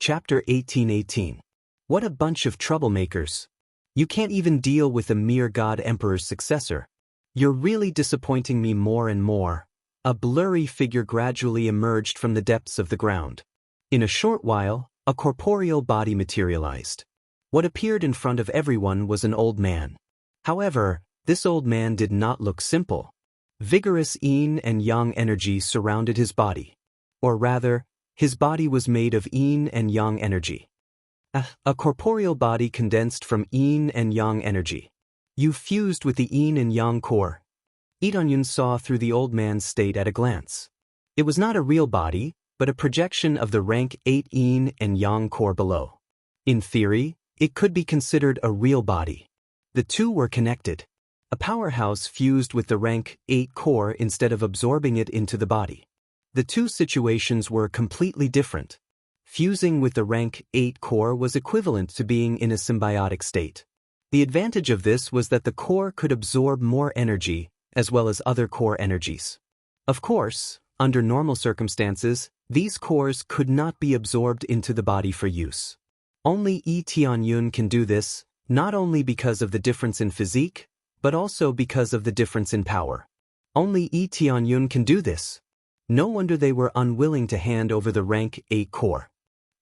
Chapter 1818. What a bunch of troublemakers. You can't even deal with a mere God Emperor's successor. You're really disappointing me more and more. A blurry figure gradually emerged from the depths of the ground. In a short while, a corporeal body materialized. What appeared in front of everyone was an old man. However, this old man did not look simple. Vigorous yin and yang energy surrounded his body. Or rather, his body was made of yin and yang energy. A corporeal body condensed from yin and yang energy. You fused with the yin and yang core. Itaonyun saw through the old man's state at a glance. It was not a real body, but a projection of the rank 8 yin and yang core below. In theory, it could be considered a real body. The two were connected. A powerhouse fused with the rank 8 core instead of absorbing it into the body. The two situations were completely different. Fusing with the rank 8 core was equivalent to being in a symbiotic state. The advantage of this was that the core could absorb more energy, as well as other core energies. Of course, under normal circumstances, these cores could not be absorbed into the body for use. Only Itaonyun can do this, not only because of the difference in physique, but also because of the difference in power. Only Itaonyun can do this. No wonder they were unwilling to hand over the rank 8 core.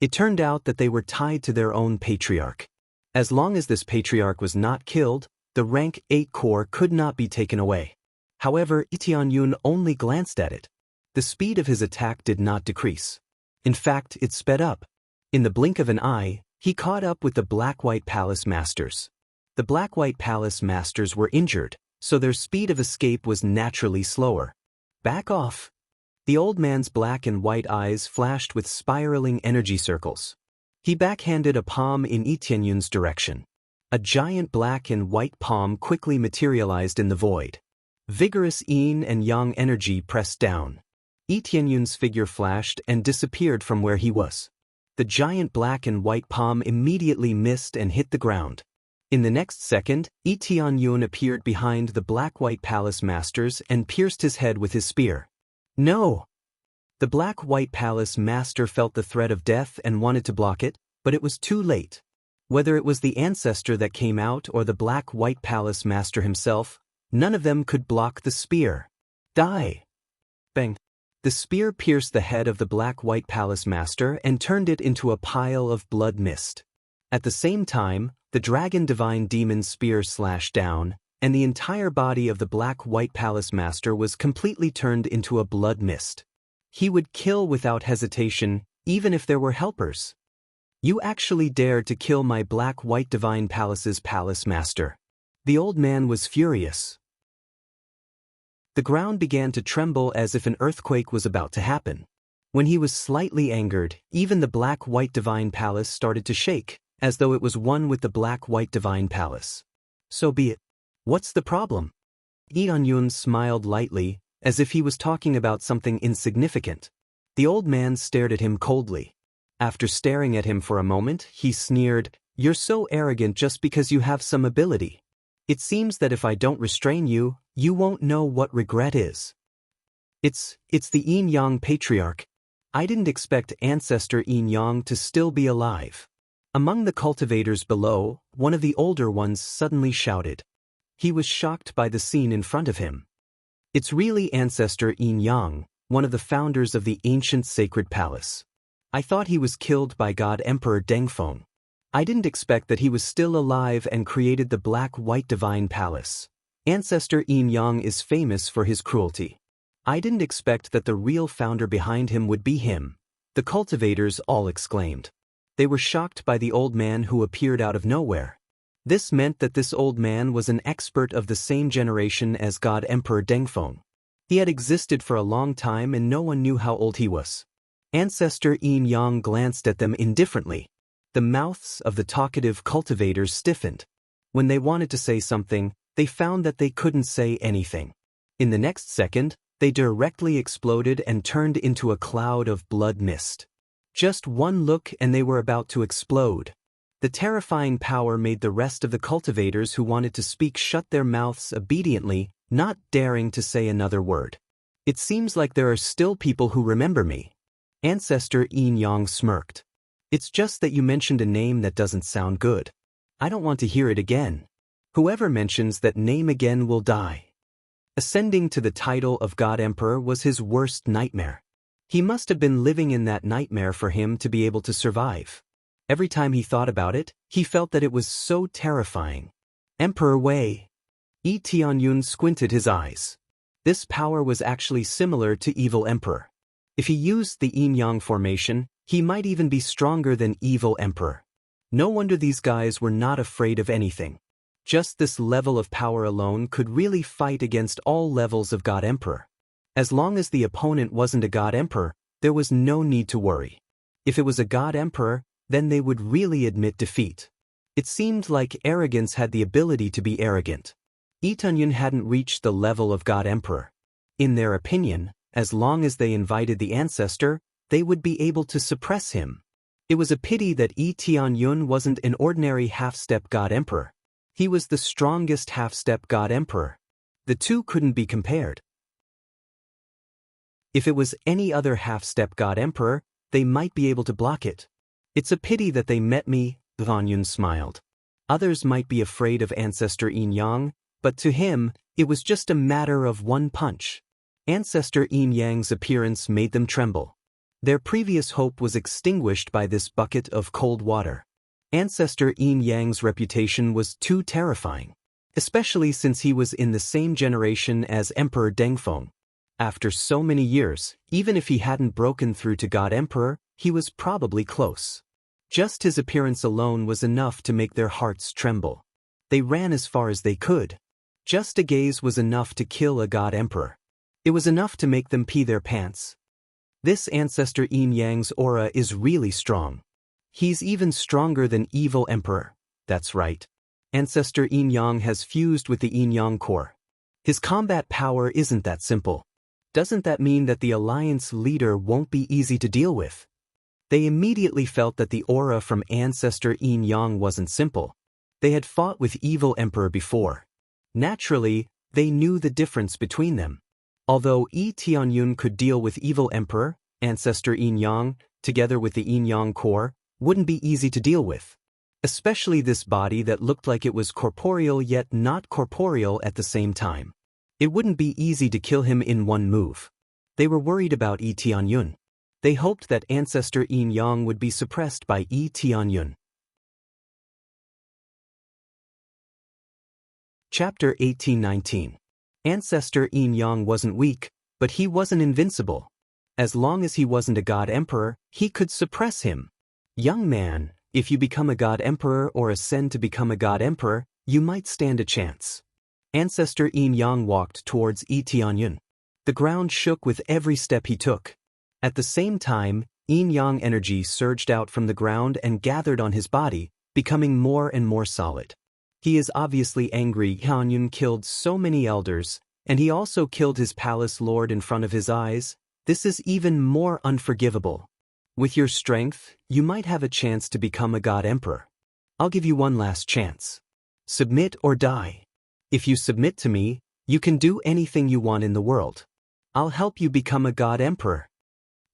It turned out that they were tied to their own patriarch. As long as this patriarch was not killed, the rank 8 core could not be taken away. However, Itaonyun only glanced at it. The speed of his attack did not decrease. In fact, it sped up. In the blink of an eye, he caught up with the Black-White Palace Masters. The Black-White Palace Masters were injured, so their speed of escape was naturally slower. Back off! The old man's black and white eyes flashed with spiraling energy circles. He backhanded a palm in Itaonyun's direction. A giant black and white palm quickly materialized in the void. Vigorous yin and yang energy pressed down. Itaonyun's figure flashed and disappeared from where he was. The giant black and white palm immediately missed and hit the ground. In the next second, Itaonyun appeared behind the Black-White Palace Masters and pierced his head with his spear. No! The Black-White Palace Master felt the threat of death and wanted to block it, but it was too late. Whether it was the ancestor that came out or the Black-White Palace Master himself, none of them could block the spear. Die! Bang! The spear pierced the head of the Black-White Palace Master and turned it into a pile of blood mist. At the same time, the Dragon Divine Demon's spear slashed down, and the entire body of the Black-White Palace Master was completely turned into a blood mist. He would kill without hesitation, even if there were helpers. You actually dared to kill my Black-White Divine Palace's Palace Master. The old man was furious. The ground began to tremble as if an earthquake was about to happen. When he was slightly angered, even the Black-White Divine Palace started to shake, as though it was one with the Black-White Divine Palace. So be it. What's the problem? Itaonyun smiled lightly, as if he was talking about something insignificant. The old man stared at him coldly. After staring at him for a moment, he sneered, "You're so arrogant just because you have some ability. It seems that if I don't restrain you, you won't know what regret is." It's the Yin-Yang Patriarch. I didn't expect Ancestor Yin-Yang to still be alive. Among the cultivators below, one of the older ones suddenly shouted. He was shocked by the scene in front of him. It's really Ancestor Yin-Yang, one of the founders of the ancient sacred palace. I thought he was killed by God Emperor Dengfeng. I didn't expect that he was still alive and created the Black-White Divine Palace. Ancestor Yin-Yang is famous for his cruelty. I didn't expect that the real founder behind him would be him. The cultivators all exclaimed. They were shocked by the old man who appeared out of nowhere. This meant that this old man was an expert of the same generation as God Emperor Dengfeng. He had existed for a long time and no one knew how old he was. Ancestor Yin-Yang glanced at them indifferently. The mouths of the talkative cultivators stiffened. When they wanted to say something, they found that they couldn't say anything. In the next second, they directly exploded and turned into a cloud of blood mist. Just one look and they were about to explode. The terrifying power made the rest of the cultivators who wanted to speak shut their mouths obediently, not daring to say another word. It seems like there are still people who remember me. Ancestor Yin-Yang smirked. It's just that you mentioned a name that doesn't sound good. I don't want to hear it again. Whoever mentions that name again will die. Ascending to the title of God Emperor was his worst nightmare. He must have been living in that nightmare for him to be able to survive. Every time he thought about it, he felt that it was so terrifying. Emperor Wei. Yi Tianyun squinted his eyes. This power was actually similar to Evil Emperor. If he used the yin-yang formation, he might even be stronger than Evil Emperor. No wonder these guys were not afraid of anything. Just this level of power alone could really fight against all levels of God Emperor. As long as the opponent wasn't a God Emperor, there was no need to worry. If it was a God Emperor, then they would really admit defeat. It seemed like arrogance had the ability to be arrogant. Yi Tianyun hadn't reached the level of God Emperor. In their opinion, as long as they invited the ancestor, they would be able to suppress him. It was a pity that Yi Tianyun wasn't an ordinary half-step God Emperor. He was the strongest half-step God Emperor. The two couldn't be compared. If it was any other half-step God Emperor, they might be able to block it. It's a pity that they met me, Tianyun smiled. Others might be afraid of Ancestor Yin Yang, but to him, it was just a matter of one punch. Ancestor Yin Yang's appearance made them tremble. Their previous hope was extinguished by this bucket of cold water. Ancestor Yin Yang's reputation was too terrifying, especially since he was in the same generation as Emperor Dengfeng. After so many years, even if he hadn't broken through to God Emperor, he was probably close. Just his appearance alone was enough to make their hearts tremble. They ran as far as they could. Just a gaze was enough to kill a God Emperor. It was enough to make them pee their pants. This Ancestor Yin Yang's aura is really strong. He's even stronger than Evil Emperor. That's right. Ancestor Yin Yang has fused with the Yin Yang core. His combat power isn't that simple. Doesn't that mean that the alliance leader won't be easy to deal with? They immediately felt that the aura from Ancestor Yin Yang wasn't simple. They had fought with Evil Emperor before. Naturally, they knew the difference between them. Although Yi Tianyun could deal with Evil Emperor, Ancestor Yin Yang, together with the Yin Yang core, wouldn't be easy to deal with. Especially this body that looked like it was corporeal yet not corporeal at the same time. It wouldn't be easy to kill him in one move. They were worried about Yi Tianyun. They hoped that Ancestor Yin Yang would be suppressed by Yi Tianyun. Chapter 18-19. Ancestor Yin Yang wasn't weak, but he wasn't invincible. As long as he wasn't a God Emperor, he could suppress him. Young man, if you become a God Emperor or ascend to become a God Emperor, you might stand a chance. Ancestor Yin Yang walked towards Yi Tianyun. The ground shook with every step he took. At the same time, Yin Yang energy surged out from the ground and gathered on his body, becoming more and more solid. He is obviously angry. Tianyun killed so many elders, and he also killed his palace lord in front of his eyes. This is even more unforgivable. With your strength, you might have a chance to become a God Emperor. I'll give you one last chance. Submit or die. If you submit to me, you can do anything you want in the world. I'll help you become a God Emperor.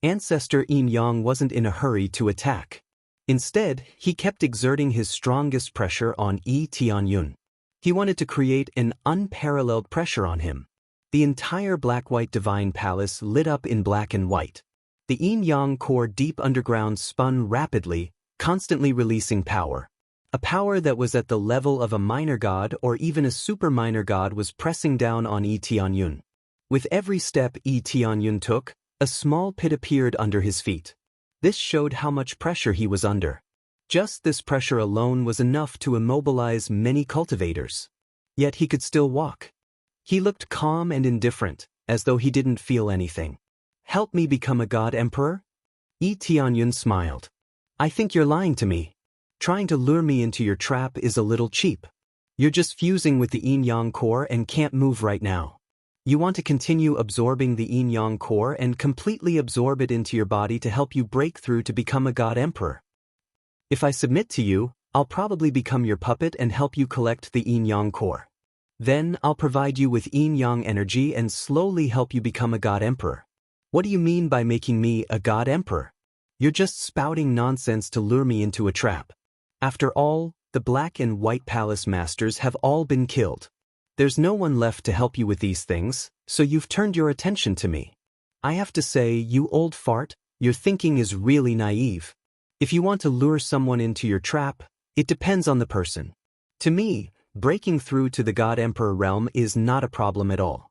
Ancestor Yin Yang wasn't in a hurry to attack. Instead, he kept exerting his strongest pressure on Yi Tianyun. He wanted to create an unparalleled pressure on him. The entire black-white divine palace lit up in black and white. The yin-yang core deep underground spun rapidly, constantly releasing power. A power that was at the level of a minor god or even a super minor god was pressing down on Yi Tianyun. With every step Yi Tianyun took, a small pit appeared under his feet. This showed how much pressure he was under. Just this pressure alone was enough to immobilize many cultivators. Yet he could still walk. He looked calm and indifferent, as though he didn't feel anything. Help me become a God Emperor? Yi Tianyun smiled. I think you're lying to me. Trying to lure me into your trap is a little cheap. You're just fusing with the yin-yang core and can't move right now. You want to continue absorbing the yin-yang core and completely absorb it into your body to help you break through to become a God Emperor. If I submit to you, I'll probably become your puppet and help you collect the yin-yang core. Then I'll provide you with yin-yang energy and slowly help you become a God Emperor. What do you mean by making me a God Emperor? You're just spouting nonsense to lure me into a trap. After all, the Black and White Palace Masters have all been killed. There's no one left to help you with these things, so you've turned your attention to me. I have to say, you old fart, your thinking is really naive. If you want to lure someone into your trap, it depends on the person. To me, breaking through to the God Emperor realm is not a problem at all.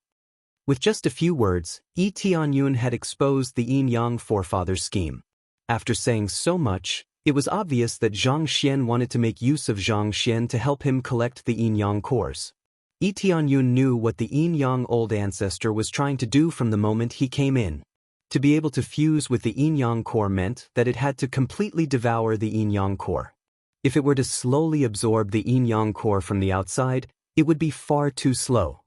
With just a few words, Yi Tianyun had exposed the Yin-Yang forefathers' scheme. After saying so much, it was obvious that Zhang Xian wanted to make use of Zhang Xian to help him collect the Yin-Yang cores. Yi Tianyun knew what the Yin-Yang old ancestor was trying to do from the moment he came in. To be able to fuse with the Yin-Yang core meant that it had to completely devour the Yin-Yang core. If it were to slowly absorb the Yin-Yang core from the outside, it would be far too slow.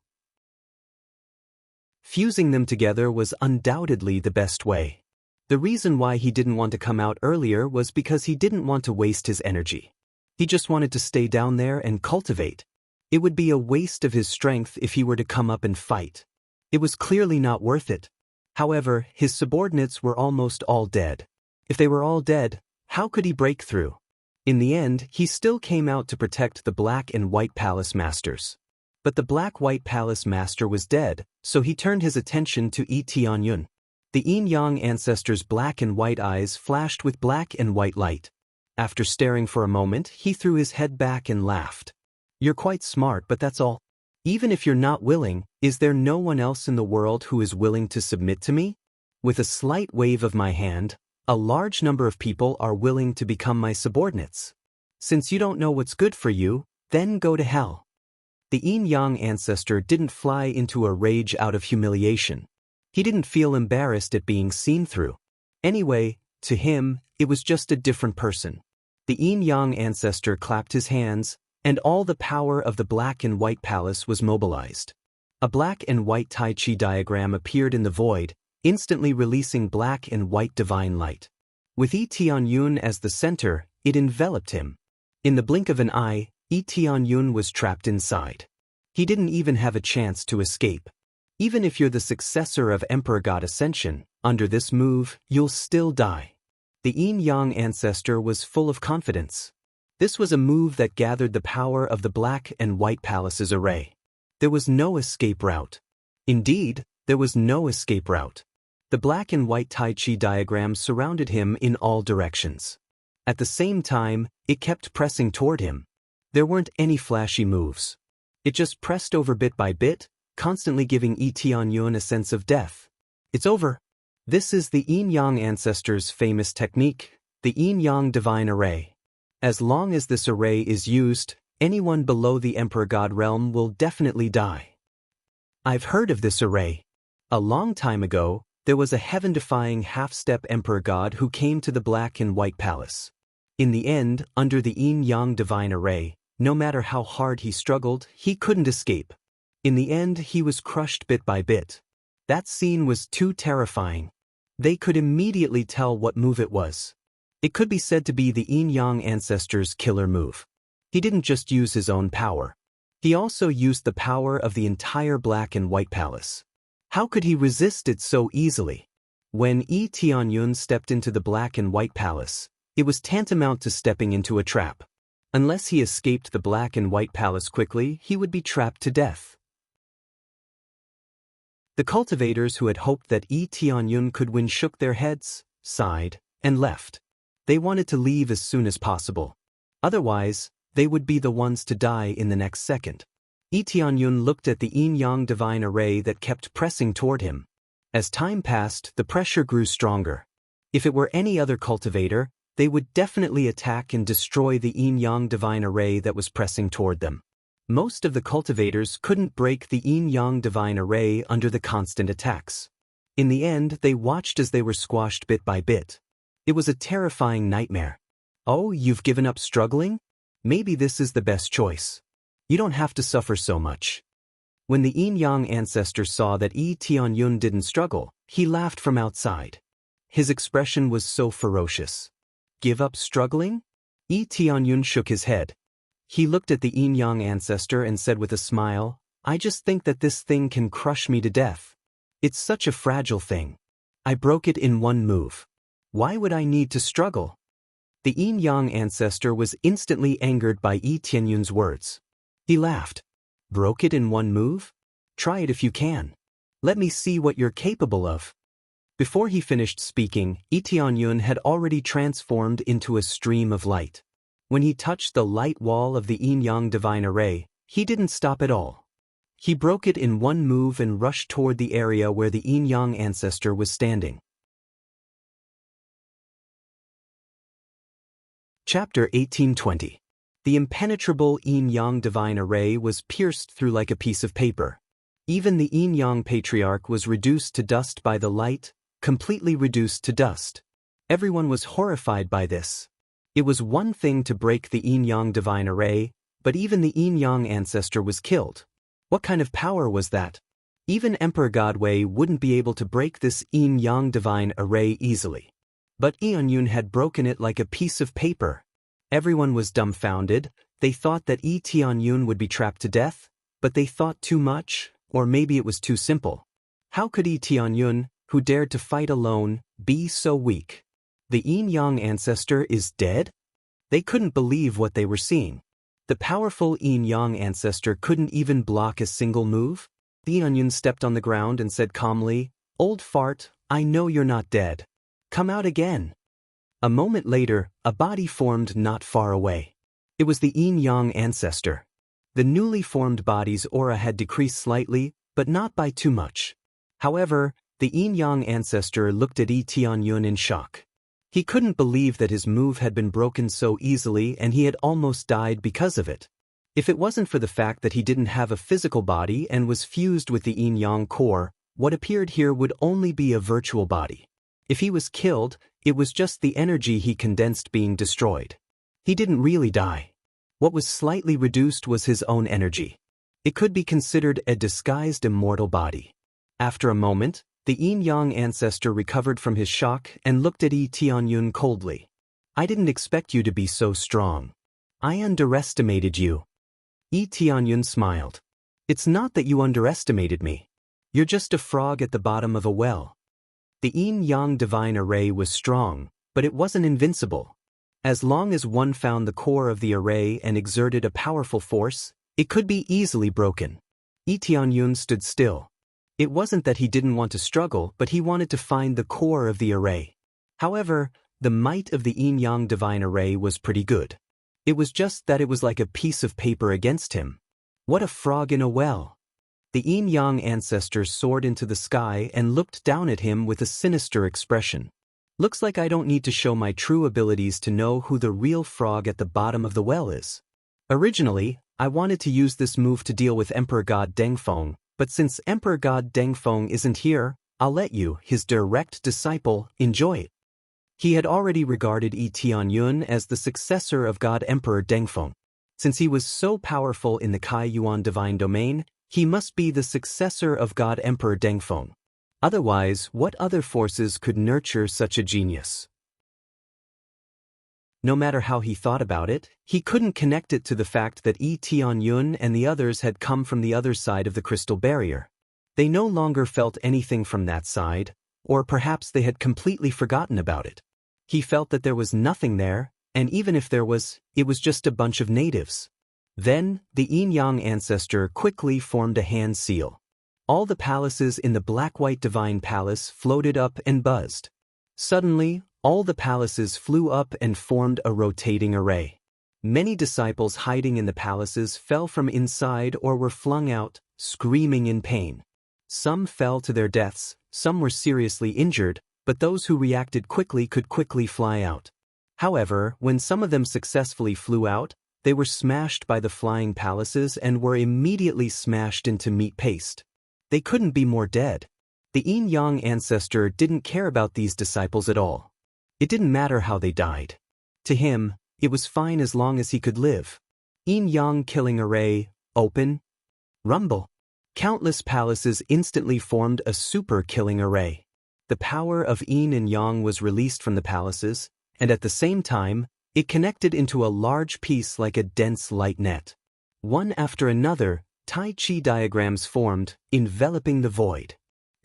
Fusing them together was undoubtedly the best way. The reason why he didn't want to come out earlier was because he didn't want to waste his energy. He just wanted to stay down there and cultivate. It would be a waste of his strength if he were to come up and fight. It was clearly not worth it. However, his subordinates were almost all dead. If they were all dead, how could he break through? In the end, he still came out to protect the Black and White Palace Masters. But the Black-White Palace Master was dead, so he turned his attention to Yi Tianyun. The Yin-Yang ancestor's black and white eyes flashed with black and white light. After staring for a moment, he threw his head back and laughed. You're quite smart, but that's all. Even if you're not willing, is there no one else in the world who is willing to submit to me? With a slight wave of my hand, a large number of people are willing to become my subordinates. Since you don't know what's good for you, then go to hell. The Yin-Yang ancestor didn't fly into a rage out of humiliation. He didn't feel embarrassed at being seen through. Anyway, to him, it was just a different person. The Yin-Yang ancestor clapped his hands, and all the power of the Black and White Palace was mobilized. A black and white Tai Chi diagram appeared in the void, instantly releasing black and white divine light. With Yi Tianyun as the center, it enveloped him. In the blink of an eye, Yi Tianyun was trapped inside. He didn't even have a chance to escape. Even if you're the successor of Emperor God Ascension, under this move, you'll still die. The Yin-Yang ancestor was full of confidence. This was a move that gathered the power of the Black and White Palace's array. There was no escape route. Indeed, there was no escape route. The black and white Tai Chi diagram surrounded him in all directions. At the same time, it kept pressing toward him. There weren't any flashy moves. It just pressed over bit by bit, constantly giving Yi Tianyun a sense of death. It's over. This is the Yin-Yang ancestor's famous technique, the Yin-Yang divine array. As long as this array is used, anyone below the Emperor God realm will definitely die. I've heard of this array. A long time ago, there was a heaven-defying half-step Emperor God who came to the Black and White Palace. In the end, under the Yin-Yang divine array, no matter how hard he struggled, he couldn't escape. In the end, he was crushed bit by bit. That scene was too terrifying. They could immediately tell what move it was. It could be said to be the Yin-Yang ancestor's killer move. He didn't just use his own power. He also used the power of the entire Black and White Palace. How could he resist it so easily? When Yi Tianyun stepped into the Black and White Palace, it was tantamount to stepping into a trap. Unless he escaped the Black and White Palace quickly, he would be trapped to death. The cultivators who had hoped that Yi Tianyun could win shook their heads, sighed, and left. They wanted to leave as soon as possible. Otherwise, they would be the ones to die in the next second. Yi Tianyun looked at the Yin-Yang divine array that kept pressing toward him. As time passed, the pressure grew stronger. If it were any other cultivator, they would definitely attack and destroy the Yin-Yang divine array that was pressing toward them. Most of the cultivators couldn't break the Yin-Yang divine array under the constant attacks. In the end, they watched as they were squashed bit by bit. It was a terrifying nightmare. Oh, you've given up struggling? Maybe this is the best choice. You don't have to suffer so much. When the Yin-Yang ancestor saw that Yi Tianyun didn't struggle, he laughed from outside. His expression was so ferocious. Give up struggling? Yi Tianyun shook his head. He looked at the Yin-Yang ancestor and said with a smile, I just think that this thing can crush me to death. It's such a fragile thing. I broke it in one move. Why would I need to struggle? The yin-yang ancestor was instantly angered by Yi Tianyun's words. He laughed. Broke it in one move? Try it if you can. Let me see what you're capable of. Before he finished speaking, Yi Tianyun had already transformed into a stream of light. When he touched the light wall of the yin-yang divine array, he didn't stop at all. He broke it in one move and rushed toward the area where the yin-yang ancestor was standing. Chapter 1820. The impenetrable yin-yang divine array was pierced through like a piece of paper. Even the yin-yang patriarch was reduced to dust by the light, completely reduced to dust. Everyone was horrified by this. It was one thing to break the yin-yang divine array, but even the yin-yang ancestor was killed. What kind of power was that? Even Emperor Godwei wouldn't be able to break this yin-yang divine array easily. But Tianyun had broken it like a piece of paper. Everyone was dumbfounded. They thought that Tianyun would be trapped to death, but they thought too much, or maybe it was too simple. How could Tianyun, who dared to fight alone, be so weak? The yin-yang ancestor is dead? They couldn't believe what they were seeing. The powerful yin-yang ancestor couldn't even block a single move. Tianyun stepped on the ground and said calmly, "Old fart, I know you're not dead. Come out again." A moment later, a body formed not far away. It was the yin-yang ancestor. The newly formed body's aura had decreased slightly, but not by too much. However, the yin-yang ancestor looked at Tianyun in shock. He couldn't believe that his move had been broken so easily and he had almost died because of it. If it wasn't for the fact that he didn't have a physical body and was fused with the yin-yang core, what appeared here would only be a virtual body. If he was killed, it was just the energy he condensed being destroyed. He didn't really die. What was slightly reduced was his own energy. It could be considered a disguised immortal body. After a moment, the yin-yang ancestor recovered from his shock and looked at Tianyun coldly. "I didn't expect you to be so strong. I underestimated you." Tianyun smiled. "It's not that you underestimated me. You're just a frog at the bottom of a well." The yin-yang divine array was strong, but it wasn't invincible. As long as one found the core of the array and exerted a powerful force, it could be easily broken. Tianyun stood still. It wasn't that he didn't want to struggle, but he wanted to find the core of the array. However, the might of the yin-yang divine array was pretty good. It was just that it was like a piece of paper against him. What a frog in a well. The yin-yang ancestor soared into the sky and looked down at him with a sinister expression. "Looks like I don't need to show my true abilities to know who the real frog at the bottom of the well is. Originally, I wanted to use this move to deal with Emperor God Dengfeng, but since Emperor God Dengfeng isn't here, I'll let you, his direct disciple, enjoy it." He had already regarded Tianyun as the successor of God Emperor Dengfeng. Since he was so powerful in the Kai Yuan divine domain, he must be the successor of God Emperor Dengfeng. Otherwise, what other forces could nurture such a genius? No matter how he thought about it, he couldn't connect it to the fact that Tianyun and the others had come from the other side of the crystal barrier. They no longer felt anything from that side, or perhaps they had completely forgotten about it. He felt that there was nothing there, and even if there was, it was just a bunch of natives. Then, the yin-yang ancestor quickly formed a hand seal. All the palaces in the black-white divine palace floated up and buzzed. Suddenly, all the palaces flew up and formed a rotating array. Many disciples hiding in the palaces fell from inside or were flung out, screaming in pain. Some fell to their deaths, some were seriously injured, but those who reacted quickly could quickly fly out. However, when some of them successfully flew out, they were smashed by the flying palaces and were immediately smashed into meat paste. They couldn't be more dead. The yin-yang ancestor didn't care about these disciples at all. It didn't matter how they died. To him, it was fine as long as he could live. Yin-yang killing array, open. Rumble. Countless palaces instantly formed a super killing array. The power of yin and yang was released from the palaces, and at the same time, it connected into a large piece like a dense light net. One after another, Tai Chi diagrams formed, enveloping the void.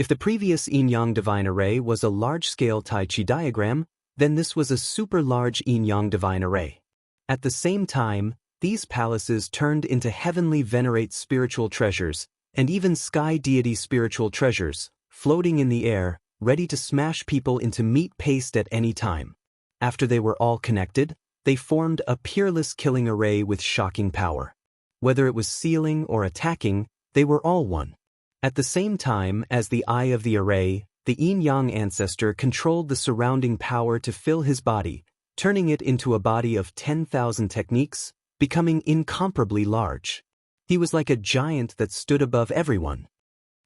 If the previous yin-yang divine array was a large-scale Tai Chi diagram, then this was a super-large yin-yang divine array. At the same time, these palaces turned into heavenly venerate spiritual treasures, and even sky deity spiritual treasures, floating in the air, ready to smash people into meat paste at any time. After they were all connected, they formed a peerless killing array with shocking power. Whether it was sealing or attacking, they were all one. At the same time as the eye of the array, the yin-yang ancestor controlled the surrounding power to fill his body, turning it into a body of 10,000 techniques, becoming incomparably large. He was like a giant that stood above everyone.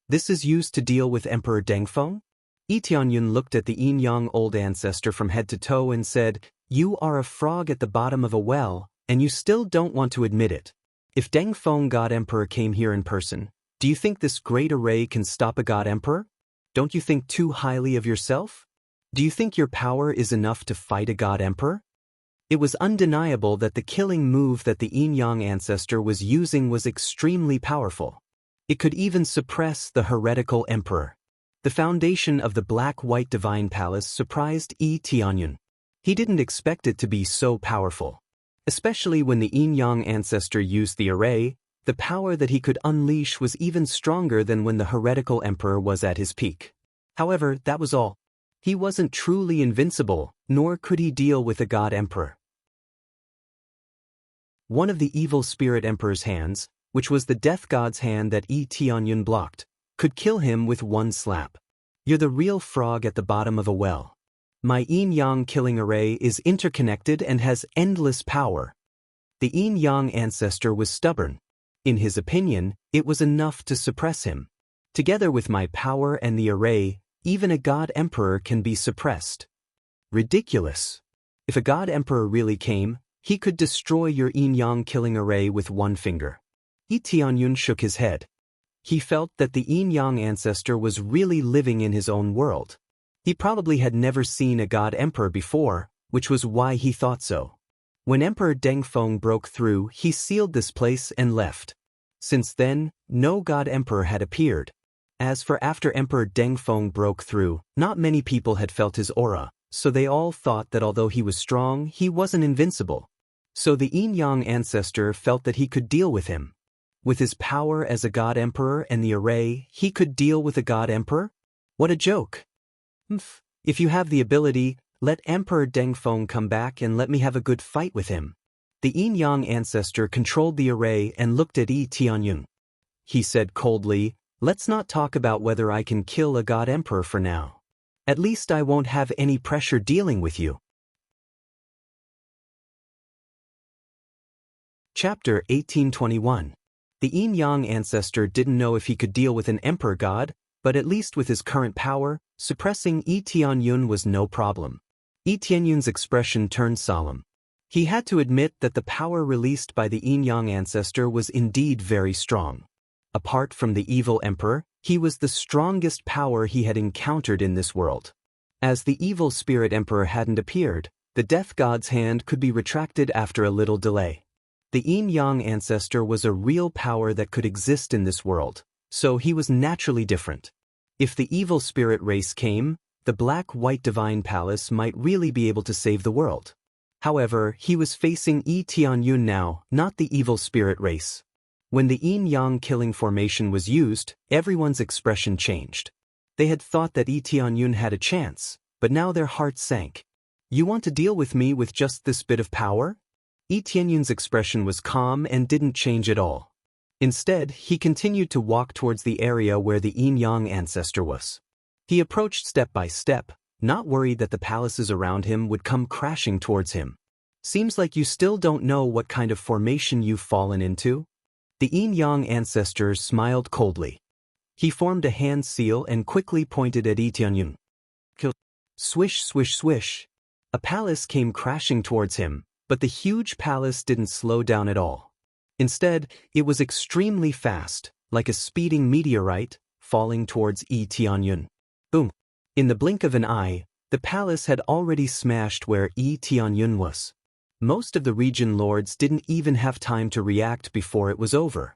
This is used to deal with Emperor Dengfeng? Yi Tianyun looked at the yin-yang old ancestor from head to toe and said, "You are a frog at the bottom of a well, and you still don't want to admit it. If Dengfeng God Emperor came here in person, do you think this great array can stop a God Emperor? Don't you think too highly of yourself? Do you think your power is enough to fight a God Emperor?" It was undeniable that the killing move that the yin-yang ancestor was using was extremely powerful. It could even suppress the heretical emperor. The foundation of the black-white divine palace surprised Yi Tianyun. He didn't expect it to be so powerful. Especially when the yin-yang ancestor used the array, the power that he could unleash was even stronger than when the heretical emperor was at his peak. However, that was all. He wasn't truly invincible, nor could he deal with a god emperor. One of the evil spirit emperor's hands, which was the death god's hand that Yi Tianyun blocked, could kill him with one slap. You're the real frog at the bottom of a well. My yin-yang killing array is interconnected and has endless power. The yin-yang ancestor was stubborn. In his opinion, it was enough to suppress him. Together with my power and the array, even a god emperor can be suppressed. Ridiculous. If a god emperor really came, he could destroy your yin-yang killing array with one finger. Yi Tianyun shook his head. He felt that the yin-yang ancestor was really living in his own world. He probably had never seen a god emperor before, which was why he thought so. When Emperor Dengfeng broke through, he sealed this place and left. Since then, no god emperor had appeared. As for after Emperor Dengfeng broke through, not many people had felt his aura, so they all thought that although he was strong, he wasn't invincible. So the yin-yang ancestor felt that he could deal with him. With his power as a god emperor and the array, he could deal with a god emperor? What a joke. If you have the ability, let Emperor Dengfeng come back and let me have a good fight with him. The yin-yang ancestor controlled the array and looked at Yi Tianyun. He said coldly, "Let's not talk about whether I can kill a god emperor for now. At least I won't have any pressure dealing with you." Chapter 1821. The yin-yang ancestor didn't know if he could deal with an emperor god, but at least with his current power, suppressing Yi Tianyun was no problem. Yi Tianyun's expression turned solemn. He had to admit that the power released by the yin-yang ancestor was indeed very strong. Apart from the evil emperor, he was the strongest power he had encountered in this world. As the evil spirit emperor hadn't appeared, the death god's hand could be retracted after a little delay. The yin-yang ancestor was a real power that could exist in this world, so he was naturally different. If the evil spirit race came, the black-white divine palace might really be able to save the world. However, he was facing Yi Tianyun now, not the evil spirit race. When the yin-yang killing formation was used, everyone's expression changed. They had thought that Yi Tianyun had a chance, but now their hearts sank. "You want to deal with me with just this bit of power?" Yi Tianyun's expression was calm and didn't change at all. Instead, he continued to walk towards the area where the yin-yang ancestor was. He approached step by step, not worried that the palaces around him would come crashing towards him. "Seems like you still don't know what kind of formation you've fallen into?" The yin-yang ancestor smiled coldly. He formed a hand seal and quickly pointed at Yi Tianyun. Swish, swish, swish. A palace came crashing towards him, but the huge palace didn't slow down at all. Instead, it was extremely fast, like a speeding meteorite, falling towards Yi Tianyun. Boom! In the blink of an eye, the palace had already smashed where Yi Tianyun was. Most of the region lords didn't even have time to react before it was over.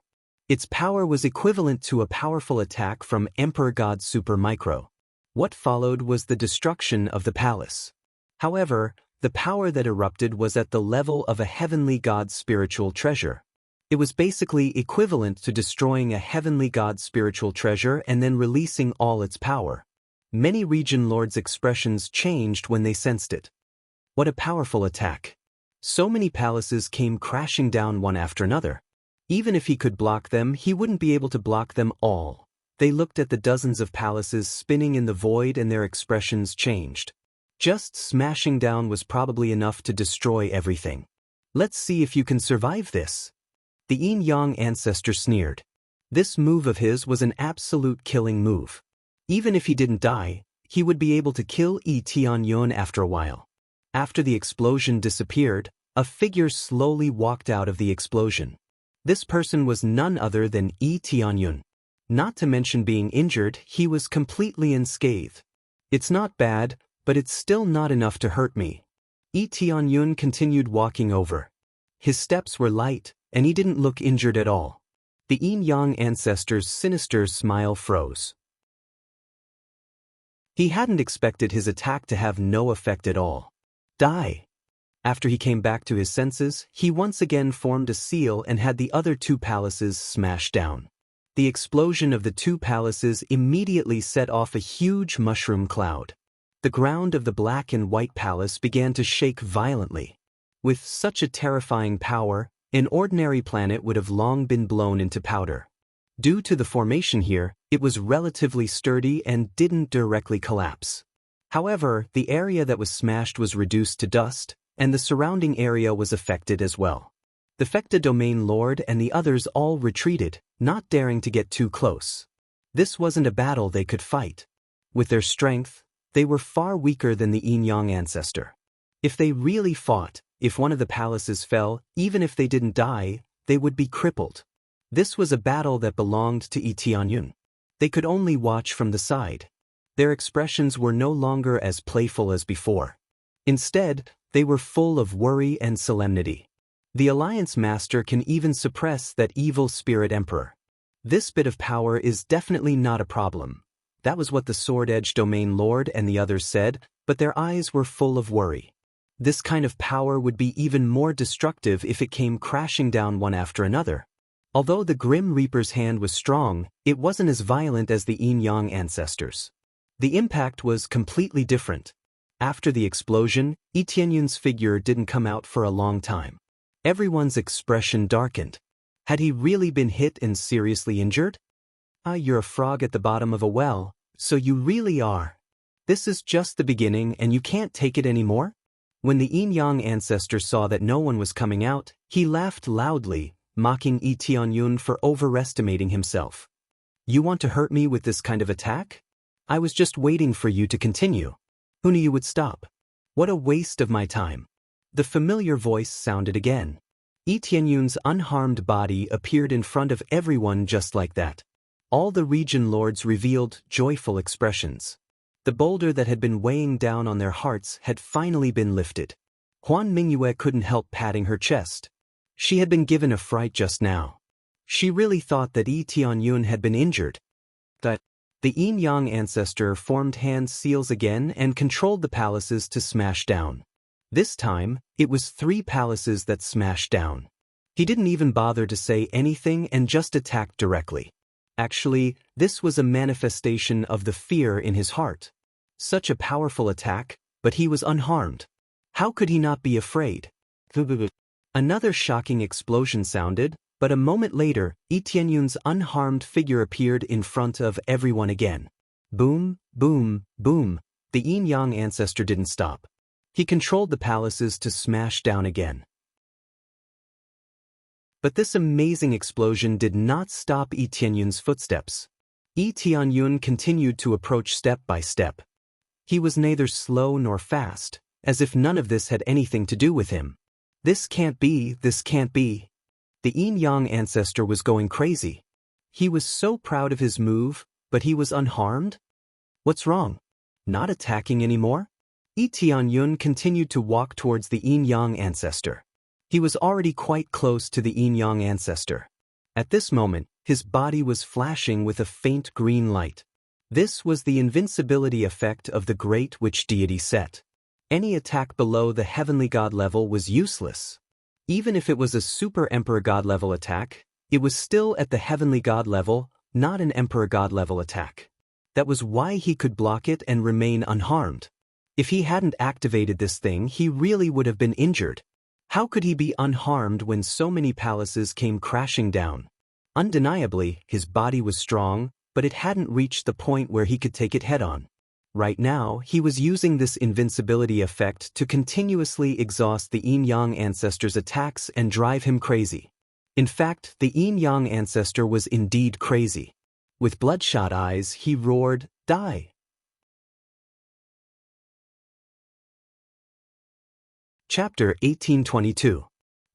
Its power was equivalent to a powerful attack from Emperor God Super Micro. What followed was the destruction of the palace. However, the power that erupted was at the level of a heavenly god's spiritual treasure. It was basically equivalent to destroying a heavenly god's spiritual treasure and then releasing all its power. Many region lords' expressions changed when they sensed it. What a powerful attack. So many palaces came crashing down one after another. Even if he could block them, he wouldn't be able to block them all. They looked at the dozens of palaces spinning in the void and their expressions changed. Just smashing down was probably enough to destroy everything. Let's see if you can survive this. The Yin-Yang ancestor sneered. This move of his was an absolute killing move. Even if he didn't die, he would be able to kill Yi Tianyun after a while. After the explosion disappeared, a figure slowly walked out of the explosion. This person was none other than Yi Tianyun. Not to mention being injured, he was completely unscathed. It's not bad, but it's still not enough to hurt me. Yi Tianyun continued walking over. His steps were light, and he didn't look injured at all. The Yin-Yang ancestor's sinister smile froze. He hadn't expected his attack to have no effect at all. Die. After he came back to his senses, he once again formed a seal and had the other two palaces smashed down. The explosion of the two palaces immediately set off a huge mushroom cloud. The ground of the black and white palace began to shake violently. With such a terrifying power, an ordinary planet would have long been blown into powder. Due to the formation here, it was relatively sturdy and didn't directly collapse. However, the area that was smashed was reduced to dust, and the surrounding area was affected as well. The Fecta Domain Lord and the others all retreated, not daring to get too close. This wasn't a battle they could fight. With their strength, they were far weaker than the Yin-Yang ancestor. If they really fought, if one of the palaces fell, even if they didn't die, they would be crippled. This was a battle that belonged to Yi Tianyun. They could only watch from the side. Their expressions were no longer as playful as before. Instead, they were full of worry and solemnity. The Alliance Master can even suppress that evil spirit emperor. This bit of power is definitely not a problem. That was what the Sword Edge Domain Lord and the others said, but their eyes were full of worry. This kind of power would be even more destructive if it came crashing down one after another. Although the Grim Reaper's hand was strong, it wasn't as violent as the Yin-Yang ancestors. The impact was completely different. After the explosion, Yi Tianyun's figure didn't come out for a long time. Everyone's expression darkened. Had he really been hit and seriously injured? You're a frog at the bottom of a well, so you really are. This is just the beginning and you can't take it anymore? When the Yin-Yang ancestor saw that no one was coming out, he laughed loudly, mocking Yi Tianyun for overestimating himself. You want to hurt me with this kind of attack? I was just waiting for you to continue. Who knew you would stop? What a waste of my time. The familiar voice sounded again. Yi Tianyun's unharmed body appeared in front of everyone just like that. All the region lords revealed joyful expressions. The boulder that had been weighing down on their hearts had finally been lifted. Huan Mingyue couldn't help patting her chest. She had been given a fright just now. She really thought that Yi Tianyun had been injured. The Yin-Yang ancestor formed hand seals again and controlled the palaces to smash down. This time, it was 3 palaces that smashed down. He didn't even bother to say anything and just attacked directly. Actually, this was a manifestation of the fear in his heart. Such a powerful attack, but he was unharmed. How could he not be afraid? Another shocking explosion sounded, but a moment later, Yi Tianyun's unharmed figure appeared in front of everyone again. Boom, boom, boom. The Yin-Yang ancestor didn't stop. He controlled the palaces to smash down again. But this amazing explosion did not stop Yi Tianyun's footsteps. Yi Tianyun continued to approach step by step. He was neither slow nor fast, as if none of this had anything to do with him. This can't be, this can't be. The Yin-Yang ancestor was going crazy. He was so proud of his move, but he was unharmed? What's wrong? Not attacking anymore? Yi Tianyun continued to walk towards the Yin-Yang ancestor. He was already quite close to the Yin-Yang ancestor. At this moment, His body was flashing with a faint green light. This was the invincibility effect of the great witch deity Set. Any attack below the heavenly god level was useless. Even if it was a super emperor god level attack, it was still at the heavenly god level, not an emperor god level attack. That was why he could block it and remain unharmed. If he hadn't activated this thing, he really would have been injured. How could he be unharmed when so many palaces came crashing down? Undeniably, his body was strong, but it hadn't reached the point where he could take it head-on. Right now, he was using this invincibility effect to continuously exhaust the Yin-Yang ancestor's attacks and drive him crazy. In fact, the Yin-Yang ancestor was indeed crazy. With bloodshot eyes, he roared, "Die!" Chapter 1822.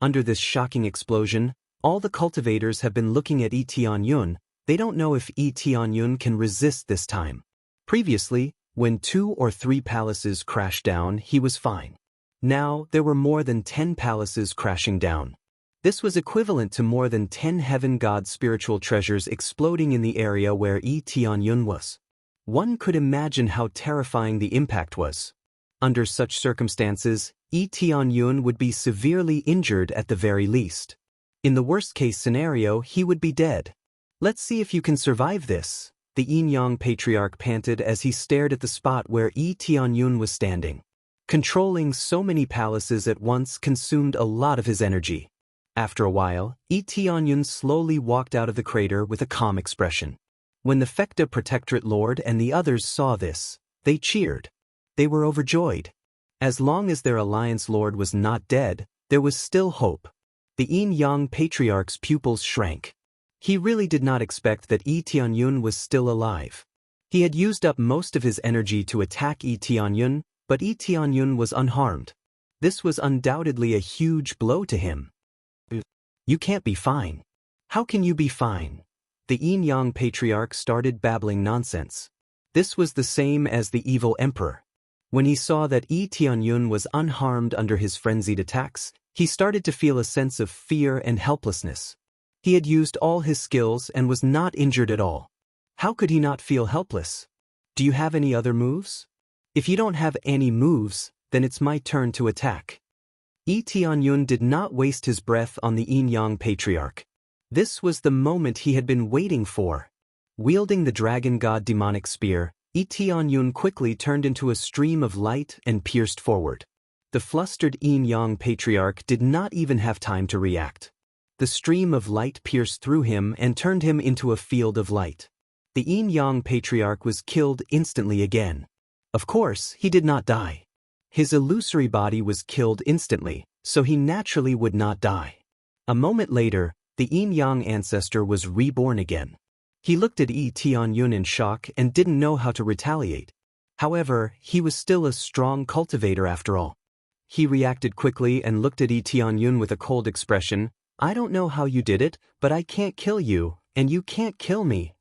Under this shocking explosion, all the cultivators have been looking at Yi Tianyun. They don't know if Yi Tianyun can resist this time. Previously, when 2 or 3 palaces crashed down, he was fine. Now, there were more than 10 palaces crashing down. This was equivalent to more than 10 heaven god spiritual treasures exploding in the area where Yi Tianyun was. One could imagine how terrifying the impact was. Under such circumstances, Yi Tianyun would be severely injured at the very least. In the worst-case scenario, he would be dead. "Let's see if you can survive this," the Yin-Yang patriarch panted as he stared at the spot where Yi Tianyun was standing. Controlling so many palaces at once consumed a lot of his energy. After a while, Yi Tianyun slowly walked out of the crater with a calm expression. When the Fekta Protectorate Lord and the others saw this, they cheered. They were overjoyed. As long as their Alliance Lord was not dead, there was still hope. The Yin-Yang patriarch's pupils shrank. He really did not expect that Yi Tianyun was still alive. He had used up most of his energy to attack Yi Tianyun, but Yi Tianyun was unharmed. This was undoubtedly a huge blow to him. "You can't be fine. How can you be fine?" The Yin-Yang patriarch started babbling nonsense. This was the same as the evil emperor. When he saw that Yi Tianyun was unharmed under his frenzied attacks, he started to feel a sense of fear and helplessness. He had used all his skills and was not injured at all. How could he not feel helpless? "Do you have any other moves?" "If you don't have any moves, then it's my turn to attack." Yi Tianyun did not waste his breath on the Yin-Yang patriarch. This was the moment he had been waiting for. Wielding the dragon god demonic spear, Yi Tianyun quickly turned into a stream of light and pierced forward. The flustered Yin-Yang patriarch did not even have time to react. The stream of light pierced through him and turned him into a field of light. The Yin-Yang patriarch was killed instantly again. Of course, he did not die. His illusory body was killed instantly, so he naturally would not die. A moment later, the Yin-Yang ancestor was reborn again. He looked at Yi Tianyun in shock and didn't know how to retaliate. However, he was still a strong cultivator after all. He reacted quickly and looked at Yi Tianyun with a cold expression. "I don't know how you did it, but I can't kill you, and you can't kill me."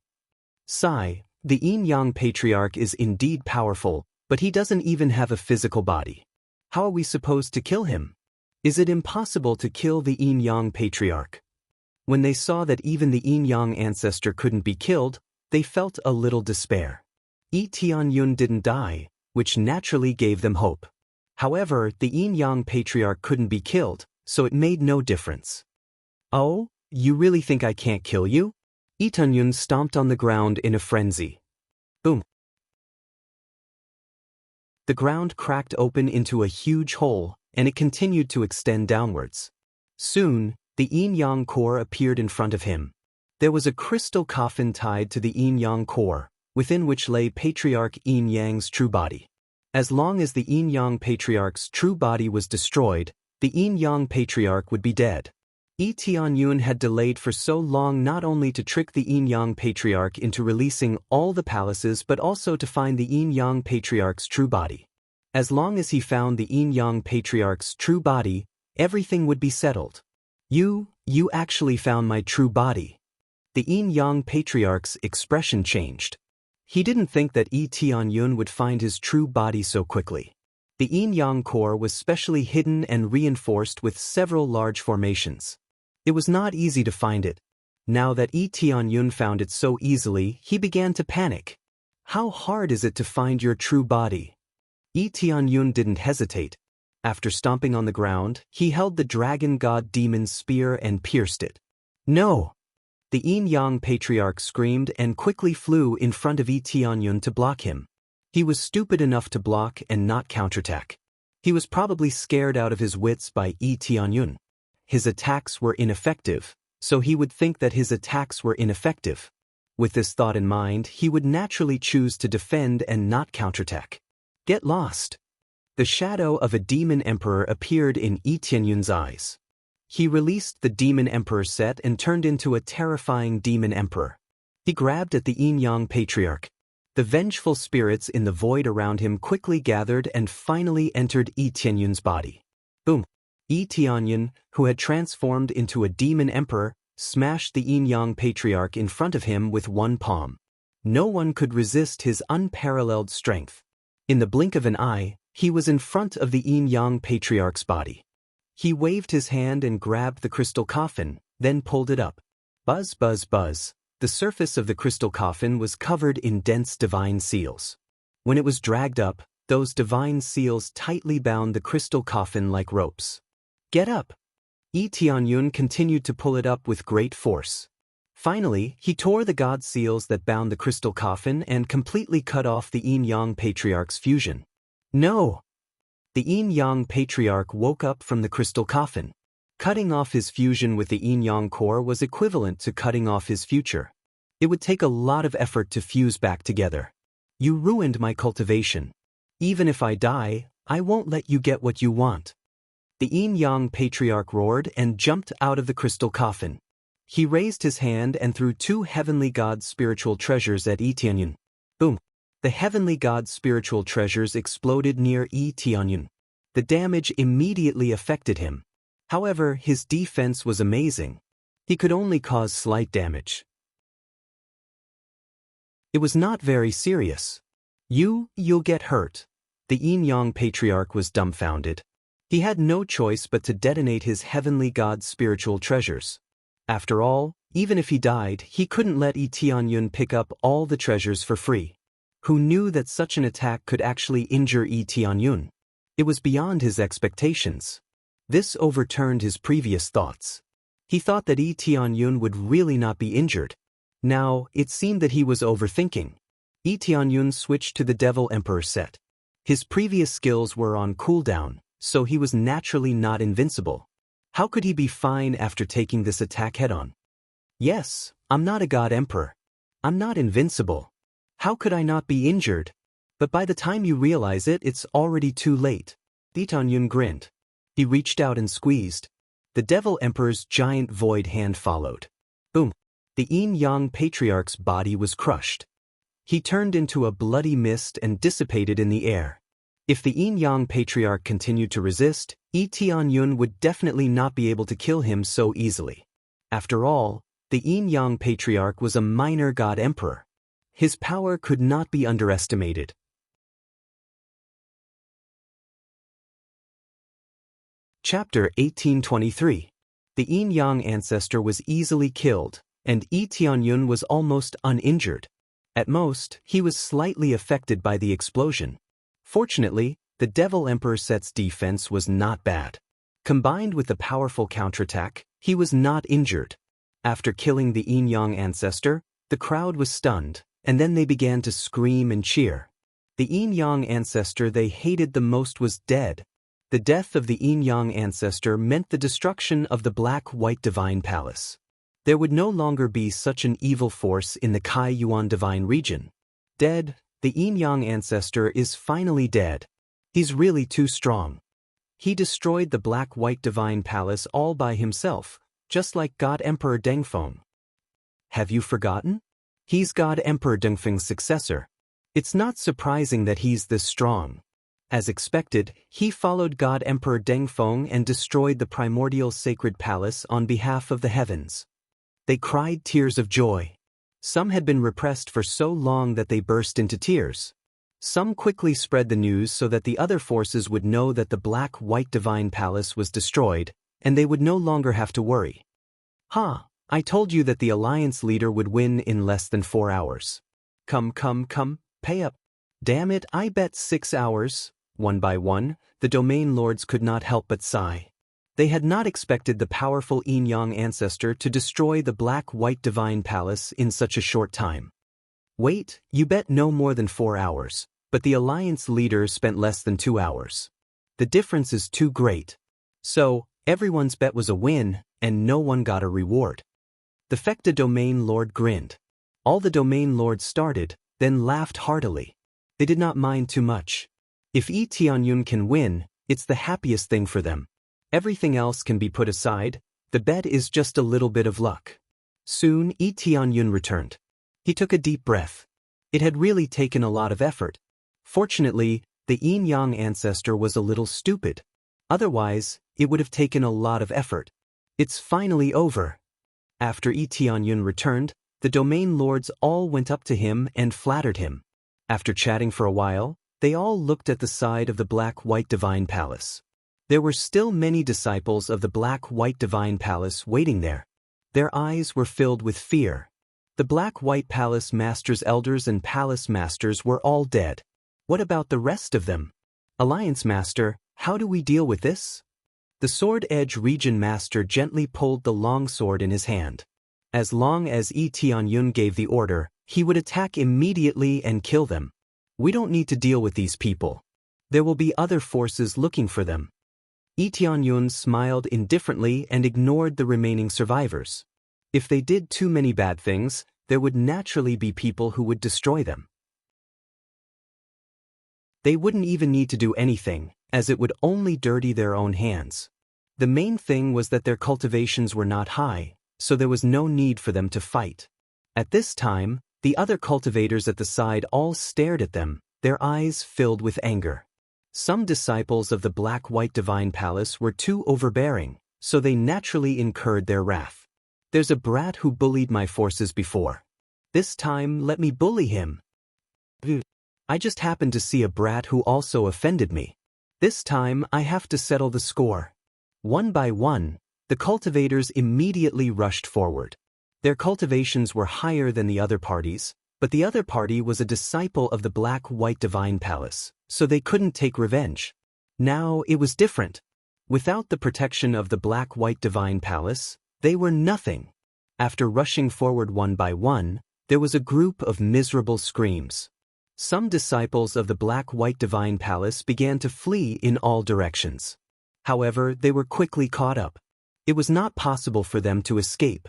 Sigh, the Yin-Yang patriarch is indeed powerful, but he doesn't even have a physical body. How are we supposed to kill him? Is it impossible to kill the Yin-Yang patriarch? When they saw that even the Yin-Yang ancestor couldn't be killed, they felt a little despair. Yi Tianyun didn't die, which naturally gave them hope. However, the Yin-Yang patriarch couldn't be killed, so it made no difference. "Oh, you really think I can't kill you?" Yi Tianyun stomped on the ground in a frenzy. Boom. The ground cracked open into a huge hole, and it continued to extend downwards. Soon, the Yin-Yang core appeared in front of him. There was a crystal coffin tied to the Yin-Yang core, within which lay Patriarch Yin-Yang's true body. As long as the Yin-Yang patriarch's true body was destroyed, the Yin-Yang patriarch would be dead. Yi Tianyun had delayed for so long not only to trick the Yin-Yang patriarch into releasing all the palaces but also to find the Yin-Yang patriarch's true body. As long as he found the Yin-Yang patriarch's true body, everything would be settled. You actually found my true body." The Yin-Yang patriarch's expression changed. He didn't think that Yi Tianyun would find his true body so quickly. The Yin-Yang core was specially hidden and reinforced with several large formations. It was not easy to find it. Now that Yi Tianyun found it so easily, he began to panic. How hard is it to find your true body? Yi Tianyun didn't hesitate. After stomping on the ground, he held the dragon god demon's spear and pierced it. No! The Yin-Yang patriarch screamed and quickly flew in front of Yi Tianyun to block him. He was stupid enough to block and not counterattack. He was probably scared out of his wits by Yi Tianyun. His attacks were ineffective, so he would think that his attacks were ineffective. With this thought in mind, he would naturally choose to defend and not counterattack. Get lost! The shadow of a demon emperor appeared in Yi Tianyun's eyes. He released the demon emperor set and turned into a terrifying demon emperor. He grabbed at the Yin-Yang patriarch. The vengeful spirits in the void around him quickly gathered and finally entered Yi Tianyun's body. Boom! Yi Tianyun, who had transformed into a demon emperor, smashed the Yin-Yang patriarch in front of him with one palm. No one could resist his unparalleled strength. In the blink of an eye, he was in front of the Yin-Yang patriarch's body. He waved his hand and grabbed the crystal coffin, then pulled it up. Buzz, buzz, buzz. The surface of the crystal coffin was covered in dense divine seals. When it was dragged up, those divine seals tightly bound the crystal coffin like ropes. Get up! Yi Tianyun continued to pull it up with great force. Finally, he tore the god seals that bound the crystal coffin and completely cut off the Yin-Yang patriarch's fusion. No! The Yin-Yang patriarch woke up from the crystal coffin. Cutting off his fusion with the Yin-Yang core was equivalent to cutting off his future. It would take a lot of effort to fuse back together. You ruined my cultivation. Even if I die, I won't let you get what you want. The Yin-Yang patriarch roared and jumped out of the crystal coffin. He raised his hand and threw two heavenly god's spiritual treasures at Yi Tianyun. Boom! The heavenly god's spiritual treasures exploded near Yi Tianyun. The damage immediately affected him. However, his defense was amazing. He could only cause slight damage. It was not very serious. You'll get hurt. The Yin-Yang patriarch was dumbfounded. He had no choice but to detonate his heavenly god's spiritual treasures. After all, even if he died, he couldn't let Yi Tianyun pick up all the treasures for free. Who knew that such an attack could actually injure Yi Tianyun? It was beyond his expectations. This overturned his previous thoughts. He thought that Yi Tianyun would really not be injured. Now, it seemed that he was overthinking. Yi Tianyun switched to the Devil Emperor set. His previous skills were on cooldown, so he was naturally not invincible. How could he be fine after taking this attack head-on? Yes, I'm not a god emperor. I'm not invincible. How could I not be injured? But by the time you realize it, it's already too late. Yi Tianyun grinned. He reached out and squeezed. The Devil Emperor's giant void hand followed. Boom! The Yin-Yang patriarch's body was crushed. He turned into a bloody mist and dissipated in the air. If the Yin-Yang patriarch continued to resist, Yi Tianyun would definitely not be able to kill him so easily. After all, the Yin-Yang patriarch was a minor god emperor. His power could not be underestimated. Chapter 1823. The Yin-Yang ancestor was easily killed, and Yi Tianyun was almost uninjured. At most, he was slightly affected by the explosion. Fortunately, the Devil Emperor set's defense was not bad. Combined with the powerful counterattack, he was not injured. After killing the Yin-Yang ancestor, the crowd was stunned, and then they began to scream and cheer. The Yin-Yang ancestor they hated the most was dead. The death of the Yin-Yang ancestor meant the destruction of the Black-White Divine Palace. There would no longer be such an evil force in the Kai Yuan Divine region. Dead, the Yin-Yang ancestor is finally dead. He's really too strong. He destroyed the Black-White Divine Palace all by himself, just like God Emperor Dengfeng. Have you forgotten? He's God Emperor Dengfeng's successor. It's not surprising that he's this strong. As expected, he followed God Emperor Dengfeng and destroyed the primordial sacred palace on behalf of the heavens. They cried tears of joy. Some had been repressed for so long that they burst into tears. Some quickly spread the news so that the other forces would know that the Black-White Divine Palace was destroyed, and they would no longer have to worry. Ha! I told you that the alliance leader would win in less than 4 hours. Come, pay up. Damn it, I bet 6 hours. One by one, the domain lords could not help but sigh. They had not expected the powerful yin-yang ancestor to destroy the black-white divine palace in such a short time. Wait, you bet no more than 4 hours, but the alliance leader spent less than 2 hours. The difference is too great. So, everyone's bet was a win, and no one got a reward. The Fecta domain lord grinned. All the domain lords started, then laughed heartily. They did not mind too much. If Yi Tianyun can win, it's the happiest thing for them. Everything else can be put aside, the bet is just a little bit of luck. Soon Yi Tianyun returned. He took a deep breath. It had really taken a lot of effort. Fortunately, the yin-yang ancestor was a little stupid. Otherwise, it would have taken a lot of effort. It's finally over. After Yi Tianyun returned, the domain lords all went up to him and flattered him. After chatting for a while, they all looked at the side of the black-white divine palace. There were still many disciples of the black-white divine palace waiting there. Their eyes were filled with fear. The black-white palace masters' elders and palace masters were all dead. What about the rest of them? Alliance master, how do we deal with this? The Sword Edge region master gently pulled the long sword in his hand. As long as Yi Tianyun gave the order, he would attack immediately and kill them. We don't need to deal with these people. There will be other forces looking for them. Yi Tianyun smiled indifferently and ignored the remaining survivors. If they did too many bad things, there would naturally be people who would destroy them. They wouldn't even need to do anything, as it would only dirty their own hands. The main thing was that their cultivations were not high, so there was no need for them to fight. At this time, the other cultivators at the side all stared at them, their eyes filled with anger. Some disciples of the black-white divine palace were too overbearing, so they naturally incurred their wrath. There's a brat who bullied my forces before. This time, let me bully him. I just happened to see a brat who also offended me. This time, I have to settle the score. One by one, the cultivators immediately rushed forward. Their cultivations were higher than the other parties, but the other party was a disciple of the black-white divine palace, so they couldn't take revenge. Now it was different. Without the protection of the black-white divine palace, they were nothing. After rushing forward one by one, there was a group of miserable screams. Some disciples of the black-white divine palace began to flee in all directions. However, they were quickly caught up. It was not possible for them to escape.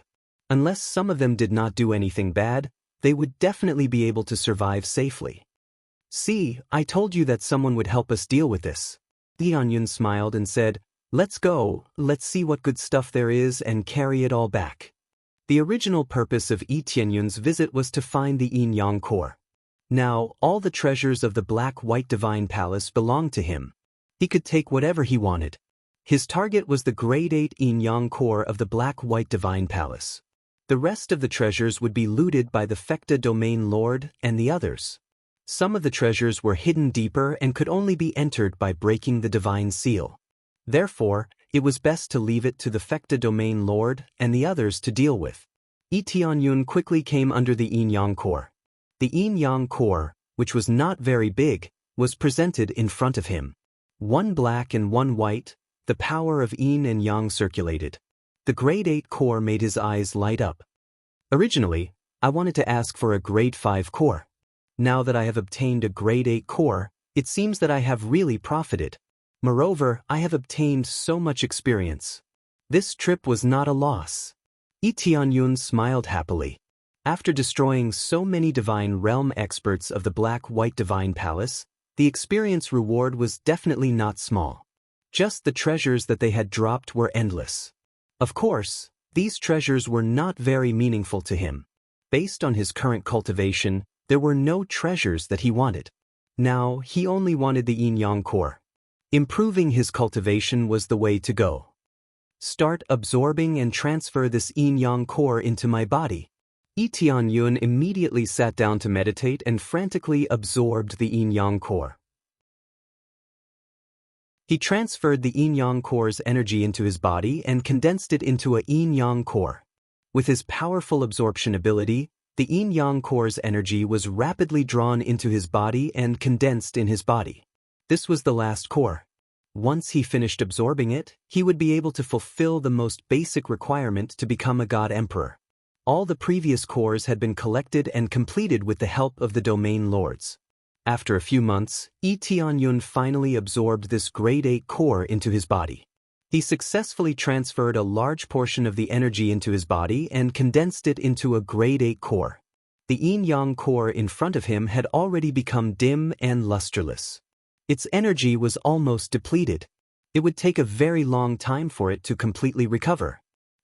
Unless some of them did not do anything bad, they would definitely be able to survive safely. See, I told you that someone would help us deal with this. Tianyun smiled and said, let's go, let's see what good stuff there is and carry it all back. The original purpose of Yi Tianyun's visit was to find the yin-yang core. Now, all the treasures of the black-white divine palace belonged to him. He could take whatever he wanted. His target was the grade 8 yin-yang core of the black-white divine palace. The rest of the treasures would be looted by the Fecta domain lord and the others. Some of the treasures were hidden deeper and could only be entered by breaking the divine seal. Therefore, it was best to leave it to the Fecta domain lord and the others to deal with. Yi Tianyun quickly came under the yin-yang core. The yin-yang core, which was not very big, was presented in front of him. One black and one white, the power of yin and yang circulated. The grade 8 core made his eyes light up. Originally, I wanted to ask for a grade 5 core. Now that I have obtained a grade 8 core, it seems that I have really profited. Moreover, I have obtained so much experience. This trip was not a loss. Yi Tianyun smiled happily. After destroying so many divine realm experts of the black-white divine palace, the experience reward was definitely not small. Just the treasures that they had dropped were endless. Of course, these treasures were not very meaningful to him. Based on his current cultivation, there were no treasures that he wanted. Now, he only wanted the yin-yang core. Improving his cultivation was the way to go. Start absorbing and transfer this yin-yang core into my body. Yi Tianyun immediately sat down to meditate and frantically absorbed the yin-yang core. He transferred the yin-yang core's energy into his body and condensed it into a yin-yang core. With his powerful absorption ability, the yin-yang core's energy was rapidly drawn into his body and condensed in his body. This was the last core. Once he finished absorbing it, he would be able to fulfill the most basic requirement to become a God Emperor. All the previous cores had been collected and completed with the help of the domain lords. After a few months, Yi Tianyun finally absorbed this grade 8 core into his body. He successfully transferred a large portion of the energy into his body and condensed it into a grade 8 core. The yin-yang core in front of him had already become dim and lusterless. Its energy was almost depleted. It would take a very long time for it to completely recover.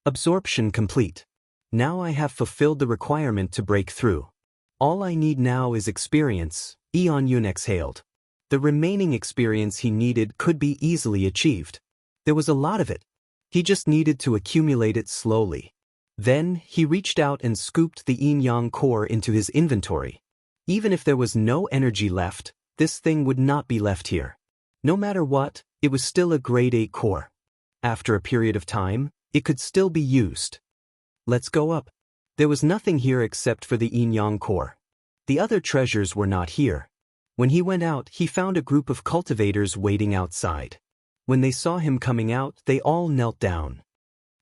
Absorption complete. Now I have fulfilled the requirement to break through. All I need now is experience, Tianyun exhaled. The remaining experience he needed could be easily achieved. There was a lot of it. He just needed to accumulate it slowly. Then, he reached out and scooped the yin-yang core into his inventory. Even if there was no energy left, this thing would not be left here. No matter what, it was still a grade 8 core. After a period of time, it could still be used. Let's go up. There was nothing here except for the yin-yang core. The other treasures were not here. When he went out, he found a group of cultivators waiting outside. When they saw him coming out, they all knelt down.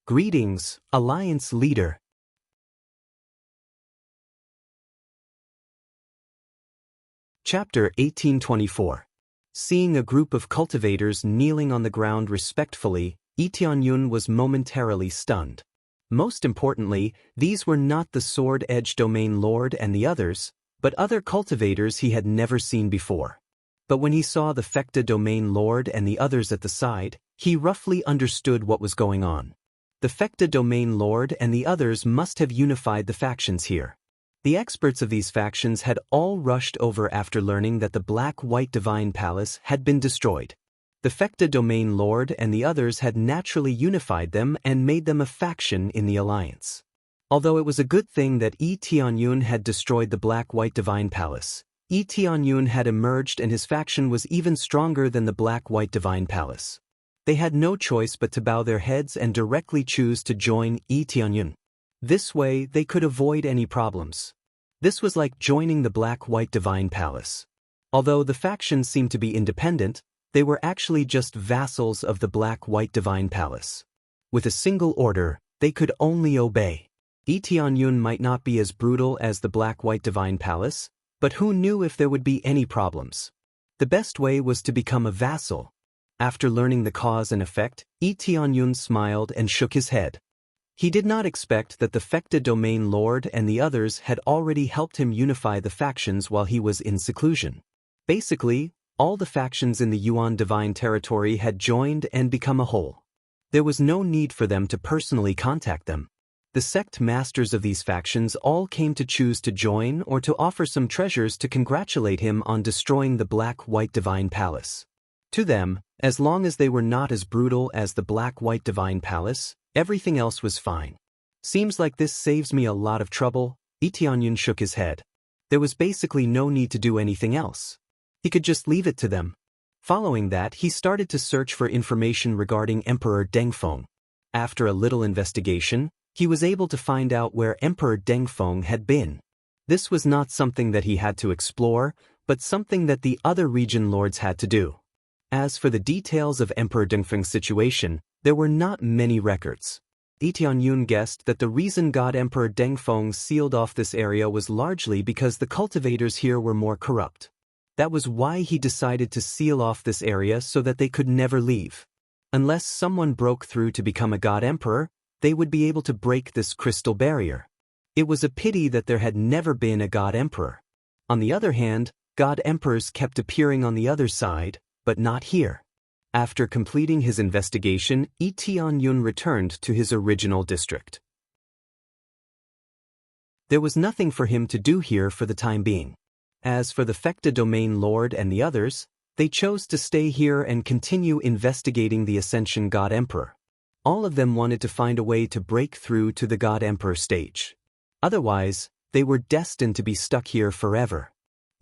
Greetings, Alliance Leader. Chapter 1824. Seeing a group of cultivators kneeling on the ground respectfully, Yi Tianyun was momentarily stunned. Most importantly, these were not the sword-edge domain lord and the others, but other cultivators he had never seen before. But when he saw the Fecta domain lord and the others at the side, he roughly understood what was going on. The Fecta domain lord and the others must have unified the factions here. The experts of these factions had all rushed over after learning that the Black-White Divine Palace had been destroyed. The Fecta domain lord and the others had naturally unified them and made them a faction in the alliance. Although it was a good thing that Yi Tianyun had destroyed the Black-White Divine Palace, Yi Tianyun had emerged and his faction was even stronger than the Black-White Divine Palace. They had no choice but to bow their heads and directly choose to join Yi Tianyun. This way, they could avoid any problems. This was like joining the Black-White Divine Palace. Although the factions seemed to be independent, they were actually just vassals of the Black-White Divine Palace. With a single order, they could only obey. Yi Tianyun might not be as brutal as the Black-White Divine Palace, but who knew if there would be any problems? The best way was to become a vassal. After learning the cause and effect, Yi Tianyun smiled and shook his head. He did not expect that the Fecta domain lord and the others had already helped him unify the factions while he was in seclusion. Basically, all the factions in the Yuan Divine Territory had joined and become a whole. There was no need for them to personally contact them. The sect masters of these factions all came to choose to join or to offer some treasures to congratulate him on destroying the Black-White Divine Palace. To them, as long as they were not as brutal as the Black-White Divine Palace, everything else was fine. Seems like this saves me a lot of trouble. Yi Tianyun shook his head. There was basically no need to do anything else. He could just leave it to them. Following that, he started to search for information regarding Emperor Dengfeng. After a little investigation, he was able to find out where Emperor Dengfeng had been. This was not something that he had to explore, but something that the other region lords had to do. As for the details of Emperor Dengfeng's situation, there were not many records. Yi Tianyun guessed that the reason God Emperor Dengfeng sealed off this area was largely because the cultivators here were more corrupt. That was why he decided to seal off this area so that they could never leave. Unless someone broke through to become a God Emperor, they would be able to break this crystal barrier. It was a pity that there had never been a God Emperor. On the other hand, God Emperors kept appearing on the other side, but not here. After completing his investigation, Yi Tianyun returned to his original district. There was nothing for him to do here for the time being. As for the Fecta domain lord and the others, they chose to stay here and continue investigating the Ascension God Emperor. All of them wanted to find a way to break through to the God Emperor stage. Otherwise, they were destined to be stuck here forever.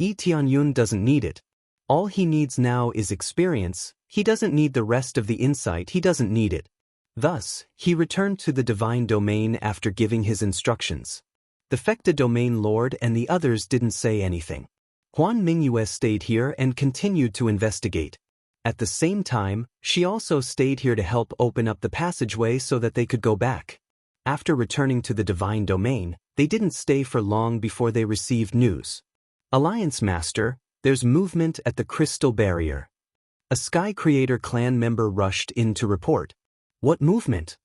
Yi Tianyun doesn't need it. All he needs now is experience. He doesn't need the rest of the insight, he doesn't need it. Thus, he returned to the divine domain after giving his instructions. The Fecta domain lord and the others didn't say anything. Huan Mingyue stayed here and continued to investigate. At the same time, she also stayed here to help open up the passageway so that they could go back. After returning to the divine domain, they didn't stay for long before they received news. Alliance Master, there's movement at the Crystal Barrier. A Sky Creator clan member rushed in to report. What movement?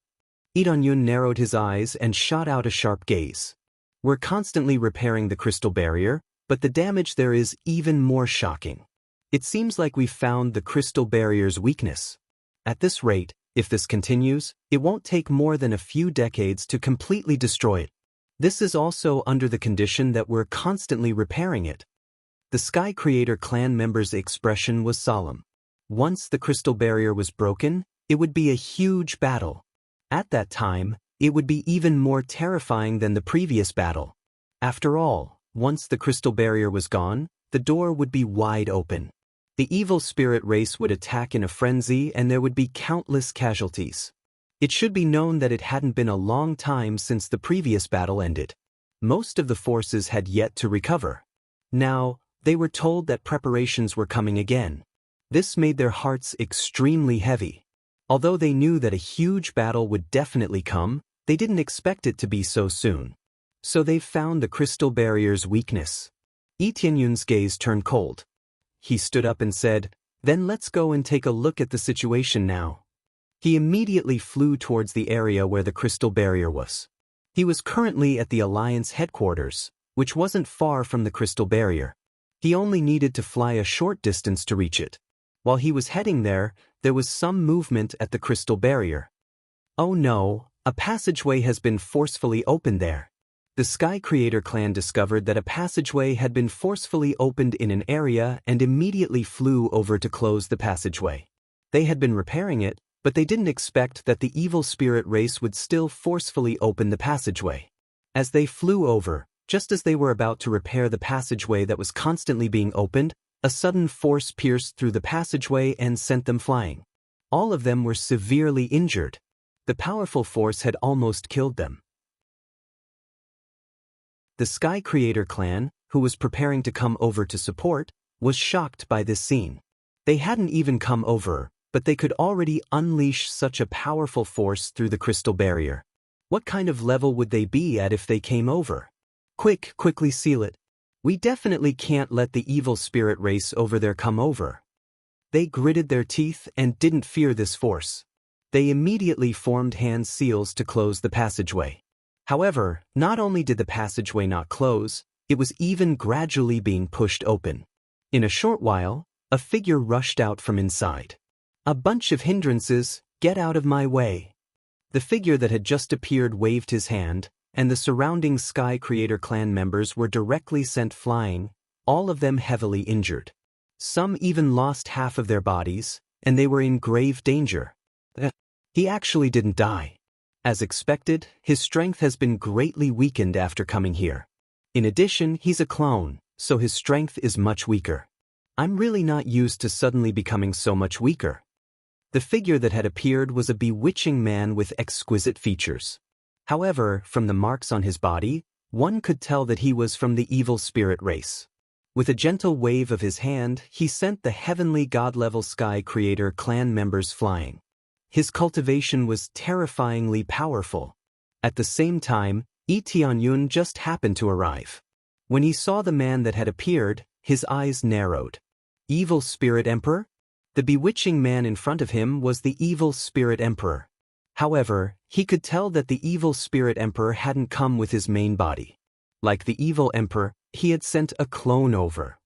Lee Dong-yun narrowed his eyes and shot out a sharp gaze. We're constantly repairing the Crystal Barrier, but the damage there is even more shocking. It seems like we've found the Crystal Barrier's weakness. At this rate, if this continues, it won't take more than a few decades to completely destroy it. This is also under the condition that we're constantly repairing it. The Sky Creator clan member's expression was solemn. Once the Crystal Barrier was broken, it would be a huge battle. At that time, it would be even more terrifying than the previous battle. After all, once the Crystal Barrier was gone, the door would be wide open. The evil spirit race would attack in a frenzy and there would be countless casualties. It should be known that it hadn't been a long time since the previous battle ended. Most of the forces had yet to recover. Now, they were told that preparations were coming again. This made their hearts extremely heavy. Although they knew that a huge battle would definitely come, they didn't expect it to be so soon. So they've found the Crystal Barrier's weakness. Lee Tianyun's gaze turned cold. He stood up and said, "Then let's go and take a look at the situation now." He immediately flew towards the area where the Crystal Barrier was. He was currently at the Alliance headquarters, which wasn't far from the Crystal Barrier. He only needed to fly a short distance to reach it. While he was heading there was some movement at the Crystal Barrier. Oh no, a passageway has been forcefully opened there. The Sky Creator clan discovered that a passageway had been forcefully opened in an area and immediately flew over to close the passageway. They had been repairing it, but they didn't expect that the evil spirit race would still forcefully open the passageway. As they flew over, just as they were about to repair the passageway that was constantly being opened, a sudden force pierced through the passageway and sent them flying. All of them were severely injured. The powerful force had almost killed them. The Sky Creator clan, who was preparing to come over to support, was shocked by this scene. They hadn't even come over, but they could already unleash such a powerful force through the Crystal Barrier. What kind of level would they be at if they came over? Quickly seal it. We definitely can't let the evil spirit race over there come over. They gritted their teeth and didn't fear this force. They immediately formed hand seals to close the passageway. However, not only did the passageway not close, it was even gradually being pushed open. In a short while, a figure rushed out from inside. "A bunch of hindrances, get out of my way." The figure that had just appeared waved his hand, and the surrounding Sky Creator clan members were directly sent flying, all of them heavily injured. Some even lost half of their bodies, and they were in grave danger. He actually didn't die. As expected, his strength has been greatly weakened after coming here. In addition, he's a clone, so his strength is much weaker. I'm really not used to suddenly becoming so much weaker. The figure that had appeared was a bewitching man with exquisite features. However, from the marks on his body, one could tell that he was from the evil spirit race. With a gentle wave of his hand, he sent the heavenly god-level Sky Creator clan members flying. His cultivation was terrifyingly powerful. At the same time, Lee Tianyun just happened to arrive. When he saw the man that had appeared, his eyes narrowed. Evil Spirit Emperor? The bewitching man in front of him was the Evil Spirit Emperor. However, he could tell that the Evil Spirit Emperor hadn't come with his main body. Like the Evil Emperor, he had sent a clone over.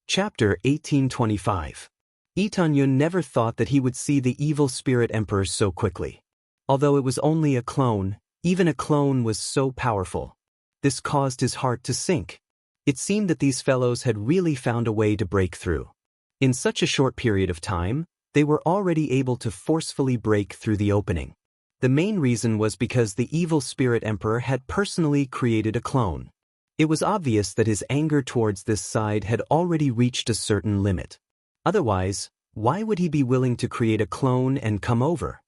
Chapter 1825. Lee Tianyun never thought that he would see the Evil Spirit Emperor so quickly. Although it was only a clone, even a clone was so powerful. This caused his heart to sink. It seemed that these fellows had really found a way to break through. In such a short period of time, they were already able to forcefully break through the opening. The main reason was because the Evil Spirit Emperor had personally created a clone. It was obvious that his anger towards this side had already reached a certain limit. Otherwise, why would he be willing to create a clone and come over?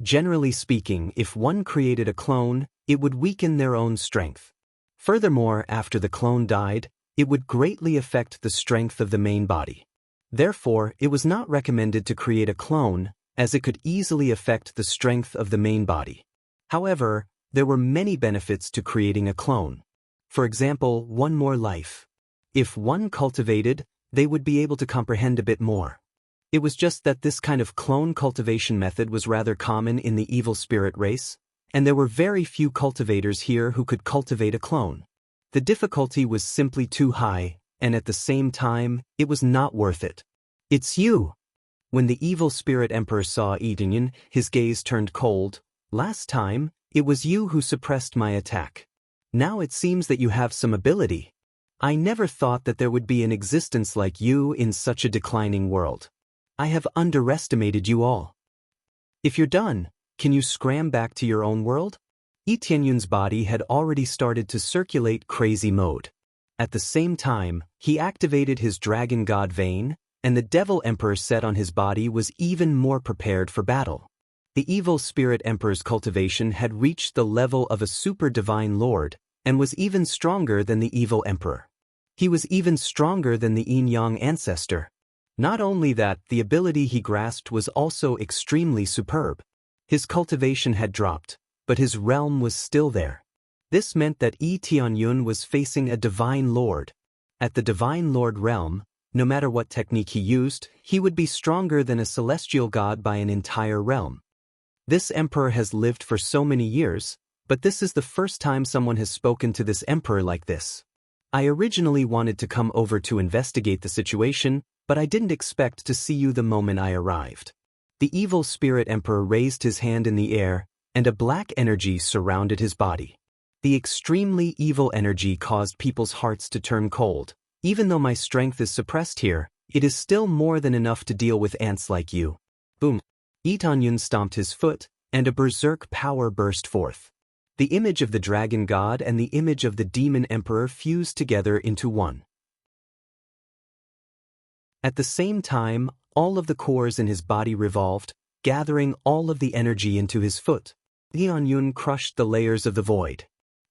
Generally speaking, if one created a clone, it would weaken their own strength. Furthermore, after the clone died, it would greatly affect the strength of the main body. Therefore, it was not recommended to create a clone, as it could easily affect the strength of the main body. However, there were many benefits to creating a clone. For example, one more life. If one cultivated, they would be able to comprehend a bit more. It was just that this kind of clone cultivation method was rather common in the evil spirit race, and there were very few cultivators here who could cultivate a clone. The difficulty was simply too high, and at the same time, it was not worth it. It's you! When the evil spirit emperor saw Itinyan, his gaze turned cold. Last time, it was you who suppressed my attack. Now it seems that you have some ability. I never thought that there would be an existence like you in such a declining world. I have underestimated you all. If you're done, can you scram back to your own world? Itianyun's body had already started to circulate crazy mode. At the same time, he activated his dragon god vein, and the devil emperor set on his body was even more prepared for battle. The evil spirit emperor's cultivation had reached the level of a super divine lord, and was even stronger than the evil emperor. He was even stronger than the yin-yang ancestor. Not only that, the ability he grasped was also extremely superb. His cultivation had dropped, but his realm was still there. This meant that Itianyun was facing a divine lord. At the divine lord realm, no matter what technique he used, he would be stronger than a celestial god by an entire realm. This emperor has lived for so many years, but this is the first time someone has spoken to this emperor like this. I originally wanted to come over to investigate the situation, but I didn't expect to see you the moment I arrived. The evil spirit emperor raised his hand in the air, and a black energy surrounded his body. The extremely evil energy caused people's hearts to turn cold. Even though my strength is suppressed here, it is still more than enough to deal with ants like you. Boom! Itanyun stomped his foot, and a berserk power burst forth. The image of the dragon god and the image of the demon emperor fused together into one. At the same time, all of the cores in his body revolved, gathering all of the energy into his foot. Itanyun crushed the layers of the void.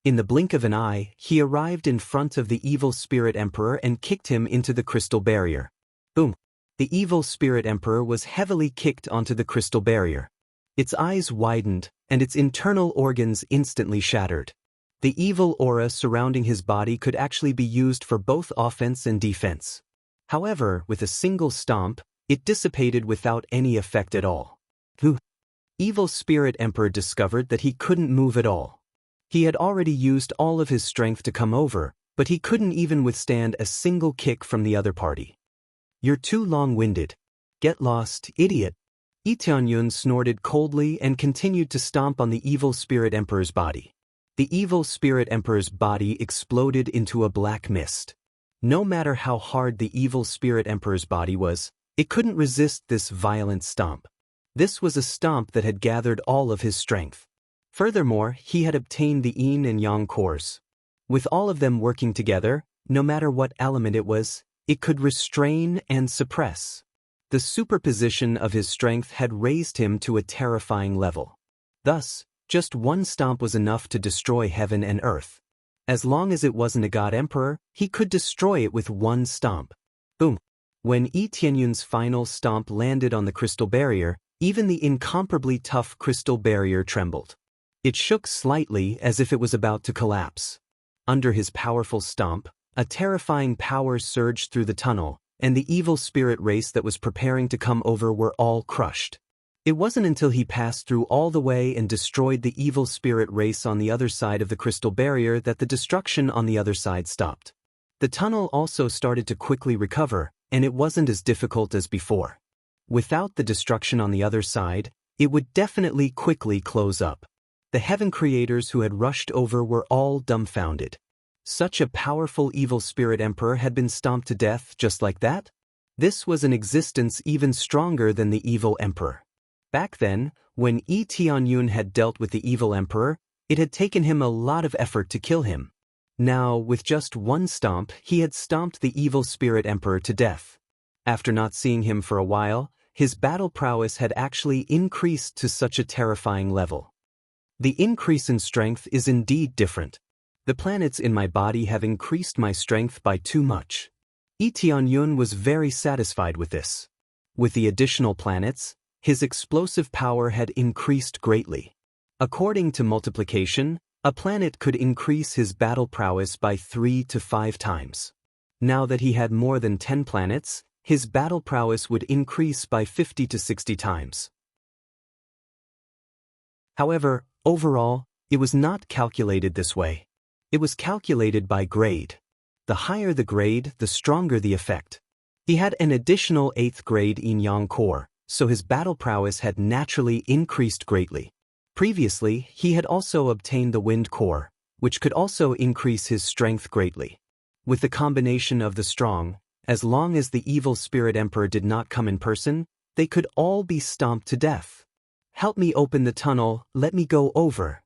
In the blink of an eye, he arrived in front of the evil spirit emperor and kicked him into the crystal barrier. Boom! The evil spirit emperor was heavily kicked onto the crystal barrier. Its eyes widened, and its internal organs instantly shattered. The evil aura surrounding his body could actually be used for both offense and defense. However, with a single stomp, it dissipated without any effect at all. Evil spirit emperor discovered that he couldn't move at all. He had already used all of his strength to come over, but he couldn't even withstand a single kick from the other party. You're too long-winded. Get lost, idiot. Itanyun snorted coldly and continued to stomp on the evil spirit emperor's body. The evil spirit emperor's body exploded into a black mist. No matter how hard the evil spirit emperor's body was, it couldn't resist this violent stomp. This was a stomp that had gathered all of his strength. Furthermore, he had obtained the yin and yang cores. With all of them working together, no matter what element it was, it could restrain and suppress. The superposition of his strength had raised him to a terrifying level. Thus, just one stomp was enough to destroy heaven and earth. As long as it wasn't a god emperor, he could destroy it with one stomp. Boom! When Itianyun's final stomp landed on the crystal barrier, even the incomparably tough crystal barrier trembled. It shook slightly as if it was about to collapse. Under his powerful stomp, a terrifying power surged through the tunnel, and the evil spirit race that was preparing to come over were all crushed. It wasn't until he passed through all the way and destroyed the evil spirit race on the other side of the crystal barrier that the destruction on the other side stopped. The tunnel also started to quickly recover, and it wasn't as difficult as before. Without the destruction on the other side, it would definitely quickly close up. The heaven creators who had rushed over were all dumbfounded. Such a powerful evil spirit emperor had been stomped to death just like that? This was an existence even stronger than the evil emperor. Back then, when Itianyun had dealt with the evil emperor, it had taken him a lot of effort to kill him. Now, with just one stomp, he had stomped the evil spirit emperor to death. After not seeing him for a while, his battle prowess had actually increased to such a terrifying level. The increase in strength is indeed different. The planets in my body have increased my strength by too much. Yi Tianyun was very satisfied with this. With the additional planets, his explosive power had increased greatly. According to multiplication, a planet could increase his battle prowess by 3 to 5 times. Now that he had more than 10 planets, his battle prowess would increase by 50 to 60 times. However, overall, it was not calculated this way. It was calculated by grade. The higher the grade, the stronger the effect. He had an additional 8th grade Yin-Yang core, so his battle prowess had naturally increased greatly. Previously, he had also obtained the Wind core, which could also increase his strength greatly. With the combination of the strong, as long as the evil spirit emperor did not come in person, they could all be stomped to death. "Help me open the tunnel, let me go over."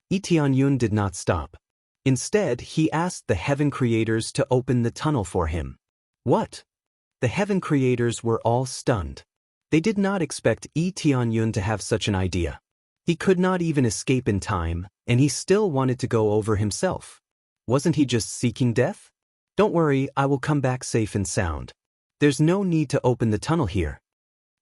Yi Tianyun did not stop. Instead, he asked the heaven creators to open the tunnel for him. What? The heaven creators were all stunned. They did not expect Yi Tianyun to have such an idea. He could not even escape in time, and he still wanted to go over himself. Wasn't he just seeking death? "Don't worry, I will come back safe and sound. There's no need to open the tunnel here."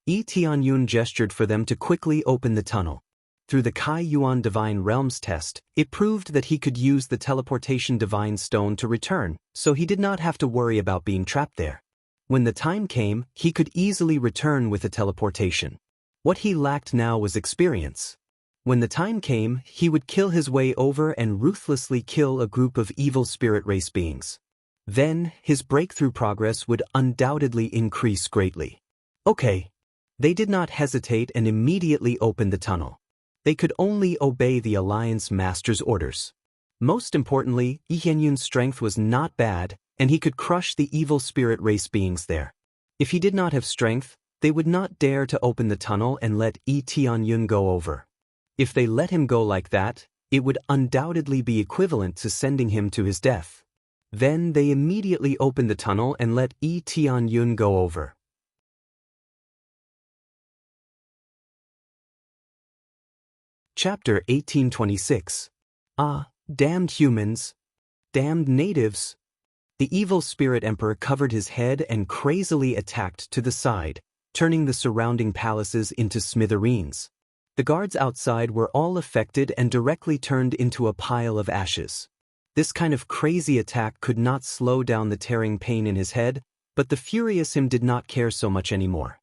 Yi Tianyun gestured for them to quickly open the tunnel. Through the Kai Yuan Divine Realms test, it proved that he could use the teleportation Divine Stone to return, so he did not have to worry about being trapped there. When the time came, he could easily return with the teleportation. What he lacked now was experience. When the time came, he would kill his way over and ruthlessly kill a group of evil spirit race beings. Then, his breakthrough progress would undoubtedly increase greatly. Okay. They did not hesitate and immediately opened the tunnel. They could only obey the Alliance Master's orders. Most importantly, Yi Tianyun's strength was not bad, and he could crush the evil spirit race beings there. If he did not have strength, they would not dare to open the tunnel and let Yi Tianyun go over. If they let him go like that, it would undoubtedly be equivalent to sending him to his death. Then they immediately opened the tunnel and let Yi Tianyun go over. Chapter 1826. Ah, damned humans. Damned natives. The evil spirit emperor covered his head and crazily attacked to the side, turning the surrounding palaces into smithereens. The guards outside were all affected and directly turned into a pile of ashes. This kind of crazy attack could not slow down the tearing pain in his head, but the furious him did not care so much anymore.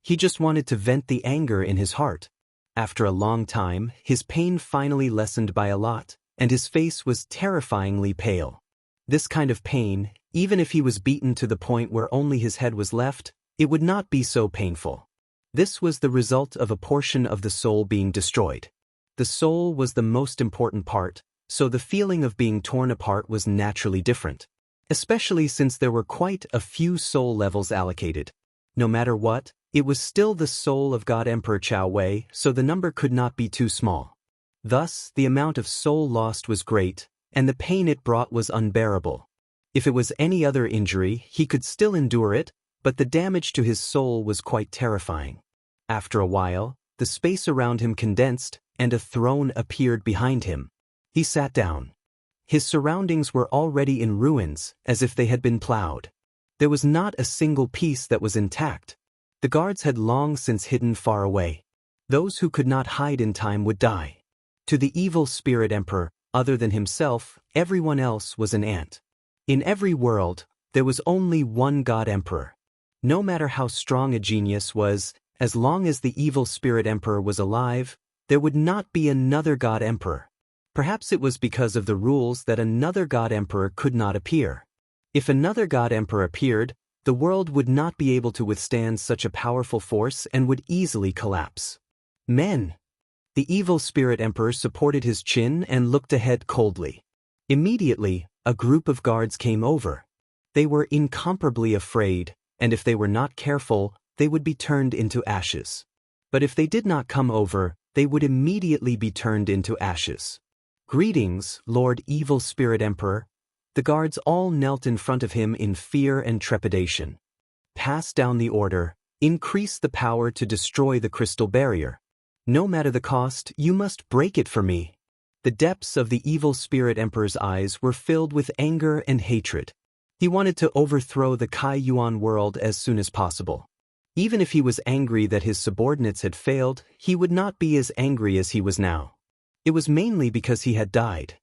He just wanted to vent the anger in his heart. After a long time, his pain finally lessened by a lot, and his face was terrifyingly pale. This kind of pain, even if he was beaten to the point where only his head was left, it would not be so painful. This was the result of a portion of the soul being destroyed. The soul was the most important part, so the feeling of being torn apart was naturally different, especially since there were quite a few soul levels allocated. No matter what, it was still the soul of God Emperor Chao Wei, so the number could not be too small. Thus, the amount of soul lost was great, and the pain it brought was unbearable. If it was any other injury, he could still endure it, but the damage to his soul was quite terrifying. After a while, the space around him condensed, and a throne appeared behind him. He sat down. His surroundings were already in ruins, as if they had been plowed. There was not a single piece that was intact. The guards had long since hidden far away. Those who could not hide in time would die. To the evil spirit emperor, other than himself, everyone else was an ant. In every world, there was only one God Emperor. No matter how strong a genius was, as long as the evil spirit emperor was alive, there would not be another God Emperor. Perhaps it was because of the rules that another God Emperor could not appear. If another God Emperor appeared, the world would not be able to withstand such a powerful force and would easily collapse. Men! The evil spirit emperor supported his chin and looked ahead coldly. Immediately, a group of guards came over. They were incomparably afraid, and if they were not careful, they would be turned into ashes. But if they did not come over, they would immediately be turned into ashes. "Greetings, Lord Evil Spirit Emperor." The guards all knelt in front of him in fear and trepidation. pass down the order, increase the power to destroy the crystal barrier. No matter the cost, you must break it for me. The depths of the evil spirit emperor's eyes were filled with anger and hatred. He wanted to overthrow the Kai Yuan world as soon as possible. Even if he was angry that his subordinates had failed, he would not be as angry as he was now. It was mainly because he had died.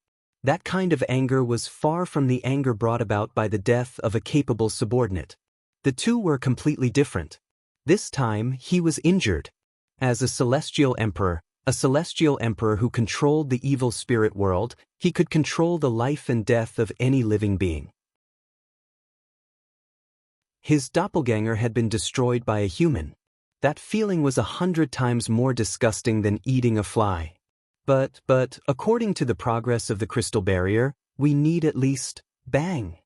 That kind of anger was far from the anger brought about by the death of a capable subordinate. The two were completely different. This time, he was injured. As a celestial emperor who controlled the evil spirit world, he could control the life and death of any living being. His doppelganger had been destroyed by a human. That feeling was 100 times more disgusting than eating a fly. But, according to the progress of the crystal barrier, we need at least, bang.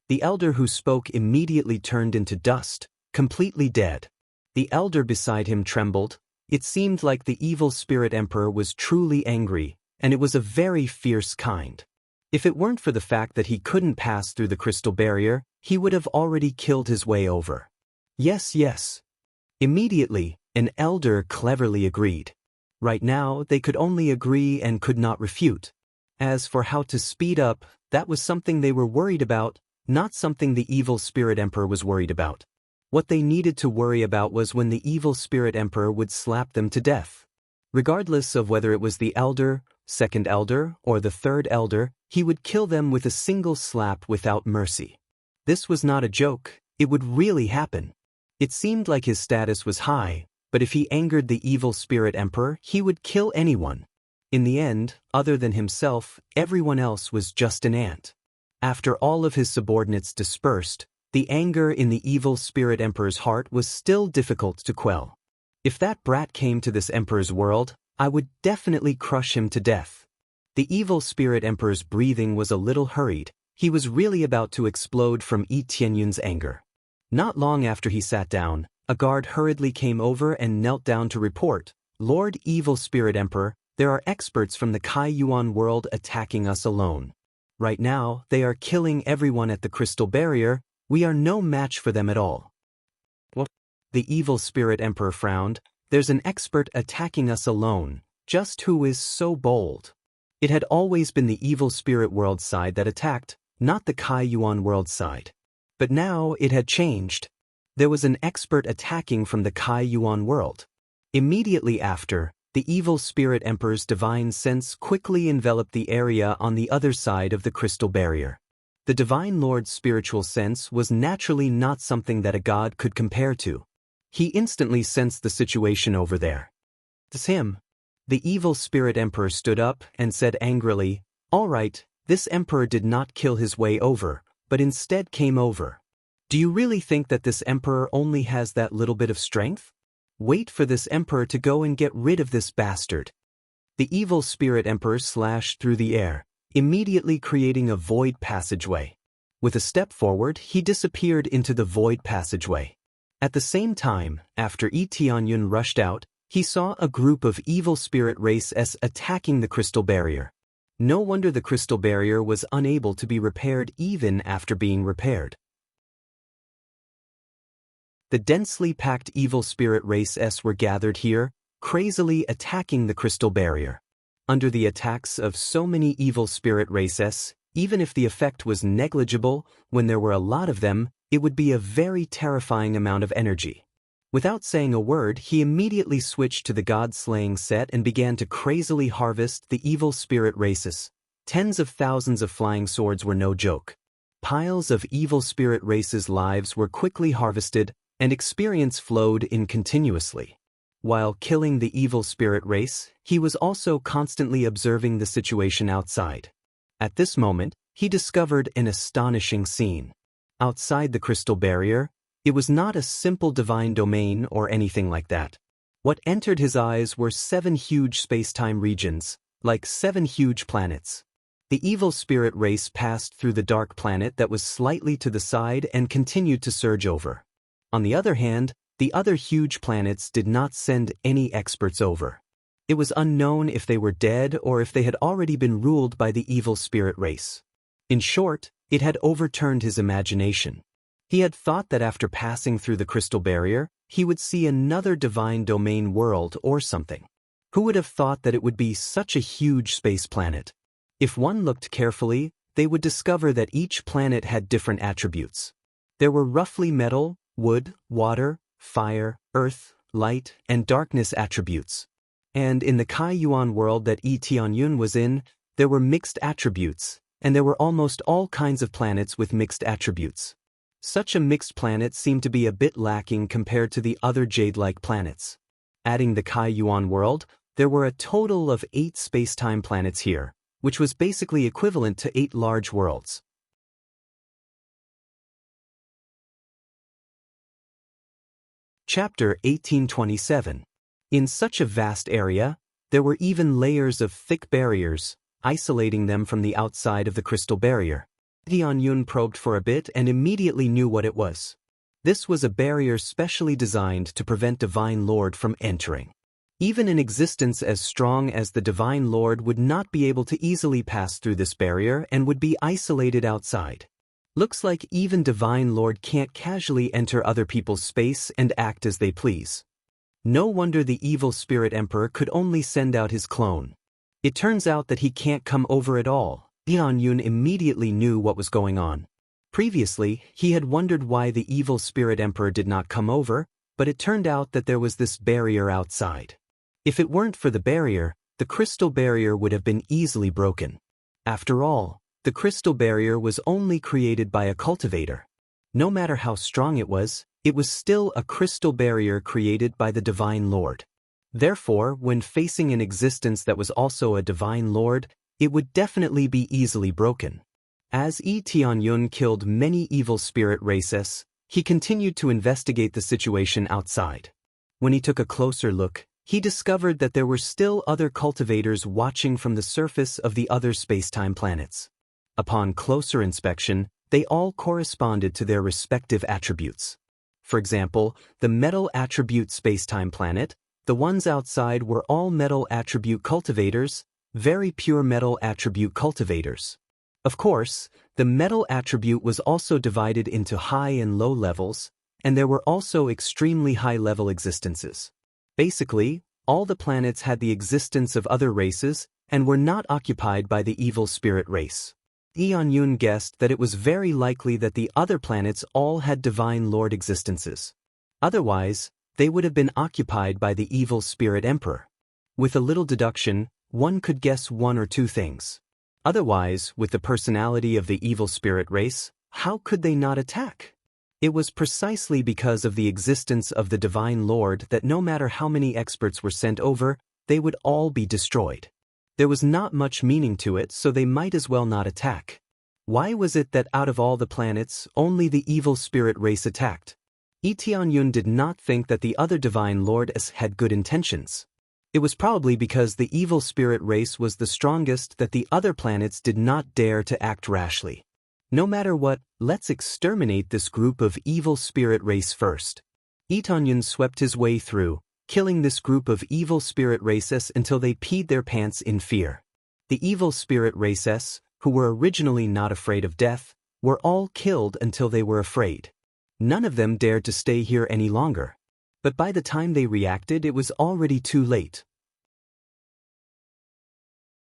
The elder who spoke immediately turned into dust, completely dead. The elder beside him trembled. It seemed like the evil spirit emperor was truly angry, and it was a very fierce kind. If it weren't for the fact that he couldn't pass through the crystal barrier, he would have already killed his way over. Yes. Immediately, an elder cleverly agreed. Right now, they could only agree and could not refute. As for how to speed up, that was something they were worried about, not something the evil spirit emperor was worried about. What they needed to worry about was when the evil spirit emperor would slap them to death. Regardless of whether it was the elder, second elder, or the third elder, he would kill them with a single slap without mercy. This was not a joke, it would really happen. It seemed like his status was high, but if he angered the evil spirit emperor, he would kill anyone. In the end, other than himself, everyone else was just an ant. After all of his subordinates dispersed, the anger in the evil spirit emperor's heart was still difficult to quell. If that brat came to this emperor's world, I would definitely crush him to death. The evil spirit emperor's breathing was a little hurried. He was really about to explode from Yi Tianyun's anger. Not long after he sat down, a guard hurriedly came over and knelt down to report, "Lord Evil Spirit Emperor, there are experts from the Kai Yuan world attacking us alone. Right now, they are killing everyone at the crystal barrier. We are no match for them at all." What? The evil spirit emperor frowned. "There's an expert attacking us alone. Just who is so bold?" It had always been the evil spirit world side that attacked, not the Kai Yuan world side. But now it had changed. There was an expert attacking from the Kai Yuan world. Immediately after, the evil spirit emperor's divine sense quickly enveloped the area on the other side of the crystal barrier. The divine lord's spiritual sense was naturally not something that a god could compare to. He instantly sensed the situation over there. "It's him." The evil spirit emperor stood up and said angrily, "All right, this emperor did not kill his way over, but instead came over. Do you really think that this emperor only has that little bit of strength? Wait for this emperor to go and get rid of this bastard." The evil spirit emperor slashed through the air, immediately creating a void passageway. With a step forward, he disappeared into the void passageway. At the same time, after Yi Tianyun rushed out, he saw a group of evil spirit races attacking the crystal barrier. No wonder the crystal barrier was unable to be repaired even after being repaired. The densely packed evil spirit races were gathered here, crazily attacking the crystal barrier. Under the attacks of so many evil spirit races, even if the effect was negligible, when there were a lot of them, it would be a very terrifying amount of energy. Without saying a word, he immediately switched to the god-slaying set and began to crazily harvest the evil spirit races. Tens of thousands of flying swords were no joke. Piles of evil spirit races' lives were quickly harvested, and experience flowed in continuously. While killing the evil spirit race, he was also constantly observing the situation outside. At this moment, he discovered an astonishing scene. Outside the crystal barrier, it was not a simple divine domain or anything like that. What entered his eyes were 7 huge space-time regions, like 7 huge planets. The evil spirit race passed through the dark planet that was slightly to the side and continued to surge over. On the other hand, the other huge planets did not send any experts over. It was unknown if they were dead or if they had already been ruled by the evil spirit race. In short, it had overturned his imagination. He had thought that after passing through the crystal barrier, he would see another divine domain world or something. Who would have thought that it would be such a huge space planet? If one looked carefully, they would discover that each planet had different attributes. There were roughly metal, wood, water, fire, earth, light, and darkness attributes. And in the Kai Yuan world that Yi Tianyun was in, there were mixed attributes, and there were almost all kinds of planets with mixed attributes. Such a mixed planet seemed to be a bit lacking compared to the other jade-like planets. Adding the Kai Yuan world, there were a total of 8 space-time planets here, which was basically equivalent to 8 large worlds. Chapter 1827. In such a vast area, there were even layers of thick barriers, isolating them from the outside of the crystal barrier. Tianyun probed for a bit and immediately knew what it was. This was a barrier specially designed to prevent Divine Lord from entering. Even an existence as strong as the Divine Lord would not be able to easily pass through this barrier and would be isolated outside. Looks like even Divine Lord can't casually enter other people's space and act as they please. No wonder the evil spirit emperor could only send out his clone. It turns out that he can't come over at all. Tianyun immediately knew what was going on. Previously, he had wondered why the evil spirit emperor did not come over, but it turned out that there was this barrier outside. If it weren't for the barrier, the crystal barrier would have been easily broken. After all, the crystal barrier was only created by a cultivator. No matter how strong it was still a crystal barrier created by the Divine Lord. Therefore, when facing an existence that was also a Divine Lord, it would definitely be easily broken. As Yi Tianyun killed many evil spirit races, he continued to investigate the situation outside. When he took a closer look, he discovered that there were still other cultivators watching from the surface of the other space-time planets. Upon closer inspection, they all corresponded to their respective attributes. For example, the metal attribute space-time planet, the ones outside were all metal attribute cultivators, very pure metal attribute cultivators. Of course, the metal attribute was also divided into high and low levels, and there were also extremely high-level existences. Basically, all the planets had the existence of other races and were not occupied by the evil spirit race. Tianyun guessed that it was very likely that the other planets all had Divine Lord existences. Otherwise, they would have been occupied by the evil spirit emperor. With a little deduction, one could guess one or two things. Otherwise, with the personality of the evil spirit race, how could they not attack? It was precisely because of the existence of the Divine Lord that no matter how many experts were sent over, they would all be destroyed. There was not much meaning to it, so they might as well not attack. Why was it that out of all the planets, only the evil spirit race attacked? Yi Tianyun did not think that the other Divine Lords had good intentions. It was probably because the evil spirit race was the strongest that the other planets did not dare to act rashly. No matter what, let's exterminate this group of evil spirit race first. Yi Tianyun swept his way through, killing this group of evil spirit races until they peed their pants in fear. The evil spirit races, who were originally not afraid of death, were all killed until they were afraid. None of them dared to stay here any longer. But by the time they reacted, it was already too late.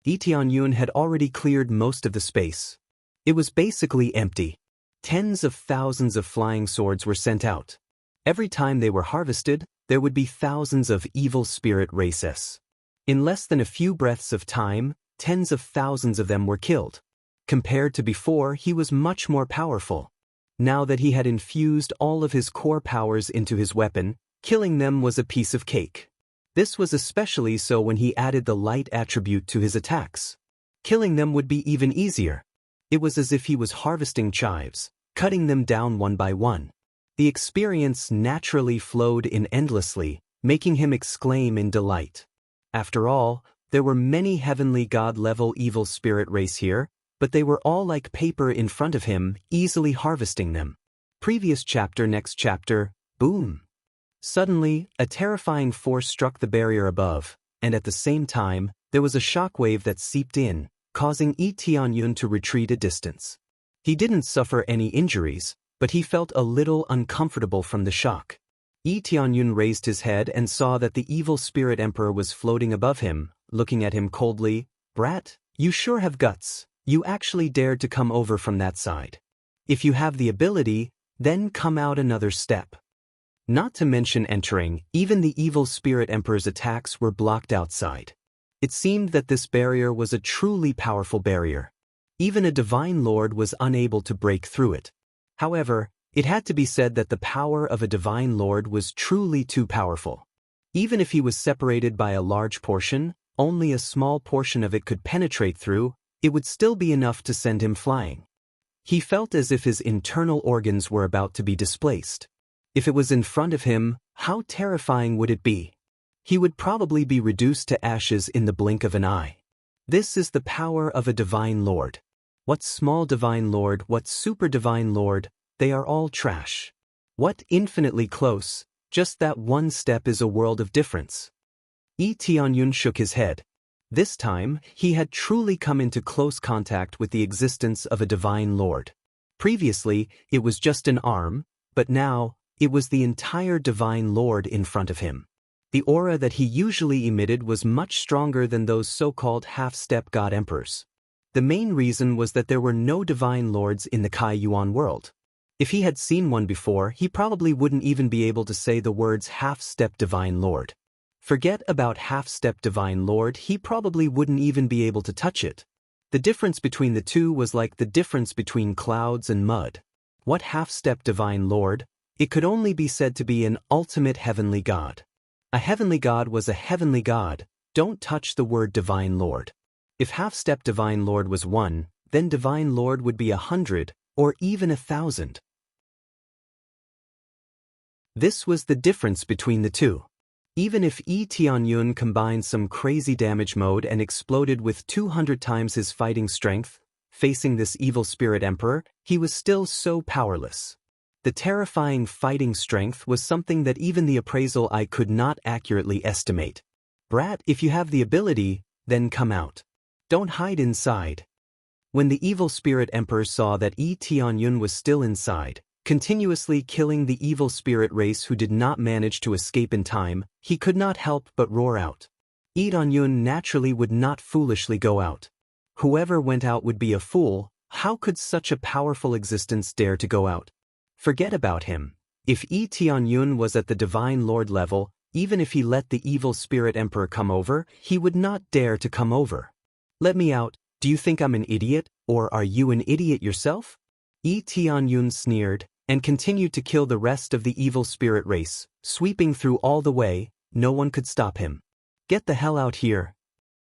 Yi Tianyun had already cleared most of the space. It was basically empty. Tens of thousands of flying swords were sent out. Every time they were harvested, there would be thousands of evil spirit races. In less than a few breaths of time, tens of thousands of them were killed. Compared to before, he was much more powerful. Now that he had infused all of his core powers into his weapon, killing them was a piece of cake. This was especially so when he added the light attribute to his attacks. Killing them would be even easier. It was as if he was harvesting chives, cutting them down one by one. The experience naturally flowed in endlessly, making him exclaim in delight. After all, there were many heavenly god-level evil spirit race here, but they were all like paper in front of him, easily harvesting them. Previous chapter, next chapter, boom. Suddenly, a terrifying force struck the barrier above, and at the same time, there was a shockwave that seeped in, causing Yi Tianyun to retreat a distance. He didn't suffer any injuries, but he felt a little uncomfortable from the shock. Yi Tianyun raised his head and saw that the evil spirit emperor was floating above him, looking at him coldly. "Brat, you sure have guts. You actually dared to come over from that side. If you have the ability, then come out another step." Not to mention entering, even the evil spirit emperor's attacks were blocked outside. It seemed that this barrier was a truly powerful barrier. Even a divine lord was unable to break through it. However, it had to be said that the power of a divine lord was truly too powerful. Even if he was separated by a large portion, only a small portion of it could penetrate through, it would still be enough to send him flying. He felt as if his internal organs were about to be displaced. If it was in front of him, how terrifying would it be? He would probably be reduced to ashes in the blink of an eye. This is the power of a divine lord. What small divine lord, what super divine lord, they are all trash. What infinitely close, just that one step is a world of difference. Yi Tianyun shook his head. This time, he had truly come into close contact with the existence of a divine lord. Previously, it was just an arm, but now, it was the entire divine lord in front of him. The aura that he usually emitted was much stronger than those so-called half-step god emperors. The main reason was that there were no divine lords in the Kai Yuan world. If he had seen one before, he probably wouldn't even be able to say the words half-step divine lord. Forget about half-step divine lord, he probably wouldn't even be able to touch it. The difference between the two was like the difference between clouds and mud. What half-step divine lord? It could only be said to be an ultimate heavenly god. A heavenly god was a heavenly god. Don't touch the word divine lord. If half-step divine lord was 1, then divine lord would be 100, or even 1,000. This was the difference between the two. Even if Yi Tianyun combined some crazy damage mode and exploded with 200 times his fighting strength, facing this evil spirit emperor, he was still so powerless. The terrifying fighting strength was something that even the appraisal eye could not accurately estimate. "Brat, if you have the ability, then come out. Don't hide inside." When the evil spirit emperor saw that Yi Tianyun was still inside, continuously killing the evil spirit race who did not manage to escape in time, he could not help but roar out. Yi Tianyun naturally would not foolishly go out. Whoever went out would be a fool. How could such a powerful existence dare to go out? Forget about him. If Yi Tianyun was at the divine lord level, even if he let the evil spirit emperor come over, he would not dare to come over. "Let me out. Do you think I'm an idiot, or are you an idiot yourself?" Yi Tianyun sneered, and continued to kill the rest of the evil spirit race, sweeping through all the way. No one could stop him. "Get the hell out here."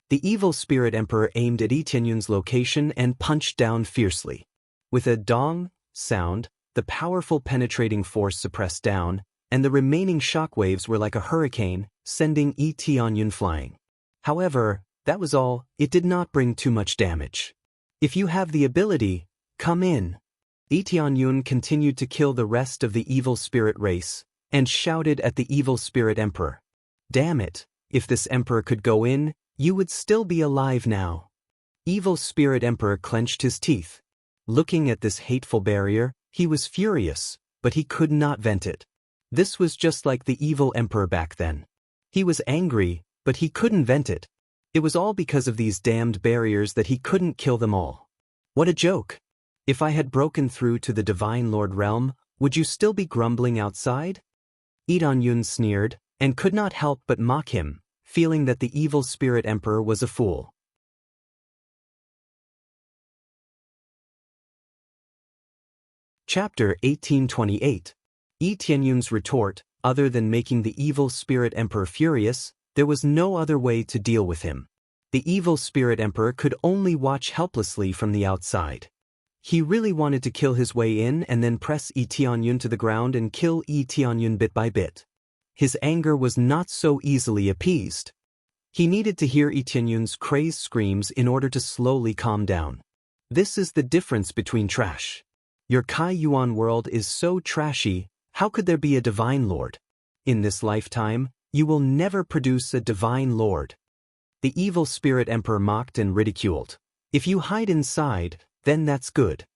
The evil spirit emperor aimed at Yi Tianyun's location and punched down fiercely. With a dong sound, the powerful penetrating force suppressed down, and the remaining shockwaves were like a hurricane, sending Yi Tianyun flying. However, that was all. It did not bring too much damage. "If you have the ability, come in." Yi Tianyun continued to kill the rest of the evil spirit race, and shouted at the evil spirit emperor. "Damn it, if this emperor could go in, you would still be alive now." Evil spirit emperor clenched his teeth. Looking at this hateful barrier, he was furious, but he could not vent it. This was just like the evil emperor back then. He was angry, but he couldn't vent it. It was all because of these damned barriers that he couldn't kill them all. What a joke! If I had broken through to the Divine Lord realm, would you still be grumbling outside? Yi Tianyun sneered, and could not help but mock him, feeling that the evil spirit emperor was a fool. Chapter 1828. Yi Tianyun's retort, other than making the evil spirit emperor furious, there was no other way to deal with him. The evil spirit emperor could only watch helplessly from the outside. He really wanted to kill his way in and then press Yi Tianyun to the ground and kill Yi Tianyun bit by bit. His anger was not so easily appeased. He needed to hear Yi Tianyun's crazed screams in order to slowly calm down. This is the difference between trash. Your Kai Yuan world is so trashy, how could there be a divine lord? In this lifetime, you will never produce a divine lord. The evil spirit emperor mocked and ridiculed. If you hide inside, then that's good.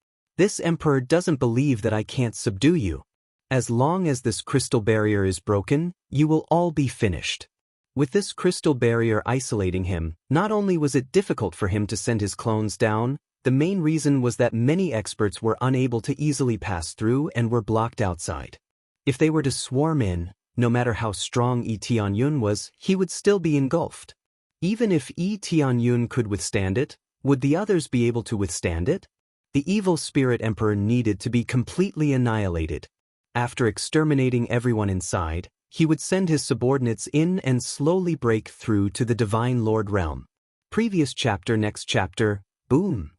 This emperor doesn't believe that I can't subdue you. As long as this crystal barrier is broken, you will all be finished. With this crystal barrier isolating him, not only was it difficult for him to send his clones down, the main reason was that many experts were unable to easily pass through and were blocked outside. If they were to swarm in, no matter how strong Yi Tianyun was, he would still be engulfed. Even if Yi Tianyun could withstand it, would the others be able to withstand it? The evil spirit emperor needed to be completely annihilated. After exterminating everyone inside, he would send his subordinates in and slowly break through to the Divine Lord realm. Previous chapter. Next chapter, boom!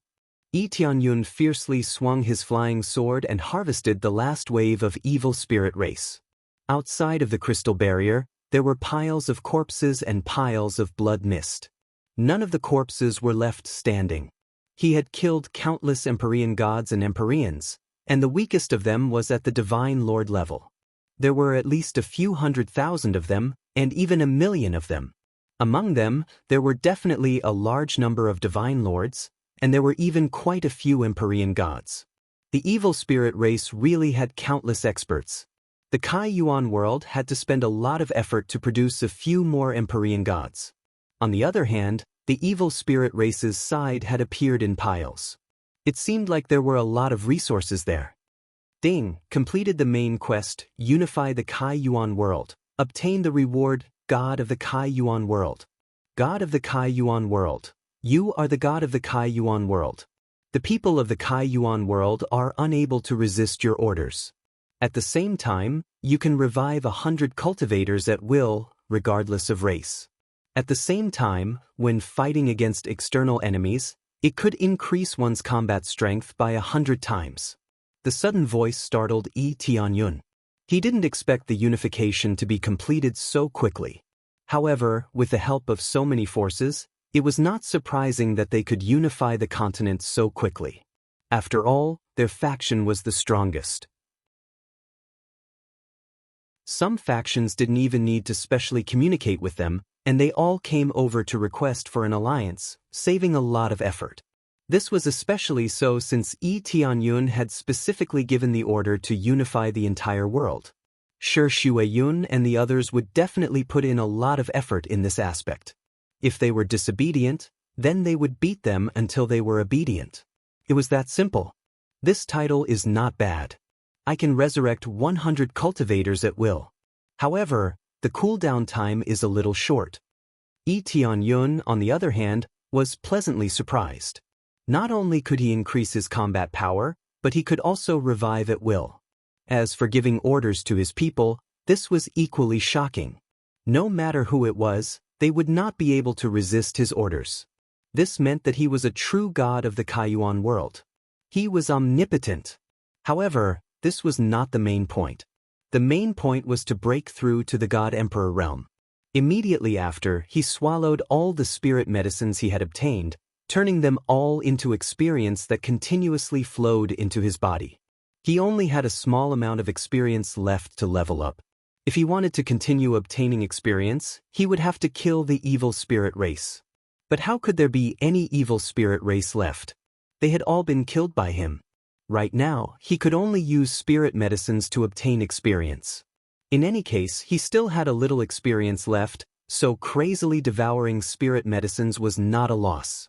Yi Tianyun fiercely swung his flying sword and harvested the last wave of evil spirit race. Outside of the crystal barrier, there were piles of corpses and piles of blood mist. None of the corpses were left standing. He had killed countless Empyrean gods and Empyreans, and the weakest of them was at the Divine Lord level. There were at least a few 100,000 of them, and even 1,000,000 of them. Among them, there were definitely a large number of Divine Lords, and there were even quite a few Empyrean gods. The evil spirit race really had countless experts. The Kai Yuan world had to spend a lot of effort to produce a few more Empyrean gods. On the other hand, the evil spirit race's side had appeared in piles. It seemed like there were a lot of resources there. Ding, completed the main quest, unify the Kai Yuan world, obtain the reward, God of the Kai Yuan world. God of the Kai Yuan world. You are the God of the Kai Yuan world. The people of the Kai Yuan world are unable to resist your orders. At the same time, you can revive 100 cultivators at will, regardless of race. At the same time, when fighting against external enemies, it could increase one's combat strength by 100 times. The sudden voice startled Yi Tianyun. He didn't expect the unification to be completed so quickly. However, with the help of so many forces, it was not surprising that they could unify the continent so quickly. After all, their faction was the strongest. Some factions didn't even need to specially communicate with them, and they all came over to request for an alliance, saving a lot of effort. This was especially so since Yi Tianyun had specifically given the order to unify the entire world. Shi Shuiyun and the others would definitely put in a lot of effort in this aspect. If they were disobedient, then they would beat them until they were obedient. It was that simple. This title is not bad. I can resurrect 100 cultivators at will. However, the cooldown time is a little short. Yi Tianyun, on the other hand, was pleasantly surprised. Not only could he increase his combat power, but he could also revive at will. As for giving orders to his people, this was equally shocking. No matter who it was, they would not be able to resist his orders. This meant that he was a true god of the Kai Yuan world. He was omnipotent. However, this was not the main point. The main point was to break through to the God Emperor realm. Immediately after, he swallowed all the spirit medicines he had obtained, turning them all into experience that continuously flowed into his body. He only had a small amount of experience left to level up. If he wanted to continue obtaining experience, he would have to kill the evil spirit race. But how could there be any evil spirit race left? They had all been killed by him. Right now, he could only use spirit medicines to obtain experience. In any case, he still had a little experience left, so crazily devouring spirit medicines was not a loss.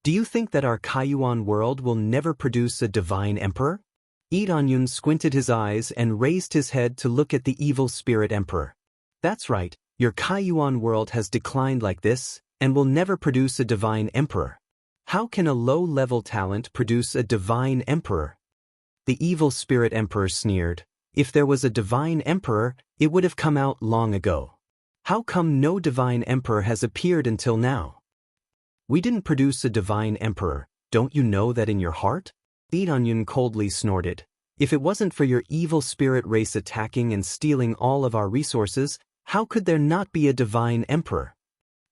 Do you think that our Kai Yuan world will never produce a divine emperor? Yi Tianyun squinted his eyes and raised his head to look at the evil spirit emperor. That's right, your Kai Yuan world has declined like this, and will never produce a divine emperor. How can a low-level talent produce a divine emperor? The evil spirit emperor sneered. If there was a divine emperor, it would have come out long ago. How come no divine emperor has appeared until now? We didn't produce a divine emperor, don't you know that in your heart? Yi Tianyun coldly snorted. If it wasn't for your evil spirit race attacking and stealing all of our resources, how could there not be a divine emperor?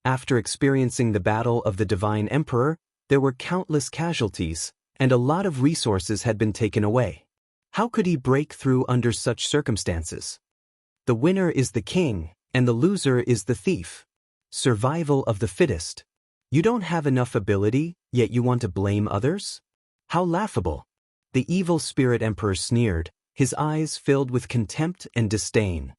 After experiencing the battle of the divine emperor, there were countless casualties, and a lot of resources had been taken away. How could he break through under such circumstances? The winner is the king, and the loser is the thief. Survival of the fittest. You don't have enough ability, yet you want to blame others? How laughable. The evil spirit emperor sneered, his eyes filled with contempt and disdain.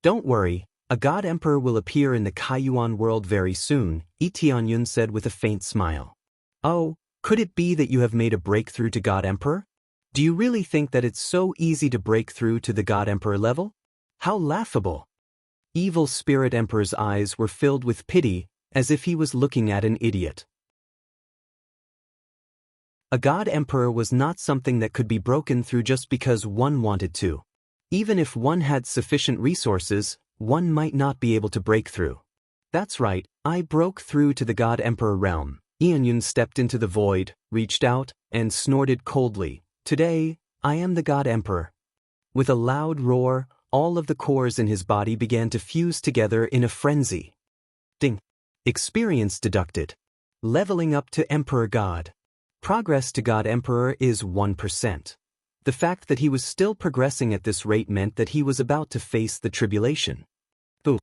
Don't worry, a god emperor will appear in the Kaiyuan world very soon, Tianyun said with a faint smile. Oh, could it be that you have made a breakthrough to god emperor? Do you really think that it's so easy to break through to the god emperor level? How laughable! Evil spirit emperor's eyes were filled with pity, as if he was looking at an idiot. A god emperor was not something that could be broken through just because one wanted to. Even if one had sufficient resources, one might not be able to break through. That's right, I broke through to the god emperor realm. Tianyun stepped into the void, reached out, and snorted coldly. Today, I am the god emperor. With a loud roar, all of the cores in his body began to fuse together in a frenzy. Ding. Experience deducted. Leveling up to Emperor God. Progress to God Emperor is 1%. The fact that he was still progressing at this rate meant that he was about to face the tribulation. Boom.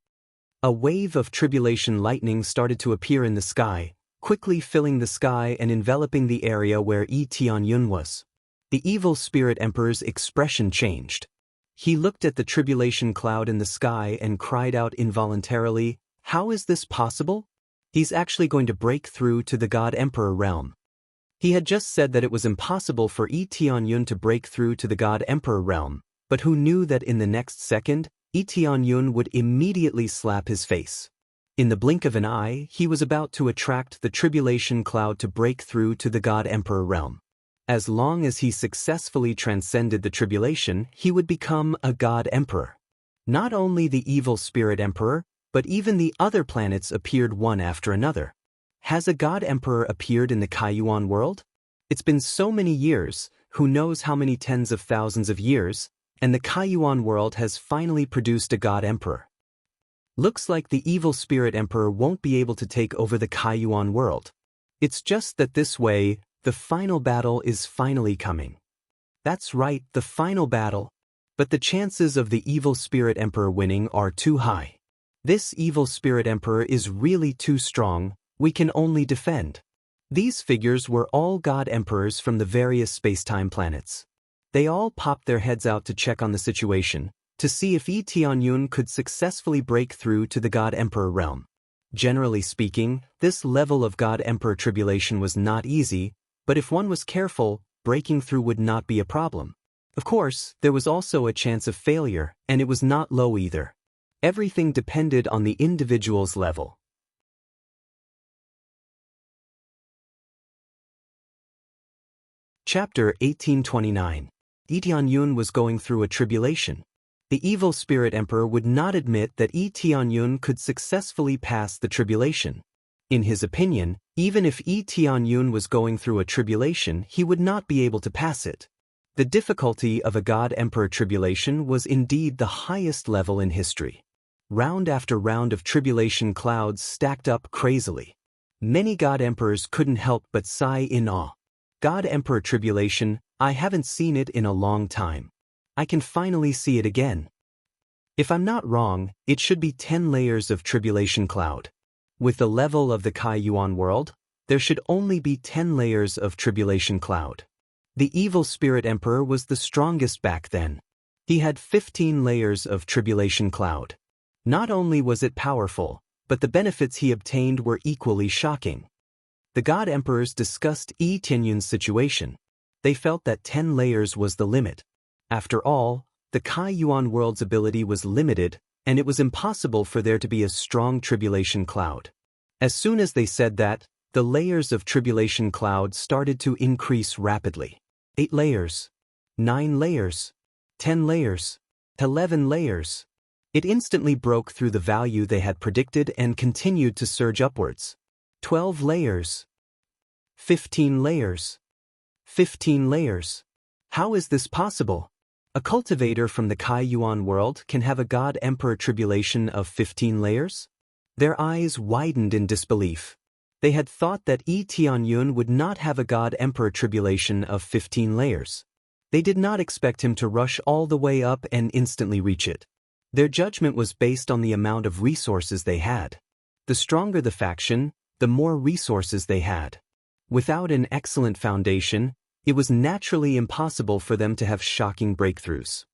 A wave of tribulation lightning started to appear in the sky, quickly filling the sky and enveloping the area where Tianyun was. The evil spirit emperor's expression changed. He looked at the tribulation cloud in the sky and cried out involuntarily, "How is this possible? He's actually going to break through to the god emperor realm." He had just said that it was impossible for Tianyun to break through to the god emperor realm, but who knew that in the next second, Tianyun would immediately slap his face. In the blink of an eye, he was about to attract the tribulation cloud to break through to the god emperor realm. As long as he successfully transcended the tribulation, he would become a god emperor. Not only the evil spirit emperor, but even the other planets appeared one after another. Has a god emperor appeared in the Kaiyuan world? It's been so many years, who knows how many tens of thousands of years, and the Kaiyuan world has finally produced a god emperor. Looks like the evil spirit emperor won't be able to take over the Kaiyuan world. It's just that this way, the final battle is finally coming. That's right, the final battle. But the chances of the evil spirit emperor winning are too high. This evil spirit emperor is really too strong, we can only defend. These figures were all god emperors from the various space-time planets. They all popped their heads out to check on the situation, to see if Tianyun could successfully break through to the god emperor realm. Generally speaking, this level of god emperor tribulation was not easy, but if one was careful, breaking through would not be a problem. Of course, there was also a chance of failure, and it was not low either. Everything depended on the individual's level. Chapter 1829. Tianyun was going through a tribulation. The evil spirit emperor would not admit that Tianyun could successfully pass the tribulation. In his opinion, even if Tianyun was going through a tribulation, he would not be able to pass it. The difficulty of a god emperor tribulation was indeed the highest level in history. Round after round of tribulation clouds stacked up crazily. Many god emperors couldn't help but sigh in awe. God emperor tribulation, I haven't seen it in a long time. I can finally see it again. If I'm not wrong, it should be 10 layers of tribulation cloud. With the level of the Kaiyuan world, there should only be 10 layers of tribulation cloud. The evil spirit emperor was the strongest back then. He had 15 layers of tribulation cloud. Not only was it powerful, but the benefits he obtained were equally shocking. The god emperors discussed Tianyun's situation. They felt that 10 layers was the limit. After all, the Kaiyuan world's ability was limited, and it was impossible for there to be a strong tribulation cloud. As soon as they said that, the layers of tribulation cloud started to increase rapidly. 8 layers, 9 layers, 10 layers, 11 layers. It instantly broke through the value they had predicted and continued to surge upwards. 12 layers, 15 layers, 15 layers. How is this possible? A cultivator from the Kaiyuan world can have a god emperor tribulation of 15 layers? Their eyes widened in disbelief. They had thought that Tianyun would not have a god emperor tribulation of 15 layers. They did not expect him to rush all the way up and instantly reach it. Their judgment was based on the amount of resources they had. The stronger the faction, the more resources they had. Without an excellent foundation, It was naturally impossible for them to have shocking breakthroughs.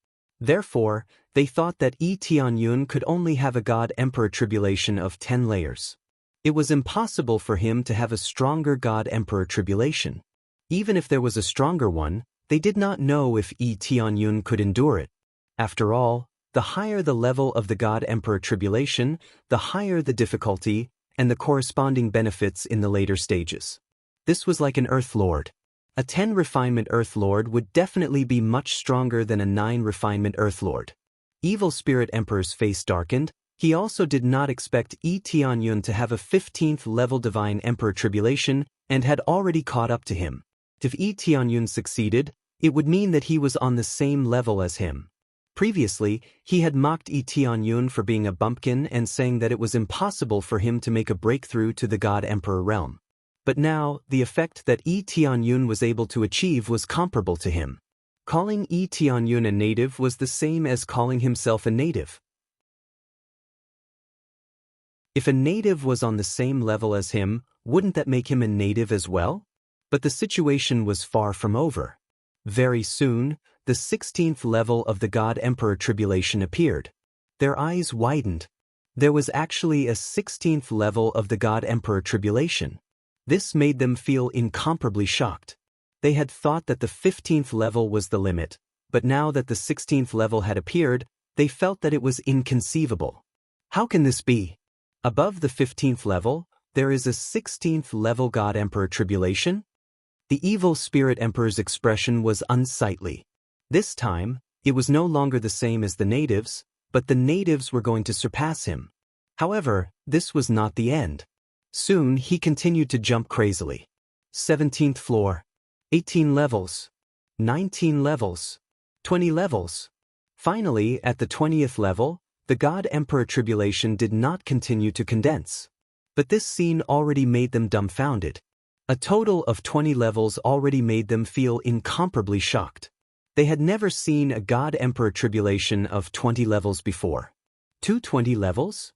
Therefore, they thought that Tianyun could only have a God-Emperor tribulation of 10 layers. It was impossible for him to have a stronger God-Emperor tribulation. Even if there was a stronger one, they did not know if Tianyun could endure it. After all, the higher the level of the God-Emperor tribulation, the higher the difficulty and the corresponding benefits in the later stages. This was like an Earth Lord. A 10 refinement Earth Lord would definitely be much stronger than a 9 refinement Earth Lord. Evil Spirit Emperor's face darkened. He also did not expect Tianyun to have a 15th level Divine Emperor tribulation and had already caught up to him. If Tianyun succeeded, it would mean that he was on the same level as him. Previously, he had mocked Tianyun for being a bumpkin and saying that it was impossible for him to make a breakthrough to the God-Emperor realm. But now, the effect that Tianyun was able to achieve was comparable to him. Calling Tianyun a native was the same as calling himself a native. If a native was on the same level as him, wouldn't that make him a native as well? But the situation was far from over. Very soon, the 16th level of the God-Emperor tribulation appeared. Their eyes widened. There was actually a 16th level of the God-Emperor tribulation. This made them feel incomparably shocked. They had thought that the 15th level was the limit, but now that the 16th level had appeared, they felt that it was inconceivable. How can this be? Above the 15th level, there is a 16th level God-Emperor tribulation? The Evil Spirit Emperor's expression was unsightly. This time, it was no longer the same as the natives, but the natives were going to surpass him. However, this was not the end. Soon he continued to jump crazily. 17th floor. 18 levels. 19 levels. 20 levels. Finally, at the 20th level, the God-Emperor tribulation did not continue to condense. But this scene already made them dumbfounded. A total of 20 levels already made them feel incomparably shocked. They had never seen a God-Emperor tribulation of 20 levels before. 220 levels?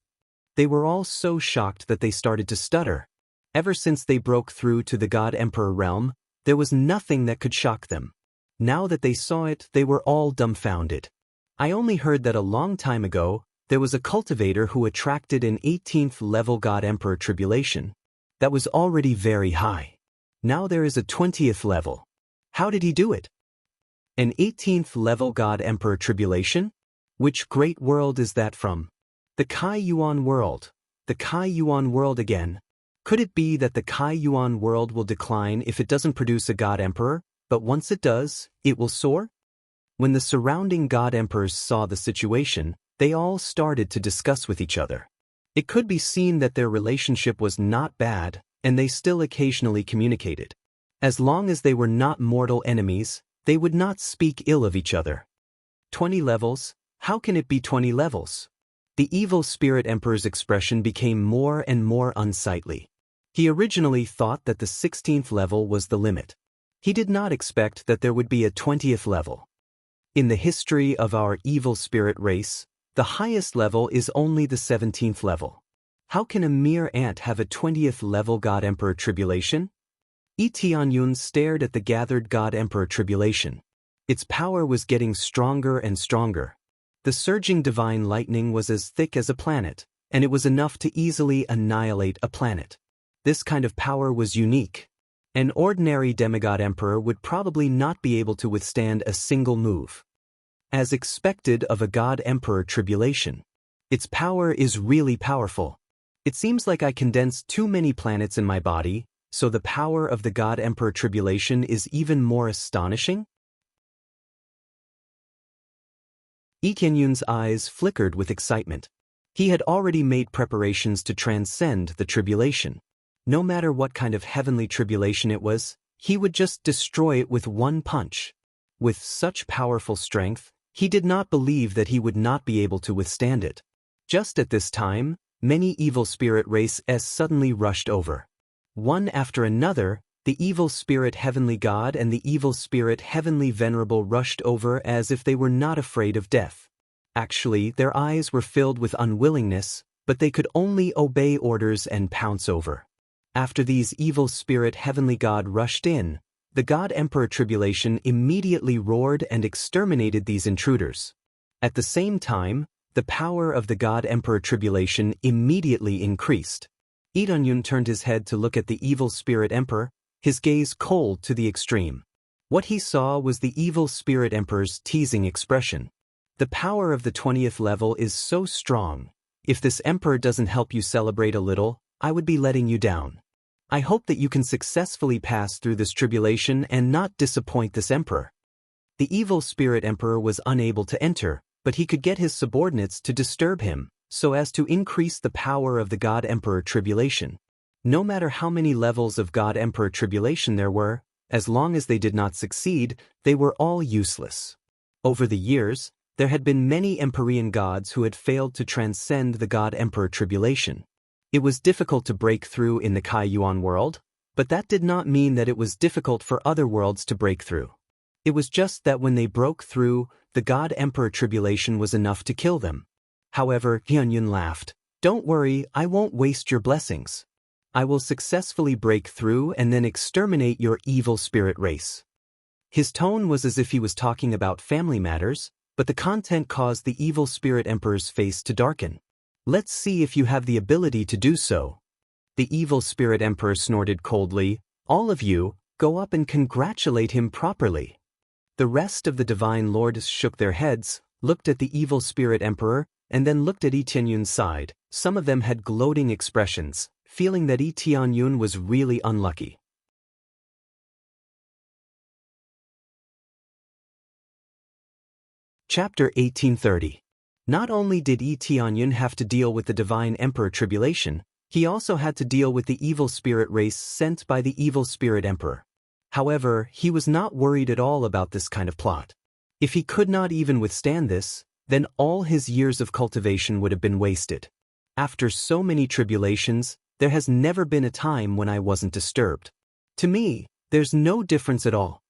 They were all so shocked that they started to stutter. Ever since they broke through to the God-Emperor realm, there was nothing that could shock them. Now that they saw it, they were all dumbfounded. I only heard that a long time ago, there was a cultivator who attracted an 18th level God-Emperor tribulation. That was already very high. Now there is a 20th level. How did he do it? An 18th level God-Emperor tribulation? Which great world is that from? The Kai Yuan world. The Kai Yuan world again. Could it be that the Kai Yuan world will decline if it doesn't produce a God-Emperor, but once it does, it will soar? When the surrounding God-Emperors saw the situation, they all started to discuss with each other. It could be seen that their relationship was not bad, and they still occasionally communicated. As long as they were not mortal enemies, they would not speak ill of each other. 20 levels? How can it be 20 levels? The Evil Spirit Emperor's expression became more and more unsightly. He originally thought that the 16th level was the limit. He did not expect that there would be a 20th level. In the history of our evil spirit race, the highest level is only the 17th level. How can a mere ant have a 20th level God-Emperor tribulation? Tianyun stared at the gathered God-Emperor tribulation. Its power was getting stronger and stronger. The surging divine lightning was as thick as a planet, and it was enough to easily annihilate a planet. This kind of power was unique. An ordinary demigod emperor would probably not be able to withstand a single move. As expected of a God-Emperor tribulation, its power is really powerful. It seems like I condensed too many planets in my body, so the power of the God-Emperor tribulation is even more astonishing? Tianyun's eyes flickered with excitement. He had already made preparations to transcend the tribulation. No matter what kind of heavenly tribulation it was, he would just destroy it with one punch. With such powerful strength, he did not believe that he would not be able to withstand it. Just at this time, many evil spirit races suddenly rushed over. One after another, the evil spirit heavenly god and the evil spirit heavenly venerable rushed over as if they were not afraid of death. Actually, their eyes were filled with unwillingness, but they could only obey orders and pounce over. After these evil spirit heavenly god rushed in, The God Emperor Tribulation immediately roared and exterminated these intruders. At the same time, the power of the God Emperor Tribulation immediately increased. Lee Tun-yun turned his head to look at the evil spirit emperor, his gaze cold to the extreme. What he saw was the evil spirit emperor's teasing expression. The power of the 20th level is so strong. If this emperor doesn't help you celebrate a little, I would be letting you down. I hope that you can successfully pass through this tribulation and not disappoint this emperor. The evil spirit emperor was unable to enter, but he could get his subordinates to disturb him, so as to increase the power of the God Emperor Tribulation. No matter how many levels of God Emperor Tribulation there were, as long as they did not succeed, they were all useless. Over the years, there had been many Empyrean gods who had failed to transcend the God Emperor Tribulation. It was difficult to break through in the Kai-Yuan world, but that did not mean that it was difficult for other worlds to break through. It was just that when they broke through, the God Emperor Tribulation was enough to kill them. However, Hyun-yun laughed. Don't worry, I won't waste your blessings. I will successfully break through and then exterminate your evil spirit race. His tone was as if he was talking about family matters, but the content caused the evil spirit emperor's face to darken. Let's see if you have the ability to do so. The evil spirit emperor snorted coldly. All of you, go up and congratulate him properly. The rest of the divine lords shook their heads, looked at the evil spirit emperor, and then looked at Lee Tun-yun's side. Some of them had gloating expressions, feeling that Lee Tun-yun was really unlucky. Chapter 1830. Not only did Lee Tun-yun have to deal with the Divine Emperor Tribulation, he also had to deal with the evil spirit race sent by the evil spirit emperor. However, he was not worried at all about this kind of plot. If he could not even withstand this, then all his years of cultivation would have been wasted. After so many tribulations, there has never been a time when I wasn't disturbed. To me, there's no difference at all.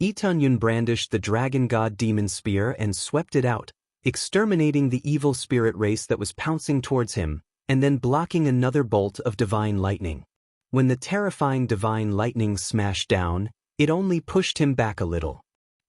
Lee Tun-yun brandished the dragon god demon spear and swept it out, exterminating the evil spirit race that was pouncing towards him, and then blocking another bolt of divine lightning. When the terrifying divine lightning smashed down, it only pushed him back a little.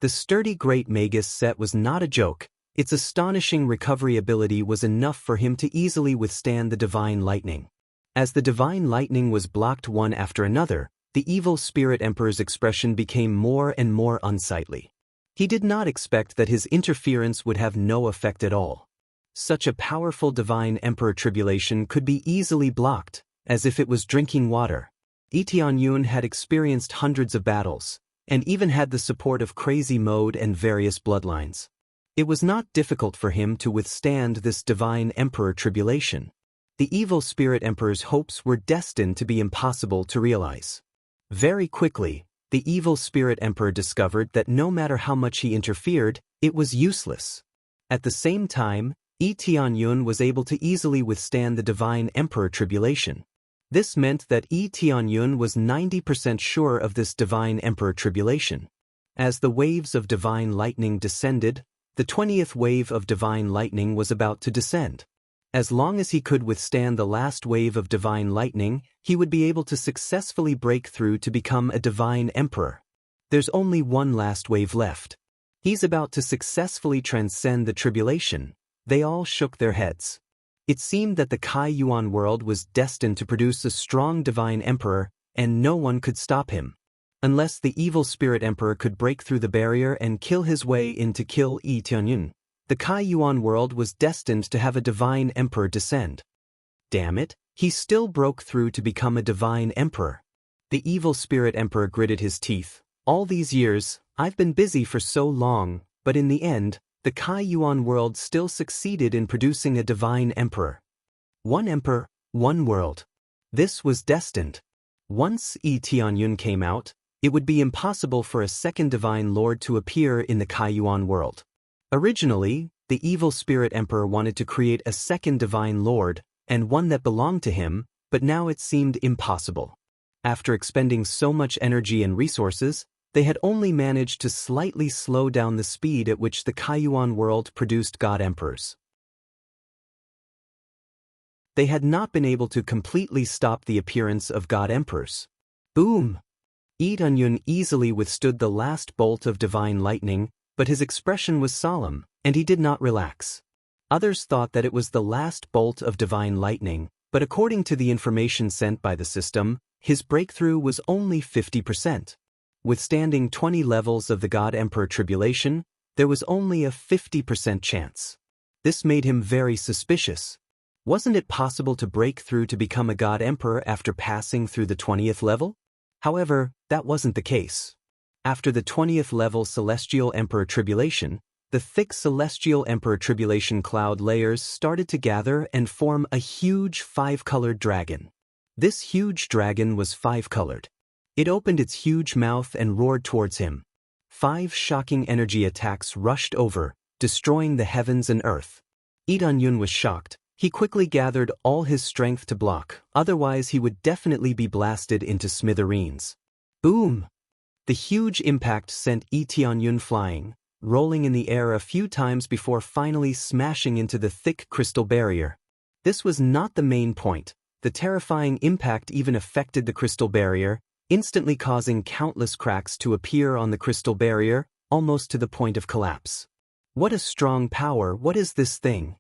The sturdy great magus set was not a joke. Its astonishing recovery ability was enough for him to easily withstand the divine lightning. As the divine lightning was blocked one after another, the evil spirit emperor's expression became more and more unsightly. He did not expect that his interference would have no effect at all. Such a powerful divine emperor tribulation could be easily blocked, as if it was drinking water. Lee Tun-yun had experienced hundreds of battles, and even had the support of Crazy Mode and various bloodlines. It was not difficult for him to withstand this divine emperor tribulation. The evil spirit emperor's hopes were destined to be impossible to realize. Very quickly, the evil spirit emperor discovered that no matter how much he interfered, it was useless. At the same time, Lee Tun-yun was able to easily withstand the divine emperor tribulation. This meant that Lee Tun-yun was 90% sure of this divine emperor tribulation. As the waves of divine lightning descended, the 20th wave of divine lightning was about to descend. As long as he could withstand the last wave of divine lightning, he would be able to successfully break through to become a divine emperor. There's only one last wave left. He's about to successfully transcend the tribulation. They all shook their heads. It seemed that the Kai-Yuan world was destined to produce a strong divine emperor, and no one could stop him. Unless the evil spirit emperor could break through the barrier and kill his way in to kill Lee Tun-yun, the Kai-Yuan world was destined to have a divine emperor descend. Damn it, he still broke through to become a divine emperor. The evil spirit emperor gritted his teeth. All these years, I've been busy for so long, but in the end, the Kai-Yuan world still succeeded in producing a divine emperor. One emperor, one world. This was destined. Once Lee Tun-yun came out, it would be impossible for a second divine lord to appear in the Kai-Yuan world. Originally, the evil spirit emperor wanted to create a second divine lord, and one that belonged to him, but now it seemed impossible. After expending so much energy and resources, they had only managed to slightly slow down the speed at which the Kai-Yuan world produced god emperors. They had not been able to completely stop the appearance of god emperors. Boom! Lee Dun-yun easily withstood the last bolt of divine lightning, but his expression was solemn, and he did not relax. Others thought that it was the last bolt of divine lightning, but according to the information sent by the system, his breakthrough was only 50%. Withstanding 20 levels of the God Emperor tribulation, there was only a 50% chance. This made him very suspicious. Wasn't it possible to break through to become a God Emperor after passing through the 20th level? However, that wasn't the case. After the 20th level Celestial Emperor tribulation, the thick Celestial Emperor tribulation cloud layers started to gather and form a huge 5-colored dragon. This huge dragon was 5-colored. It opened its huge mouth and roared towards him. 5 shocking energy attacks rushed over, destroying the heavens and earth. Lee Dun-yun was shocked. He quickly gathered all his strength to block, otherwise he would definitely be blasted into smithereens. Boom! The huge impact sent Lee Dun-yun flying, rolling in the air a few times before finally smashing into the thick crystal barrier. This was not the main point. The terrifying impact even affected the crystal barrier, instantly causing countless cracks to appear on the crystal barrier, almost to the point of collapse. What a strong power! What is this thing?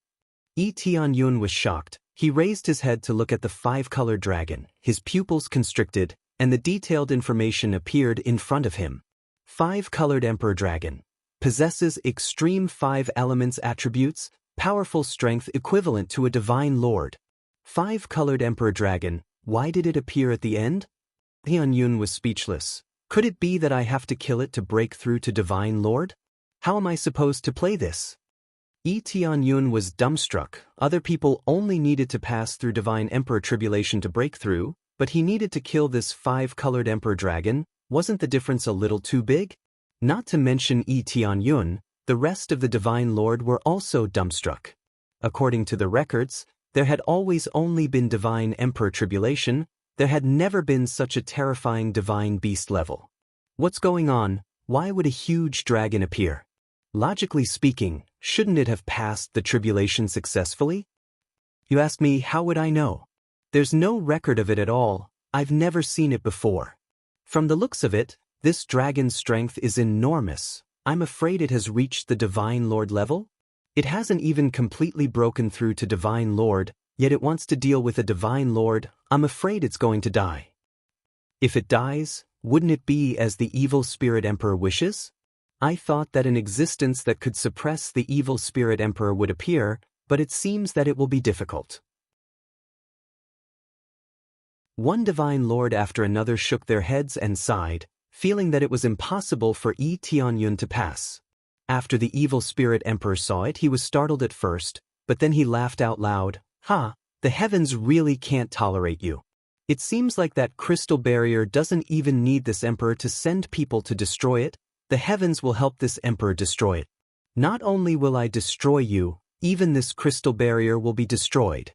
Lee Dun-yun was shocked. He raised his head to look at the 5-colored dragon. His pupils constricted, and the detailed information appeared in front of him. 5-colored Emperor Dragon. Possesses extreme 5 elements attributes, powerful strength equivalent to a divine lord. 5-colored Emperor Dragon. Why did it appear at the end? Lee Dun-yun was speechless. Could it be that I have to kill it to break through to divine lord? How am I supposed to play this? Lee Dun-yun was dumbstruck. Other people only needed to pass through Divine Emperor Tribulation to break through, but he needed to kill this 5-colored Emperor Dragon. Wasn't the difference a little too big? Not to mention Lee Dun-yun, the rest of the Divine Lord were also dumbstruck. According to the records, there had always only been Divine Emperor Tribulation. There had never been such a terrifying Divine Beast level. What's going on? Why would a huge dragon appear? Logically speaking, shouldn't it have passed the tribulation successfully? You ask me, how would I know? There's no record of it at all. I've never seen it before. From the looks of it, this dragon's strength is enormous. I'm afraid it has reached the Divine Lord level. It hasn't even completely broken through to Divine Lord, yet it wants to deal with a Divine Lord. I'm afraid it's going to die. If it dies, wouldn't it be as the evil spirit emperor wishes? I thought that an existence that could suppress the evil spirit emperor would appear, but it seems that it will be difficult. One divine lord after another shook their heads and sighed, feeling that it was impossible for Lee Dun-yun to pass. After the evil spirit emperor saw it, he was startled at first, but then he laughed out loud. Ha! The heavens really can't tolerate you. It seems like that crystal barrier doesn't even need this emperor to send people to destroy it. The heavens will help this emperor destroy it. Not only will I destroy you, even this crystal barrier will be destroyed.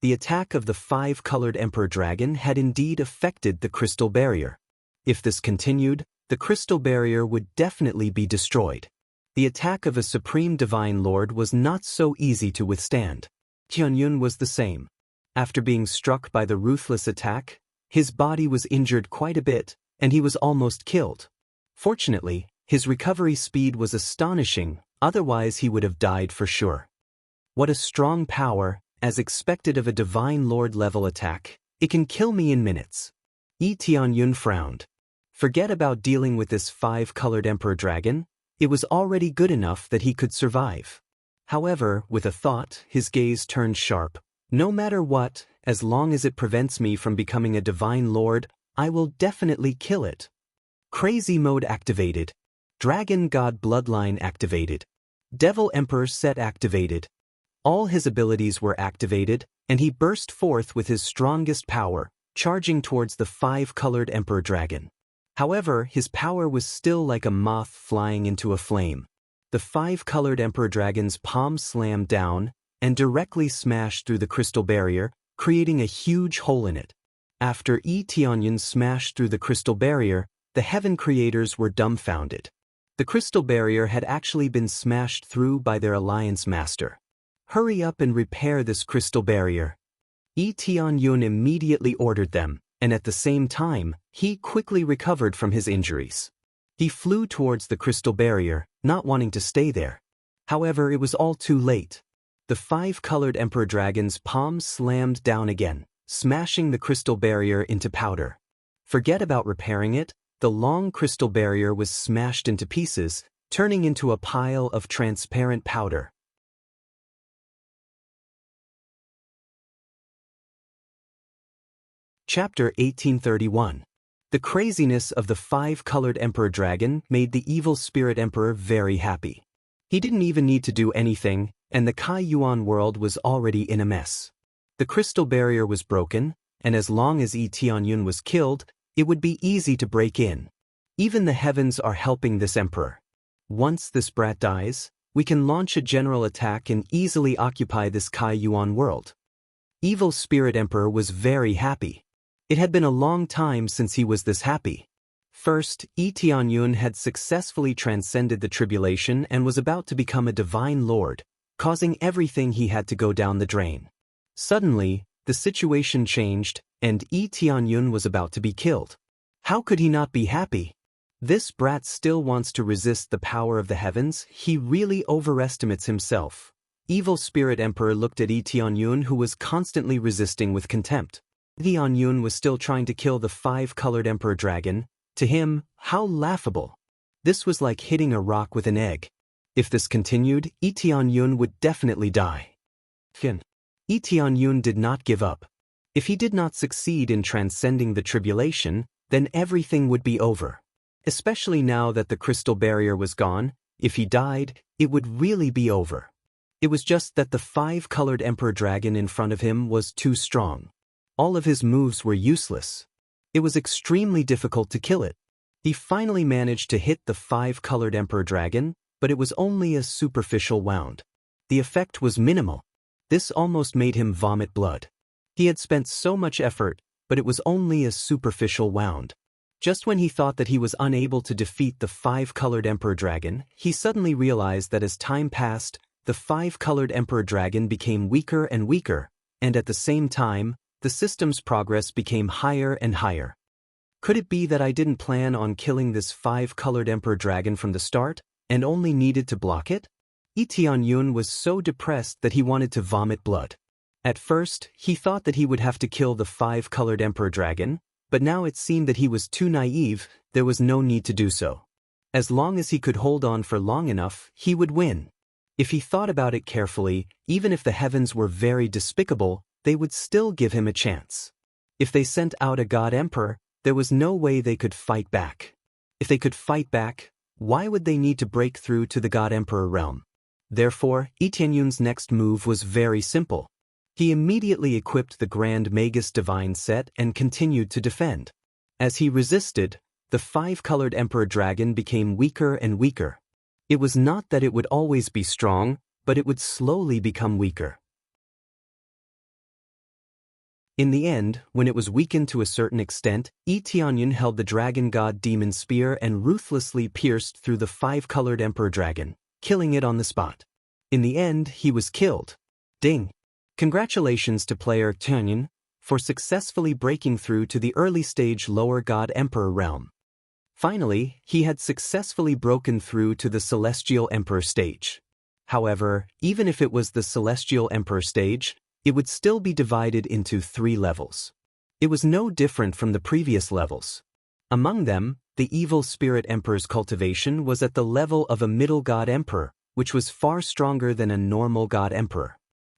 The attack of the 5-colored Emperor Dragon had indeed affected the crystal barrier. If this continued, the crystal barrier would definitely be destroyed. The attack of a Supreme Divine Lord was not so easy to withstand. Dun-yun was the same. After being struck by the ruthless attack, his body was injured quite a bit, and he was almost killed. Fortunately, his recovery speed was astonishing, otherwise he would have died for sure. What a strong power, as expected of a Divine Lord level attack. It can kill me in minutes. Lee Dun-yun frowned. Forget about dealing with this 5-colored Emperor Dragon. It was already good enough that he could survive. However, with a thought, his gaze turned sharp. No matter what, as long as it prevents me from becoming a Divine Lord, I will definitely kill it. Crazy Mode activated. Dragon God Bloodline activated. Devil Emperor set activated. All his abilities were activated, and he burst forth with his strongest power, charging towards the 5-colored Emperor Dragon. However, his power was still like a moth flying into a flame. The 5-colored Emperor Dragon's palm slammed down and directly smashed through the crystal barrier, creating a huge hole in it. After Lee Dun-yun smashed through the crystal barrier, the Heaven Creators were dumbfounded. The crystal barrier had actually been smashed through by their Alliance Master. Hurry up and repair this crystal barrier. Lee Dun-yun immediately ordered them. and at the same time, he quickly recovered from his injuries. He flew towards the crystal barrier, not wanting to stay there. However, it was all too late. The five-colored emperor dragon's palm slammed down again, smashing the crystal barrier into powder. Forget about repairing it, the long crystal barrier was smashed into pieces, turning into a pile of transparent powder. Chapter 1831. The craziness of the five-colored emperor dragon made the evil spirit emperor very happy. He didn't even need to do anything, and the Kai Yuan world was already in a mess. The crystal barrier was broken, and as long as Yi Tianyun was killed, it would be easy to break in. Even the heavens are helping this emperor. Once this brat dies, we can launch a general attack and easily occupy this Kai Yuan world. Evil Spirit Emperor was very happy. It had been a long time since he was this happy. First, Yi Tianyun had successfully transcended the tribulation and was about to become a divine lord, causing everything he had to go down the drain. Suddenly, the situation changed, and Yi Tianyun was about to be killed. How could he not be happy? This brat still wants to resist the power of the heavens. He really overestimates himself. Evil Spirit Emperor looked at Yi Tianyun, who was constantly resisting with contempt. Yi Tianyun was still trying to kill the five-colored emperor dragon. To him, how laughable. This was like hitting a rock with an egg. If this continued, Yi Tianyun would definitely die. Yi Tianyun did not give up. If he did not succeed in transcending the tribulation, then everything would be over. Especially now that the crystal barrier was gone, if he died, it would really be over. It was just that the five-colored emperor dragon in front of him was too strong. All of his moves were useless. It was extremely difficult to kill it. He finally managed to hit the five-colored emperor dragon, but it was only a superficial wound. The effect was minimal. This almost made him vomit blood. He had spent so much effort, but it was only a superficial wound. Just when he thought that he was unable to defeat the five-colored emperor dragon, he suddenly realized that as time passed, the five-colored emperor dragon became weaker and weaker, and at the same time, the system's progress became higher and higher. Could it be that I didn't plan on killing this five-colored emperor dragon from the start, and only needed to block it? Yi Tianyun was so depressed that he wanted to vomit blood. At first, he thought that he would have to kill the five-colored emperor dragon, but now it seemed that he was too naive. There was no need to do so. As long as he could hold on for long enough, he would win. If he thought about it carefully, even if the heavens were very despicable, they would still give him a chance. If they sent out a god emperor, there was no way they could fight back. If they could fight back, why would they need to break through to the god emperor realm? Therefore, Yi Tianyun's next move was very simple. He immediately equipped the Grand Magus Divine Set and continued to defend. As he resisted, the five-colored emperor dragon became weaker and weaker. It was not that it would always be strong, but it would slowly become weaker. In the end, when it was weakened to a certain extent, Yi Tianyun held the dragon god demon spear and ruthlessly pierced through the five-colored emperor dragon, killing it on the spot. In the end, he was killed. Ding! Congratulations to player Tianyun for successfully breaking through to the early stage lower god emperor realm. Finally, he had successfully broken through to the celestial emperor stage. However, even if it was the celestial emperor stage, it would still be divided into 3 levels. It was no different from the previous levels. Among them, the evil spirit emperor's cultivation was at the level of a middle god emperor, which was far stronger than a normal god emperor.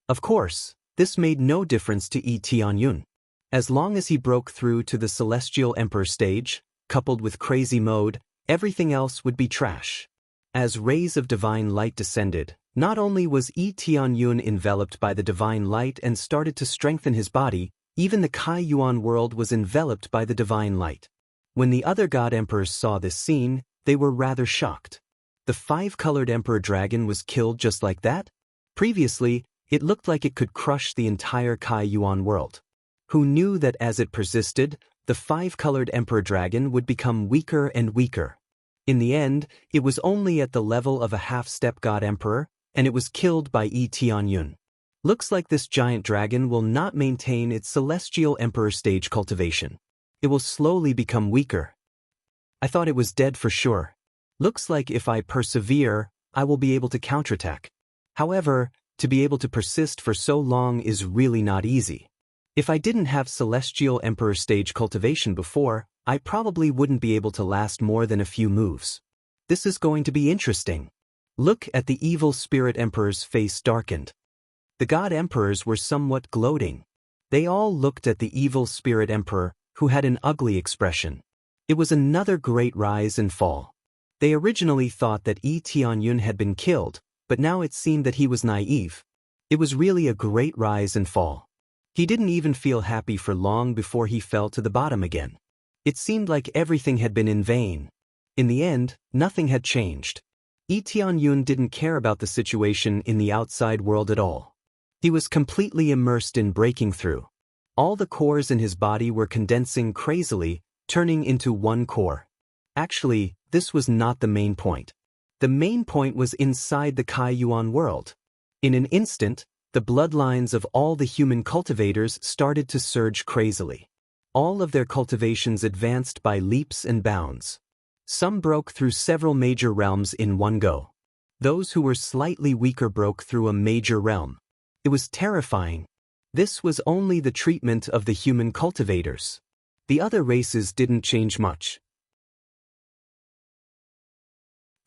Of course, this made no difference to Yi Tianyun. As long as he broke through to the celestial emperor stage, coupled with crazy mode, everything else would be trash. As rays of divine light descended, not only was Yi Tianyun enveloped by the divine light and started to strengthen his body, even the Kai Yuan world was enveloped by the divine light. When the other god emperors saw this scene, they were rather shocked. The five-colored emperor dragon was killed just like that? Previously, it looked like it could crush the entire Kai Yuan world. Who knew that as it persisted, the five-colored emperor dragon would become weaker and weaker? In the end, it was only at the level of a half-step god emperor, and it was killed by Yi Tianyun. Looks like this giant dragon will not maintain its celestial emperor stage cultivation. It will slowly become weaker. I thought it was dead for sure. Looks like if I persevere, I will be able to counterattack. However, to be able to persist for so long is really not easy. If I didn't have Celestial Emperor stage cultivation before, I probably wouldn't be able to last more than a few moves. This is going to be interesting. Look at the evil spirit emperor's face darkened. The god emperors were somewhat gloating. They all looked at the evil spirit emperor, who had an ugly expression. It was another great rise and fall. They originally thought that Yi Tianyun had been killed, but now it seemed that he was naive. It was really a great rise and fall. He didn't even feel happy for long before he fell to the bottom again. It seemed like everything had been in vain. In the end, nothing had changed. Yi Tianyun didn't care about the situation in the outside world at all. He was completely immersed in breaking through. All the cores in his body were condensing crazily, turning into one core. Actually, this was not the main point. The main point was inside the Kai Yuan world. In an instant, the bloodlines of all the human cultivators started to surge crazily. All of their cultivations advanced by leaps and bounds. Some broke through several major realms in one go. Those who were slightly weaker broke through a major realm. It was terrifying. This was only the treatment of the human cultivators. The other races didn't change much.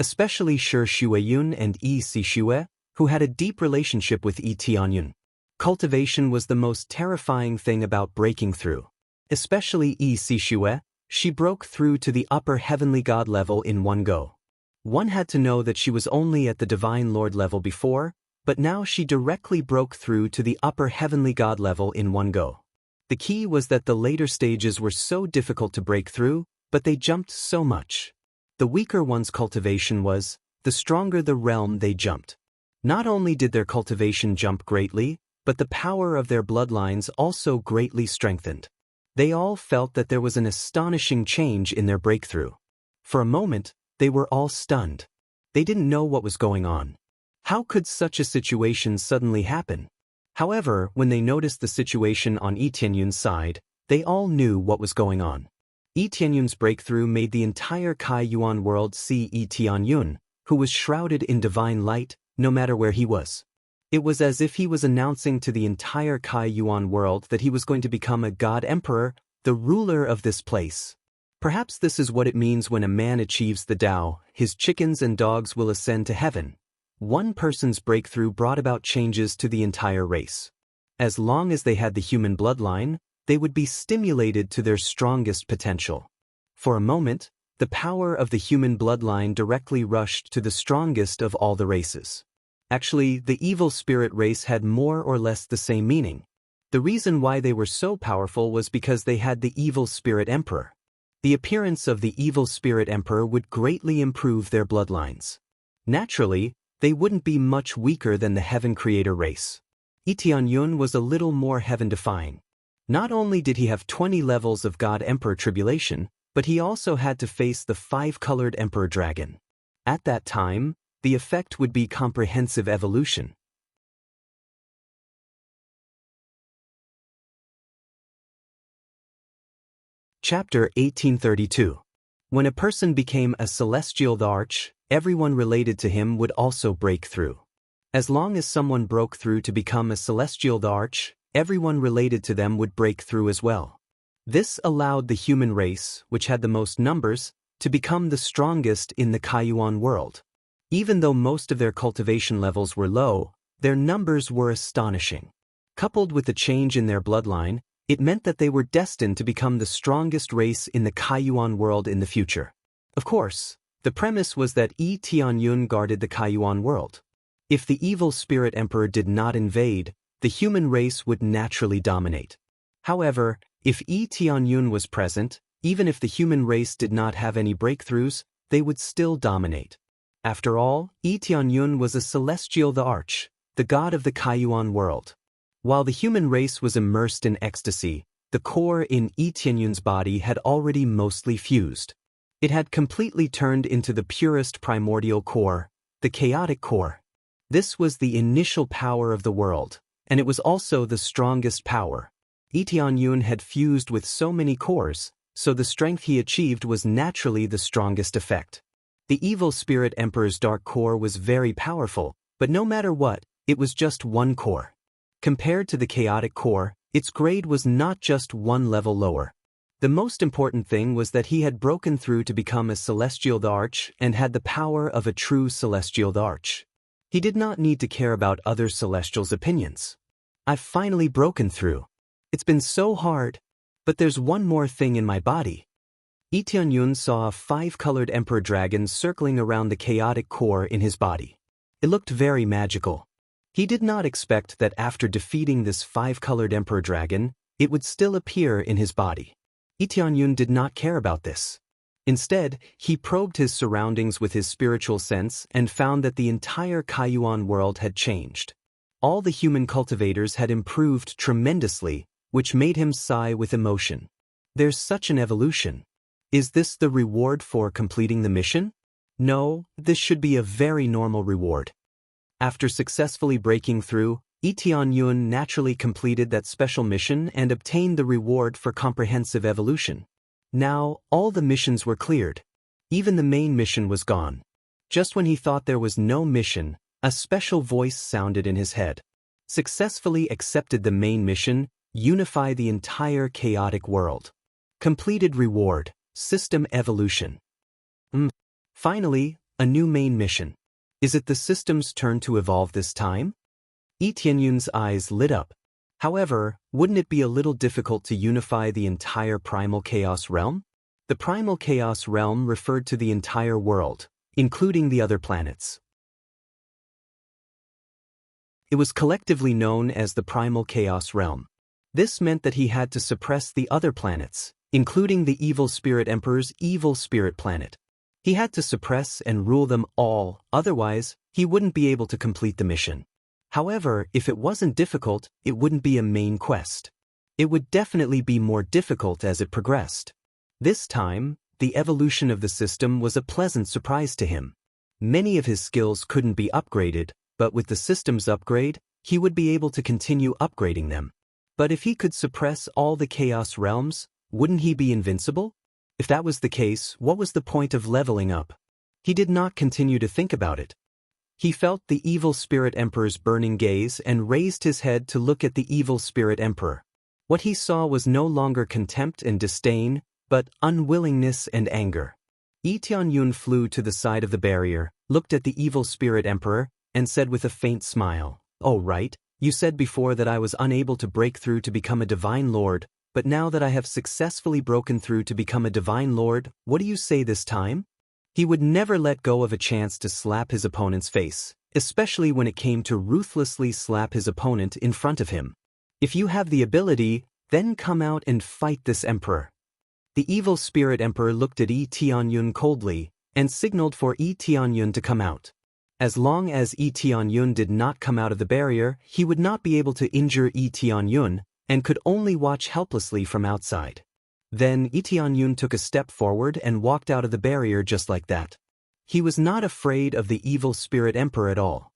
Especially Shi Shueyun and Yi Sishue, who had a deep relationship with Yi Tianyun. Cultivation was the most terrifying thing about breaking through. Especially Yi Sishue, she broke through to the upper heavenly god level in one go. One had to know that she was only at the divine lord level before, but now she directly broke through to the upper heavenly god level in one go. The key was that the later stages were so difficult to break through, but they jumped so much. The weaker one's cultivation was, the stronger the realm they jumped. Not only did their cultivation jump greatly, but the power of their bloodlines also greatly strengthened. They all felt that there was an astonishing change in their breakthrough. For a moment, they were all stunned. They didn't know what was going on. How could such a situation suddenly happen? However, when they noticed the situation on Yi Tianyun's side, they all knew what was going on. Yi Tianyun's breakthrough made the entire Kai Yuan world see Yi Tianyun, who was shrouded in divine light, no matter where he was. It was as if he was announcing to the entire Kai Yuan world that he was going to become a god emperor, the ruler of this place. Perhaps this is what it means when a man achieves the Tao, his chickens and dogs will ascend to heaven. One person's breakthrough brought about changes to the entire race. As long as they had the human bloodline, they would be stimulated to their strongest potential. For a moment, the power of the human bloodline directly rushed to the strongest of all the races. Actually, the evil spirit race had more or less the same meaning. The reason why they were so powerful was because they had the evil spirit emperor. The appearance of the evil spirit emperor would greatly improve their bloodlines. Naturally, they wouldn't be much weaker than the heaven creator race. Yi Tianyun was a little more heaven-defying. Not only did he have 20 levels of God Emperor Tribulation, but he also had to face the 5-colored Emperor Dragon. At that time, the effect would be comprehensive evolution. Chapter 1832. When a person became a celestial arch, everyone related to him would also break through. As long as someone broke through to become a celestial arch, everyone related to them would break through as well. This allowed the human race, which had the most numbers, to become the strongest in the Kai Yuan world. Even though most of their cultivation levels were low, their numbers were astonishing. Coupled with the change in their bloodline, it meant that they were destined to become the strongest race in the Kai Yuan world in the future. Of course, the premise was that Yi Tianyun guarded the Kai Yuan world. If the evil spirit emperor did not invade, the human race would naturally dominate. However, if Yi Tianyun was present, even if the human race did not have any breakthroughs, they would still dominate. After all, Yi Tianyun was a celestial arch, the god of the Kai Yuan world. While the human race was immersed in ecstasy, the core in Yi Tianyun's body had already mostly fused. It had completely turned into the purest primordial core, the chaotic core. This was the initial power of the world, and it was also the strongest power. Yi Tianyun had fused with so many cores so the strength he achieved was naturally the strongest effect. The evil spirit emperor's dark core was very powerful, but no matter what, it was just one core. Compared to the chaotic core, its grade was not just one level lower. The most important thing was that he had broken through to become a celestial arch and had the power of a true celestial arch. He did not need to care about other celestials' opinions. I've finally broken through. It's been so hard. But there's one more thing in my body. Lee Tianyun saw a 5-colored emperor dragon circling around the chaotic core in his body. It looked very magical. He did not expect that after defeating this 5-colored emperor dragon, it would still appear in his body. Lee Tianyun did not care about this. Instead, he probed his surroundings with his spiritual sense and found that the entire Kaiyuan world had changed. All the human cultivators had improved tremendously, which made him sigh with emotion. There's such an evolution. Is this the reward for completing the mission? No, this should be a very normal reward. After successfully breaking through, Lee Tianyun naturally completed that special mission and obtained the reward for comprehensive evolution. Now, all the missions were cleared. Even the main mission was gone. Just when he thought there was no mission, a special voice sounded in his head. Successfully accepted the main mission, unify the entire chaotic world. Completed reward, system evolution. Finally, a new main mission. Is it the system's turn to evolve this time? Lee Tianyun's eyes lit up. However, wouldn't it be a little difficult to unify the entire primal chaos realm? The primal chaos realm referred to the entire world, including the other planets. It was collectively known as the primal chaos realm. This meant that he had to suppress the other planets, including the evil spirit emperor's evil spirit planet. He had to suppress and rule them all, otherwise, he wouldn't be able to complete the mission. However, if it wasn't difficult, it wouldn't be a main quest. It would definitely be more difficult as it progressed. This time, the evolution of the system was a pleasant surprise to him. Many of his skills couldn't be upgraded, but with the system's upgrade, he would be able to continue upgrading them. But if he could suppress all the chaos realms, wouldn't he be invincible? If that was the case, what was the point of leveling up? He did not continue to think about it. He felt the evil spirit emperor's burning gaze and raised his head to look at the evil spirit emperor. What he saw was no longer contempt and disdain, but unwillingness and anger. Lee Tianyun flew to the side of the barrier, looked at the evil spirit emperor, and said with a faint smile, "Oh right, you said before that I was unable to break through to become a divine lord, but now that I have successfully broken through to become a divine lord, what do you say this time?" He would never let go of a chance to slap his opponent's face, especially when it came to ruthlessly slap his opponent in front of him. If you have the ability, then come out and fight this emperor. The evil spirit emperor looked at Lee Tianyun coldly and signaled for Lee Tianyun to come out. As long as Lee Tianyun did not come out of the barrier, he would not be able to injure Lee Tianyun and could only watch helplessly from outside. Then Lee Tianyun took a step forward and walked out of the barrier just like that. He was not afraid of the evil spirit emperor at all.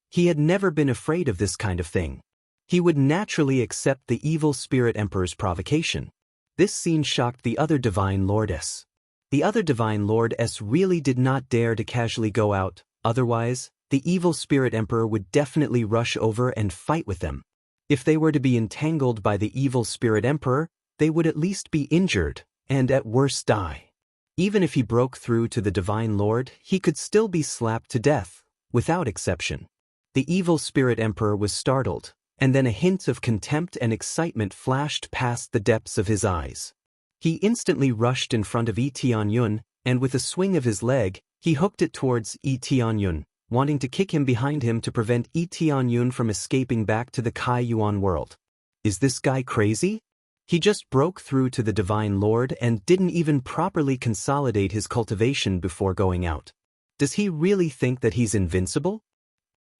He had never been afraid of this kind of thing. He would naturally accept the evil spirit emperor's provocation. This scene shocked the other divine lordess. The other divine lordess really did not dare to casually go out, otherwise, the evil spirit emperor would definitely rush over and fight with them. If they were to be entangled by the evil spirit emperor, they would at least be injured, and at worst die. Even if he broke through to the divine lord, he could still be slapped to death, without exception. The evil spirit emperor was startled, and then a hint of contempt and excitement flashed past the depths of his eyes. He instantly rushed in front of Lee Tianyun, and with a swing of his leg, he hooked it towards Lee Tianyun, wanting to kick him behind him to prevent Lee Tianyun from escaping back to the Kaiyuan world. Is this guy crazy? He just broke through to the Divine Lord and didn't even properly consolidate his cultivation before going out. Does he really think that he's invincible?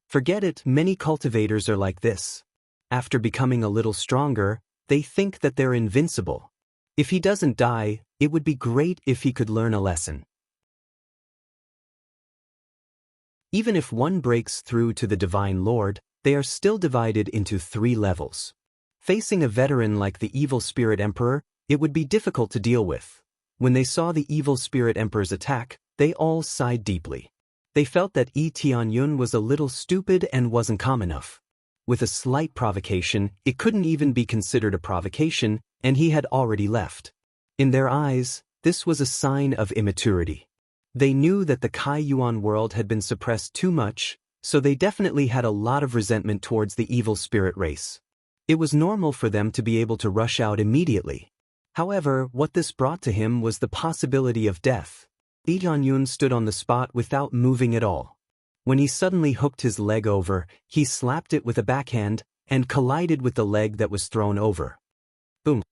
Forget it, many cultivators are like this. After becoming a little stronger, they think that they're invincible. If he doesn't die, it would be great if he could learn a lesson. Even if one breaks through to the Divine Lord, they are still divided into 3 levels. Facing a veteran like the Evil Spirit Emperor, It would be difficult to deal with. When they saw the evil spirit emperor's attack, they all sighed deeply. They felt that Yi Tianyun was a little stupid and wasn't calm enough. With a slight provocation, it couldn't even be considered a provocation, and he had already left. In their eyes, this was a sign of immaturity. They knew that the Kai Yuan world had been suppressed too much, so they definitely had a lot of resentment towards the evil spirit race. It was normal for them to be able to rush out immediately. However, what this brought to him was the possibility of death. Yi Tianyun stood on the spot without moving at all. When he suddenly hooked his leg over, he slapped it with a backhand and collided with the leg that was thrown over. Boom!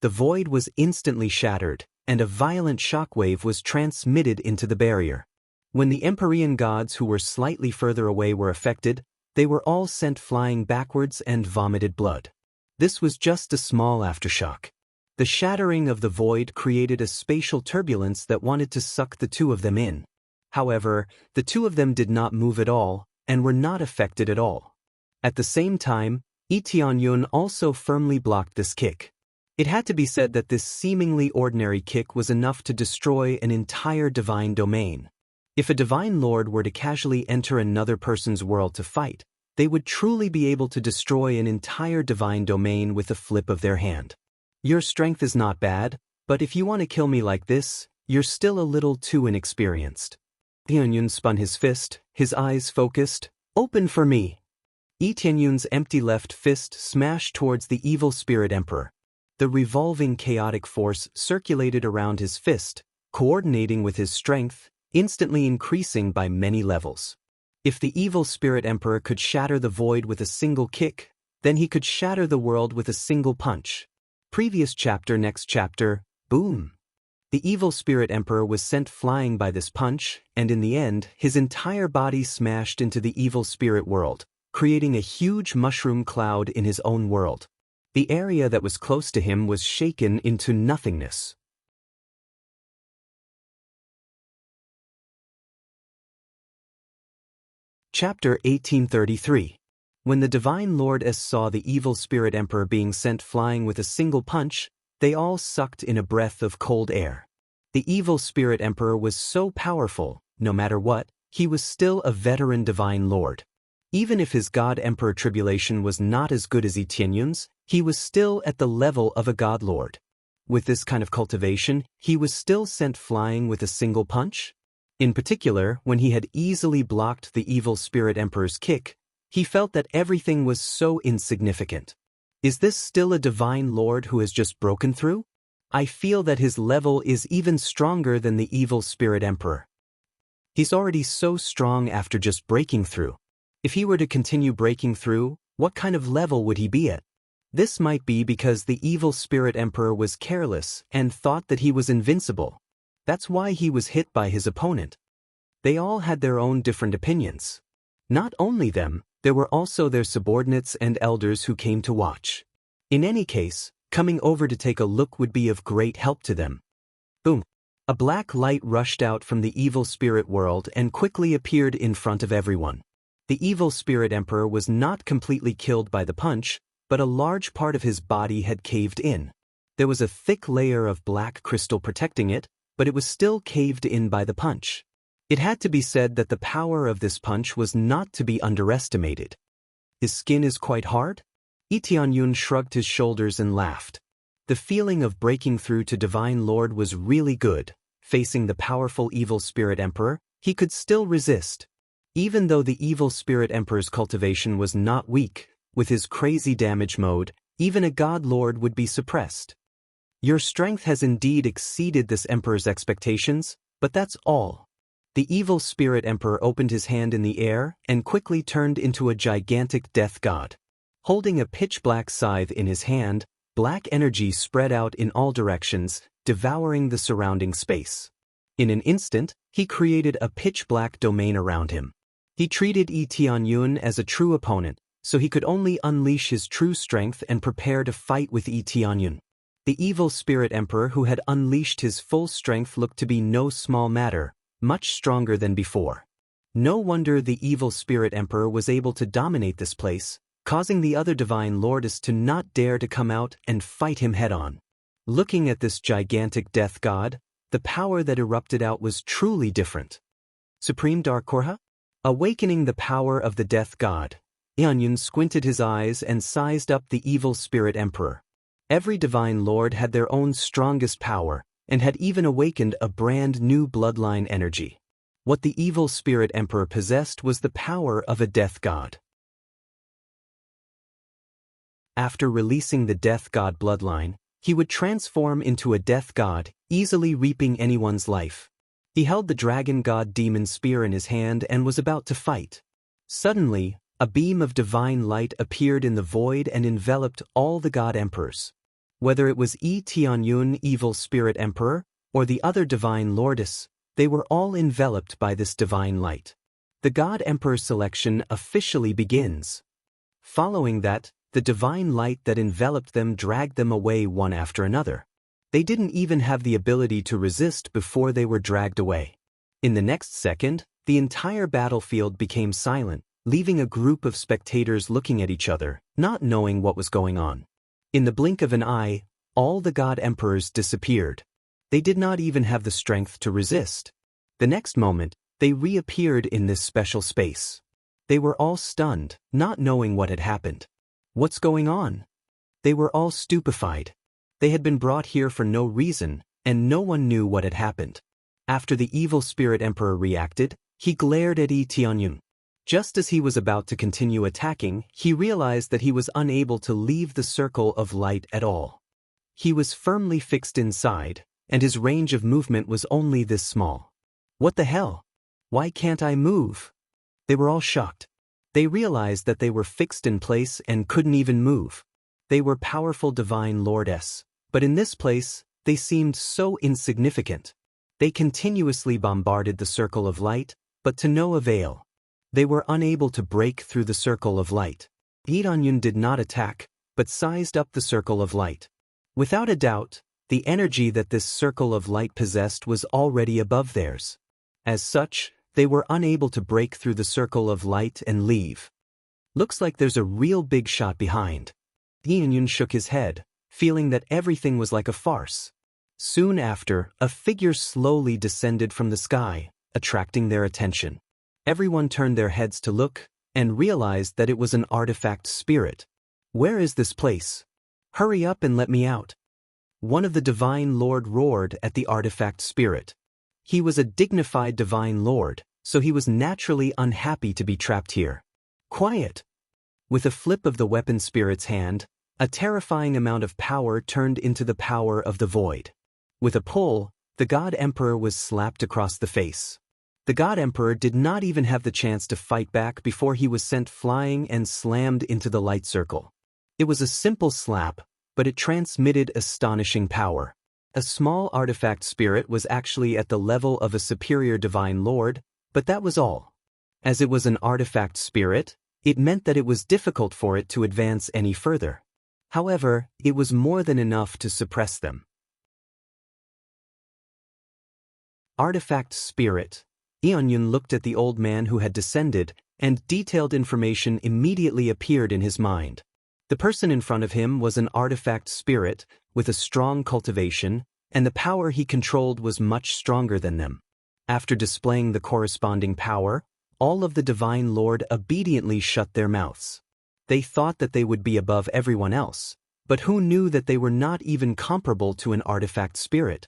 The void was instantly shattered, and a violent shockwave was transmitted into the barrier. When the Empyrean gods who were slightly further away were affected, they were all sent flying backwards and vomited blood. This was just a small aftershock. The shattering of the void created a spatial turbulence that wanted to suck the two of them in. However, the two of them did not move at all, and were not affected at all. At the same time, Yi Tianyun also firmly blocked this kick. It had to be said that this seemingly ordinary kick was enough to destroy an entire divine domain. If a divine lord were to casually enter another person's world to fight, they would truly be able to destroy an entire divine domain with a flip of their hand. Your strength is not bad, but if you want to kill me like this, you're still a little too inexperienced. Tianyun spun his fist, his eyes focused. Open for me! Yi Tianyun's empty left fist smashed towards the evil spirit emperor. The revolving chaotic force circulated around his fist, coordinating with his strength, instantly increasing by many levels. If the evil spirit emperor could shatter the void with a single kick, then he could shatter the world with a single punch. Previous chapter, next chapter, boom! The evil spirit emperor was sent flying by this punch, and in the end, his entire body smashed into the evil spirit world, creating a huge mushroom cloud in his own world. The area that was close to him was shaken into nothingness. Chapter 1833. When the Divine Lord S saw the evil spirit emperor being sent flying with a single punch, they all sucked in a breath of cold air. The evil spirit emperor was so powerful, no matter what, he was still a veteran divine lord. Even if his god emperor tribulation was not as good as Yi Tianyun's, he was still at the level of a god lord. With this kind of cultivation, he was still sent flying with a single punch? In particular, when he had easily blocked the evil spirit emperor's kick, he felt that everything was so insignificant. Is this still a divine lord who has just broken through? I feel that his level is even stronger than the evil spirit emperor. He's already so strong after just breaking through. If he were to continue breaking through, what kind of level would he be at? This might be because the evil spirit emperor was careless and thought that he was invincible. That's why he was hit by his opponent. They all had their own different opinions. Not only them, there were also their subordinates and elders who came to watch. In any case, coming over to take a look would be of great help to them. Boom! A black light rushed out from the evil spirit world and quickly appeared in front of everyone. The evil spirit emperor was not completely killed by the punch, but a large part of his body had caved in. There was a thick layer of black crystal protecting it, but it was still caved in by the punch. It had to be said that the power of this punch was not to be underestimated. His skin is quite hard? Yi Tianyun shrugged his shoulders and laughed. The feeling of breaking through to Divine Lord was really good. Facing the powerful evil spirit emperor, he could still resist. Even though the evil spirit emperor's cultivation was not weak, with his crazy damage mode, even a god lord would be suppressed. Your strength has indeed exceeded this emperor's expectations, but that's all. The evil spirit emperor opened his hand in the air and quickly turned into a gigantic death god. Holding a pitch-black scythe in his hand, black energy spread out in all directions, devouring the surrounding space. In an instant, he created a pitch-black domain around him. He treated Yi Tianyun as a true opponent, so he could only unleash his true strength and prepare to fight with Yi Tianyun. The evil spirit emperor who had unleashed his full strength looked to be no small matter, much stronger than before. No wonder the evil spirit emperor was able to dominate this place, causing the other divine lords to not dare to come out and fight him head-on. Looking at this gigantic death god, the power that erupted out was truly different. Supreme Dark Korha? Awakening the power of the death god, Eonyun squinted his eyes and sized up the evil spirit emperor. Every divine lord had their own strongest power, and had even awakened a brand new bloodline energy. What the evil spirit emperor possessed was the power of a death god. After releasing the death god bloodline, he would transform into a death god, easily reaping anyone's life. He held the dragon god demon spear in his hand and was about to fight. Suddenly, a beam of divine light appeared in the void and enveloped all the god emperors. Whether it was Eonyun, evil spirit emperor, or the other divine lordess, they were all enveloped by this divine light. The god emperor selection officially begins. Following that, the divine light that enveloped them dragged them away one after another. They didn't even have the ability to resist before they were dragged away. In the next second, the entire battlefield became silent, leaving a group of spectators looking at each other, not knowing what was going on. In the blink of an eye, all the god emperors disappeared. They did not even have the strength to resist. The next moment, they reappeared in this special space. They were all stunned, not knowing what had happened. What's going on? They were all stupefied. They had been brought here for no reason, and no one knew what had happened. After the evil spirit emperor reacted, he glared at Eonyun. Just as he was about to continue attacking, he realized that he was unable to leave the circle of light at all. He was firmly fixed inside, and his range of movement was only this small. What the hell? Why can't I move? They were all shocked. They realized that they were fixed in place and couldn't even move. They were powerful divine lordess, but in this place, they seemed so insignificant. They continuously bombarded the circle of light, but to no avail. They were unable to break through the circle of light. Eonyun did not attack, but sized up the circle of light. Without a doubt, the energy that this circle of light possessed was already above theirs. As such, they were unable to break through the circle of light and leave. Looks like there's a real big shot behind. Eonyun shook his head, feeling that everything was like a farce. Soon after, a figure slowly descended from the sky, attracting their attention. Everyone turned their heads to look, and realized that it was an artifact spirit. Where is this place? Hurry up and let me out. One of the divine lord roared at the artifact spirit. He was a dignified divine lord, so he was naturally unhappy to be trapped here. Quiet! With a flip of the weapon spirit's hand, a terrifying amount of power turned into the power of the void. With a pull, the god emperor was slapped across the face. The god emperor did not even have the chance to fight back before he was sent flying and slammed into the light circle. It was a simple slap, but it transmitted astonishing power. A small artifact spirit was actually at the level of a superior divine lord, but that was all. As it was an artifact spirit, it meant that it was difficult for it to advance any further. However, it was more than enough to suppress them. Artifact spirit. Eonyun looked at the old man who had descended, and detailed information immediately appeared in his mind. The person in front of him was an artifact spirit, with a strong cultivation, and the power he controlled was much stronger than them. After displaying the corresponding power, all of the divine lord obediently shut their mouths. They thought that they would be above everyone else, but who knew that they were not even comparable to an artifact spirit?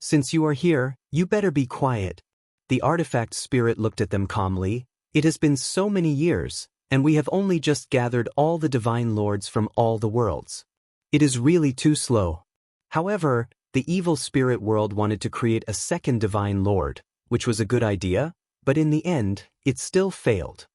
Since you are here, you better be quiet. The artifact spirit looked at them calmly. It has been so many years, and we have only just gathered all the divine lords from all the worlds. It is really too slow. However, the evil spirit world wanted to create a second divine lord, which was a good idea, but in the end, it still failed.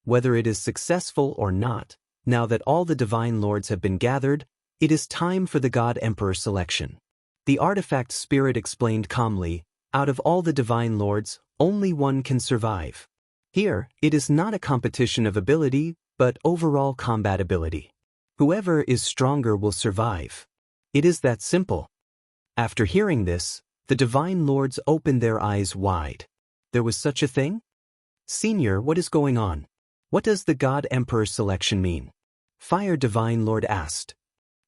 Whether it is successful or not, now that all the divine lords have been gathered, it is time for the god emperor selection. The artifact spirit explained calmly, out of all the divine lords, only one can survive. Here, it is not a competition of ability, but overall combat ability. Whoever is stronger will survive. It is that simple. After hearing this, the divine lords opened their eyes wide. There was such a thing? Senior, what is going on? What does the god emperor selection mean? Fire divine lord asked.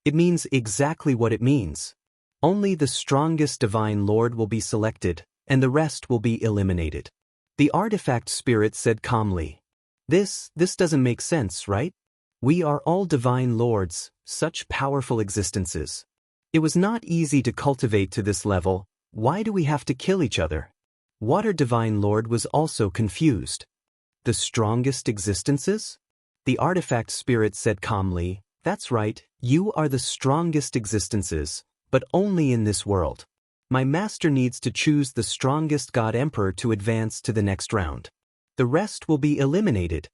It means exactly what it means. Only the strongest divine lord will be selected, and the rest will be eliminated. The artifact spirit said calmly. This doesn't make sense, right? We are all divine lords, such powerful existences. It was not easy to cultivate to this level. Why do we have to kill each other? Water Divine Lord was also confused. The strongest existences? The artifact spirit said calmly, that's right, you are the strongest existences, but only in this world. My master needs to choose the strongest God Emperor to advance to the next round. The rest will be eliminated.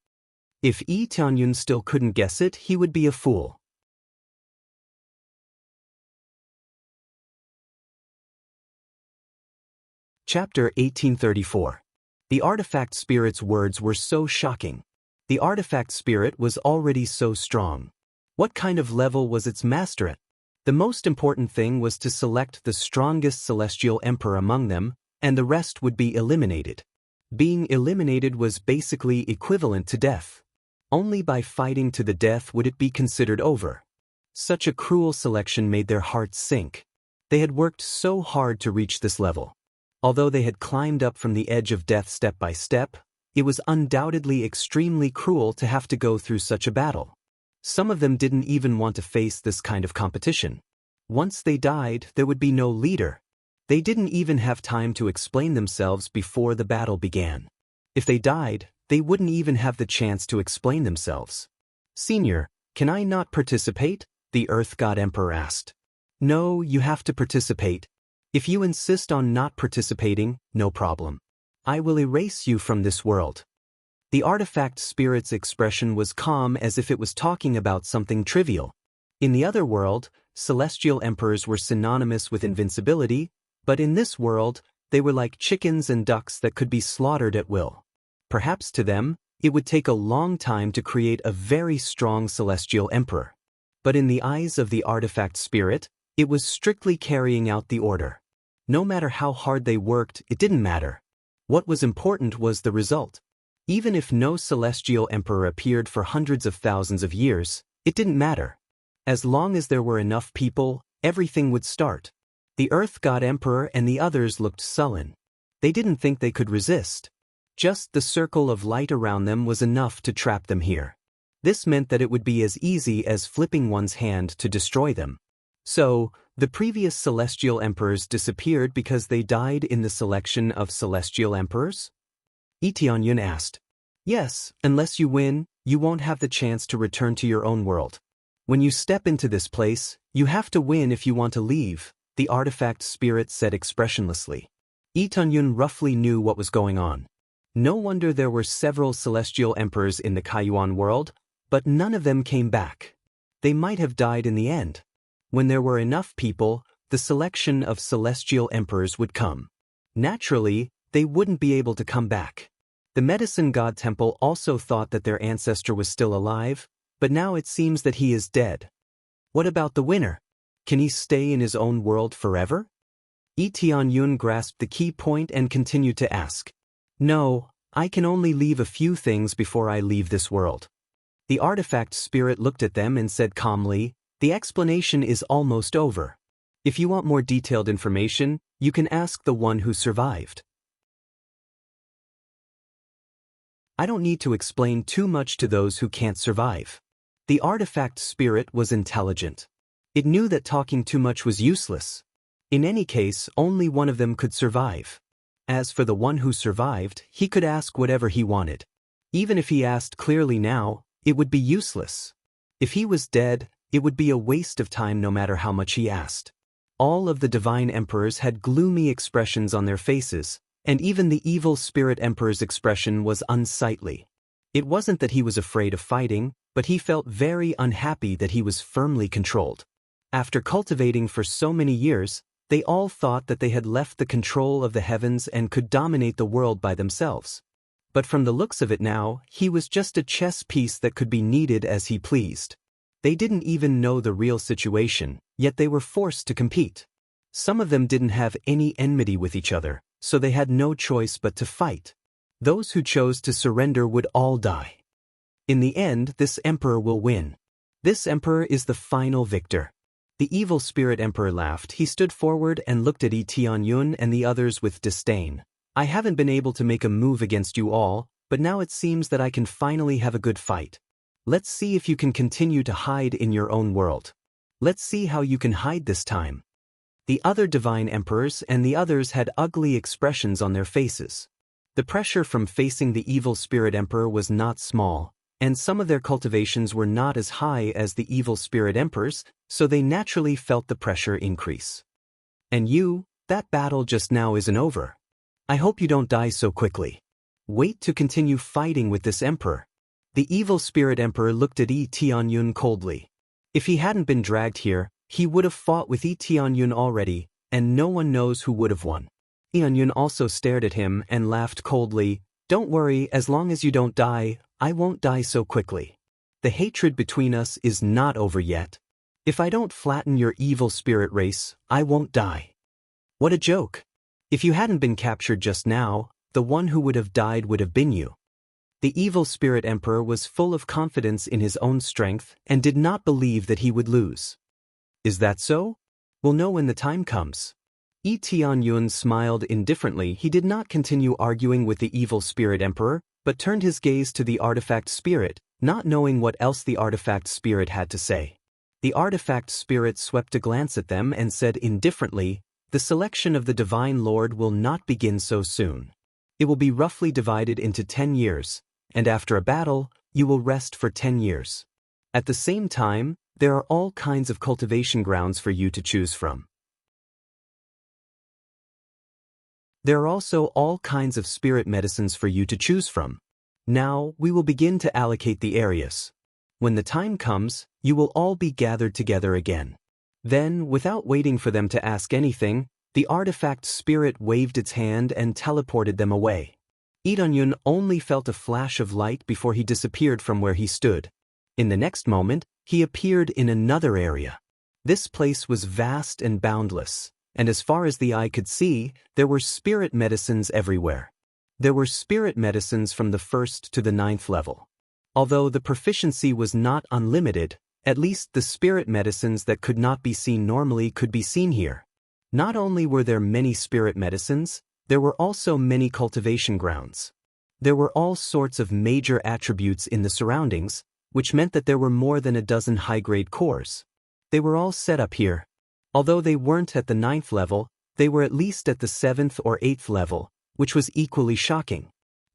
If Yi Tianyun still couldn't guess it, he would be a fool. Chapter 1834. The artifact spirit's words were so shocking. The artifact spirit was already so strong. What kind of level was its master at? The most important thing was to select the strongest celestial emperor among them, and the rest would be eliminated. Being eliminated was basically equivalent to death. Only by fighting to the death would it be considered over. Such a cruel selection made their hearts sink. They had worked so hard to reach this level. Although they had climbed up from the edge of death step by step, it was undoubtedly extremely cruel to have to go through such a battle. Some of them didn't even want to face this kind of competition. Once they died, there would be no leader. They didn't even have time to explain themselves before the battle began. If they died, they wouldn't even have the chance to explain themselves. Senior, can I not participate? The Earth God Emperor asked. No, you have to participate. If you insist on not participating, no problem. I will erase you from this world. The artifact spirit's expression was calm as if it was talking about something trivial. In the other world, celestial emperors were synonymous with invincibility, but in this world, they were like chickens and ducks that could be slaughtered at will. Perhaps to them, it would take a long time to create a very strong celestial emperor. But in the eyes of the artifact spirit, it was strictly carrying out the order. No matter how hard they worked, it didn't matter. What was important was the result. Even if no celestial emperor appeared for hundreds of thousands of years, it didn't matter. As long as there were enough people, everything would start. The Earth God Emperor and the others looked sullen. They didn't think they could resist. Just the circle of light around them was enough to trap them here. This meant that it would be as easy as flipping one's hand to destroy them. So, the previous celestial emperors disappeared because they died in the selection of celestial emperors? Yi Tianyun asked. Yes, unless you win, you won't have the chance to return to your own world. When you step into this place, you have to win if you want to leave, the artifact spirit said expressionlessly. Yi Tianyun roughly knew what was going on. No wonder there were several celestial emperors in the Kaiyuan world, but none of them came back. They might have died in the end. When there were enough people, the selection of celestial emperors would come. Naturally, they wouldn't be able to come back. The medicine god temple also thought that their ancestor was still alive, but now it seems that he is dead. What about the winner? Can he stay in his own world forever? Yi Tianyun grasped the key point and continued to ask. No, I can only leave a few things before I leave this world. The artifact spirit looked at them and said calmly, the explanation is almost over. If you want more detailed information, you can ask the one who survived. I don't need to explain too much to those who can't survive. The artifact spirit was intelligent. It knew that talking too much was useless. In any case, only one of them could survive. As for the one who survived, he could ask whatever he wanted. Even if he asked clearly now, it would be useless. If he was dead, it would be a waste of time no matter how much he asked. All of the divine emperors had gloomy expressions on their faces, and even the evil spirit emperor's expression was unsightly. It wasn't that he was afraid of fighting, but he felt very unhappy that he was firmly controlled. After cultivating for so many years, they all thought that they had left the control of the heavens and could dominate the world by themselves. But from the looks of it now, he was just a chess piece that could be kneaded as he pleased. They didn't even know the real situation, yet they were forced to compete. Some of them didn't have any enmity with each other, so they had no choice but to fight. Those who chose to surrender would all die. In the end, this emperor will win. This emperor is the final victor. The evil spirit emperor laughed. He stood forward and looked at Yi Tianyun and the others with disdain. I haven't been able to make a move against you all, but now it seems that I can finally have a good fight. Let's see if you can continue to hide in your own world. Let's see how you can hide this time. The other divine emperors and the others had ugly expressions on their faces. The pressure from facing the evil spirit emperor was not small, and some of their cultivations were not as high as the evil spirit emperors, so they naturally felt the pressure increase. And you, that battle just now isn't over. I hope you don't die so quickly. Wait to continue fighting with this emperor. The evil spirit emperor looked at Yi Tianyun coldly. If he hadn't been dragged here, he would have fought with Yi Tianyun already, and no one knows who would have won. Tianyun also stared at him and laughed coldly. Don't worry, as long as you don't die, I won't die so quickly. The hatred between us is not over yet. If I don't flatten your evil spirit race, I won't die. What a joke. If you hadn't been captured just now, the one who would have died would have been you. The evil spirit emperor was full of confidence in his own strength and did not believe that he would lose. Is that so? We'll know when the time comes. Yi Tianyun smiled indifferently. He did not continue arguing with the evil spirit emperor, but turned his gaze to the artifact spirit, not knowing what else the artifact spirit had to say. The artifact spirit swept a glance at them and said indifferently, the selection of the Divine Lord will not begin so soon. It will be roughly divided into 10 years, and after a battle, you will rest for 10 years. At the same time, there are all kinds of cultivation grounds for you to choose from. There are also all kinds of spirit medicines for you to choose from. Now, we will begin to allocate the areas. When the time comes, you will all be gathered together again. Then, without waiting for them to ask anything, the artifact spirit waved its hand and teleported them away. Yi Tianyun only felt a flash of light before he disappeared from where he stood. In the next moment, he appeared in another area. This place was vast and boundless, and as far as the eye could see, there were spirit medicines everywhere. There were spirit medicines from the 1st to the 9th level. Although the proficiency was not unlimited, at least the spirit medicines that could not be seen normally could be seen here. Not only were there many spirit medicines, there were also many cultivation grounds. There were all sorts of major attributes in the surroundings, which meant that there were more than a dozen high-grade cores. They were all set up here. Although they weren't at the 9th level, they were at least at the 7th or 8th level, which was equally shocking.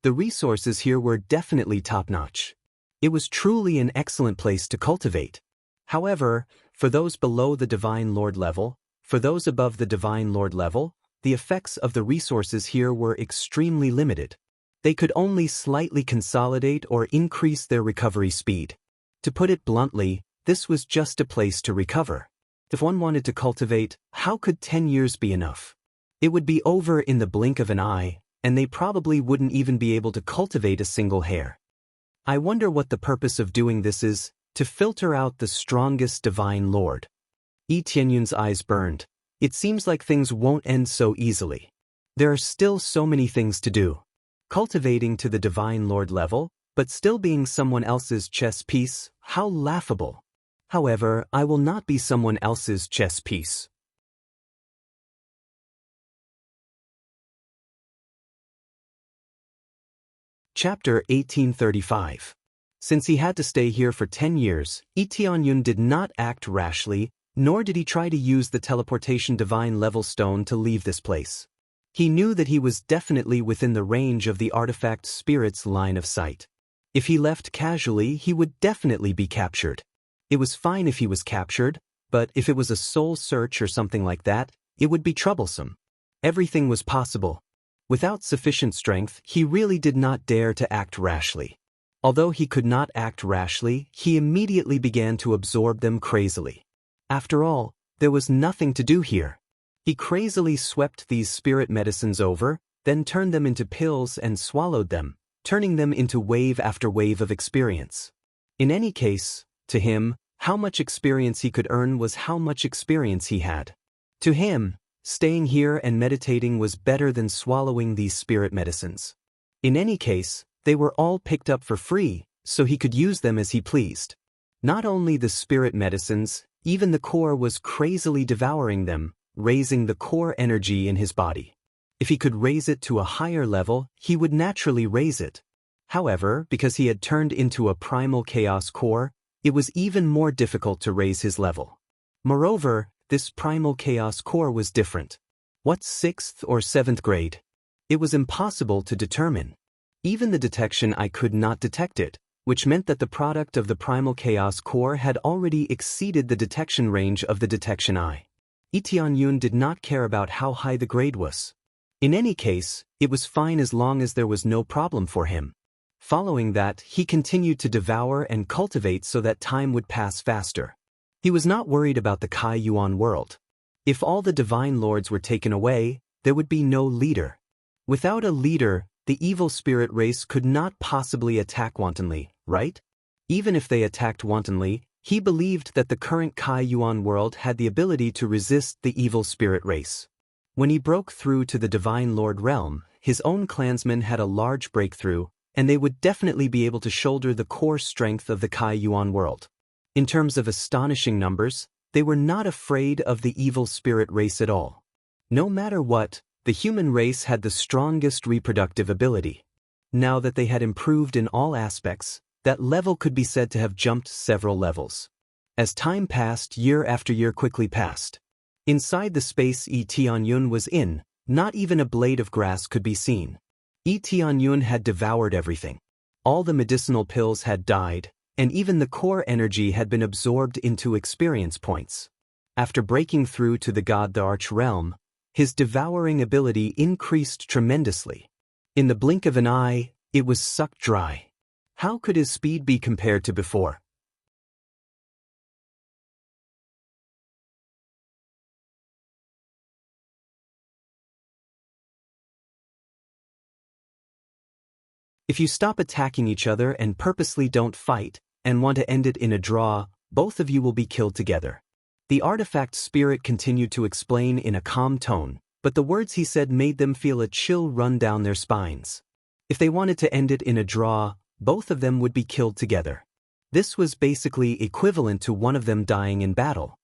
The resources here were definitely top-notch. It was truly an excellent place to cultivate. However, for those below the Divine Lord level, for those above the Divine Lord level, the effects of the resources here were extremely limited. They could only slightly consolidate or increase their recovery speed. To put it bluntly, this was just a place to recover. If one wanted to cultivate, how could 10 years be enough? It would be over in the blink of an eye, and they probably wouldn't even be able to cultivate a single hair. I wonder what the purpose of doing this is, to filter out the strongest Divine Lord. Yi Tianyun's eyes burned. It seems like things won't end so easily. There are still so many things to do. Cultivating to the Divine Lord level, but still being someone else's chess piece, how laughable. However, I will not be someone else's chess piece. Chapter 1835. Since he had to stay here for 10 years, Yi Tianyun did not act rashly, nor did he try to use the teleportation divine level stone to leave this place. He knew that he was definitely within the range of the artifact spirit's line of sight. If he left casually, he would definitely be captured. It was fine if he was captured, but if it was a soul search or something like that, it would be troublesome. Everything was possible. Without sufficient strength, he really did not dare to act rashly. Although he could not act rashly, he immediately began to absorb them crazily. After all, there was nothing to do here. He crazily swept these spirit medicines over, then turned them into pills and swallowed them, turning them into wave after wave of experience. In any case, to him, how much experience he could earn was how much experience he had. To him, staying here and meditating was better than swallowing these spirit medicines. In any case, they were all picked up for free, so he could use them as he pleased. Not only the spirit medicines, Even the core was crazily devouring them, raising the core energy in his body. If he could raise it to a higher level, he would naturally raise it. However, because he had turned into a primal chaos core, it was even more difficult to raise his level. Moreover, this primal chaos core was different. What 6th or 7th grade? It was impossible to determine. Even the detection I could not detect it, which meant that the product of the primal chaos core had already exceeded the detection range of the detection eye. Lee Tianyun did not care about how high the grade was. In any case, it was fine as long as there was no problem for him. Following that, he continued to devour and cultivate so that time would pass faster. He was not worried about the Kai Yuan world. If all the divine lords were taken away, there would be no leader. Without a leader, the evil spirit race could not possibly attack wantonly, right? Even if they attacked wantonly, he believed that the current Kai Yuan world had the ability to resist the evil spirit race. When he broke through to the Divine Lord realm, his own clansmen had a large breakthrough, and they would definitely be able to shoulder the core strength of the Kai Yuan world. In terms of astonishing numbers, they were not afraid of the evil spirit race at all. No matter what, the human race had the strongest reproductive ability. Now that they had improved in all aspects, that level could be said to have jumped several levels. As time passed, year after year quickly passed. Inside the space Lee Tianyun was in, not even a blade of grass could be seen. Lee Tianyun had devoured everything. All the medicinal pills had died, and even the core energy had been absorbed into experience points. After breaking through to the God the Arch realm, his devouring ability increased tremendously. In the blink of an eye, it was sucked dry. How could his speed be compared to before? If you stop attacking each other and purposely don't fight, and want to end it in a draw, both of you will be killed together. The artifact spirit continued to explain in a calm tone, but the words he said made them feel a chill run down their spines. If they wanted to end it in a draw, both of them would be killed together. This was basically equivalent to one of them dying in battle.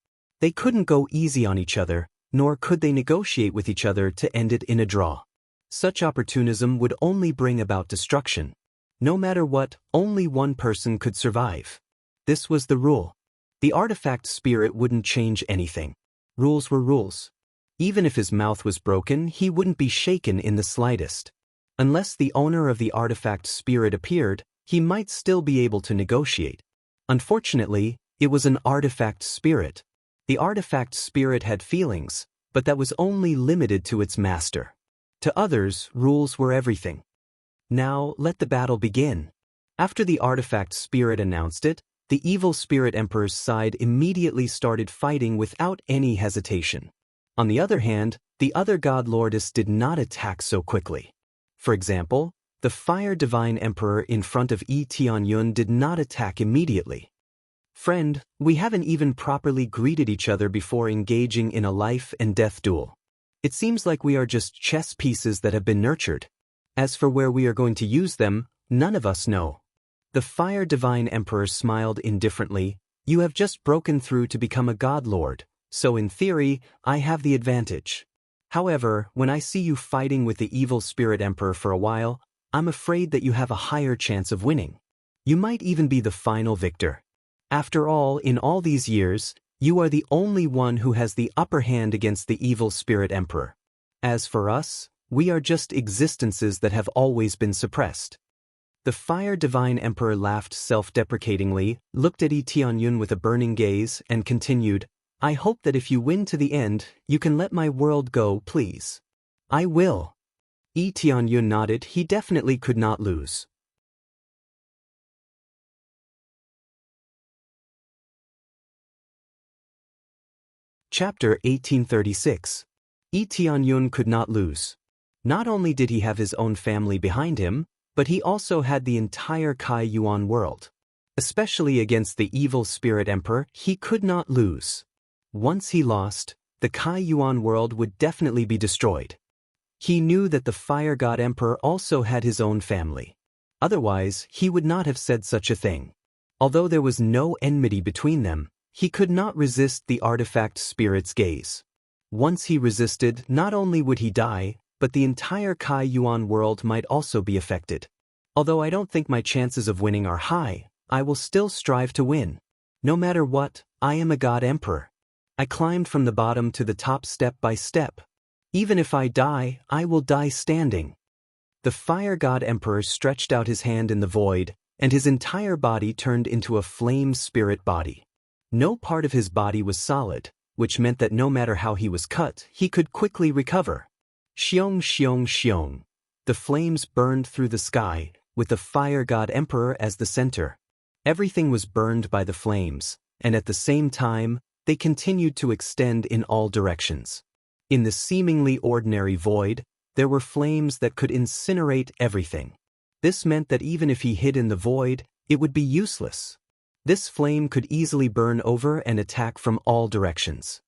They couldn't go easy on each other, nor could they negotiate with each other to end it in a draw. Such opportunism would only bring about destruction. No matter what, only one person could survive. This was the rule. The artifact spirit wouldn't change anything. Rules were rules. Even if his mouth was broken, he wouldn't be shaken in the slightest. Unless the owner of the artifact spirit appeared, he might still be able to negotiate. Unfortunately, it was an artifact spirit. The artifact spirit had feelings, but that was only limited to its master. To others, rules were everything. Now, let the battle begin. After the artifact spirit announced it, the evil spirit emperor's side immediately started fighting without any hesitation. On the other hand, the other god lordess did not attack so quickly. For example, the fire divine emperor in front of Lee Tianyun did not attack immediately. Friend, we haven't even properly greeted each other before engaging in a life and death duel. It seems like we are just chess pieces that have been nurtured. As for where we are going to use them, none of us know. The fire divine emperor smiled indifferently. You have just broken through to become a god lord, so in theory, I have the advantage. However, when I see you fighting with the evil spirit emperor for a while, I'm afraid that you have a higher chance of winning. You might even be the final victor. After all, in all these years, you are the only one who has the upper hand against the evil spirit emperor. As for us, we are just existences that have always been suppressed. The fire divine emperor laughed self-deprecatingly, looked at Lee Tianyun with a burning gaze, and continued, I hope that if you win to the end, you can let my world go, please. I will. Lee Tianyun nodded. He definitely could not lose. Chapter 1836. Lee Tianyun could not lose. Not only did he have his own family behind him, but he also had the entire Kai Yuan world. Especially against the evil spirit emperor, he could not lose. Once he lost, the Kai Yuan world would definitely be destroyed. He knew that the fire god emperor also had his own family. Otherwise, he would not have said such a thing. Although there was no enmity between them, he could not resist the artifact spirit's gaze. Once he resisted, not only would he die, but the entire Kai Yuan world might also be affected. Although I don't think my chances of winning are high, I will still strive to win. No matter what, I am a god emperor. I climbed from the bottom to the top step by step. Even if I die, I will die standing. The fire god emperor stretched out his hand in the void, and his entire body turned into a flame spirit body. No part of his body was solid, which meant that no matter how he was cut, he could quickly recover. Xiong xiong xiong. The flames burned through the sky, with the fire god emperor as the center. Everything was burned by the flames, and at the same time, they continued to extend in all directions. In the seemingly ordinary void, there were flames that could incinerate everything. This meant that even if he hid in the void, it would be useless. This flame could easily burn over and attack from all directions.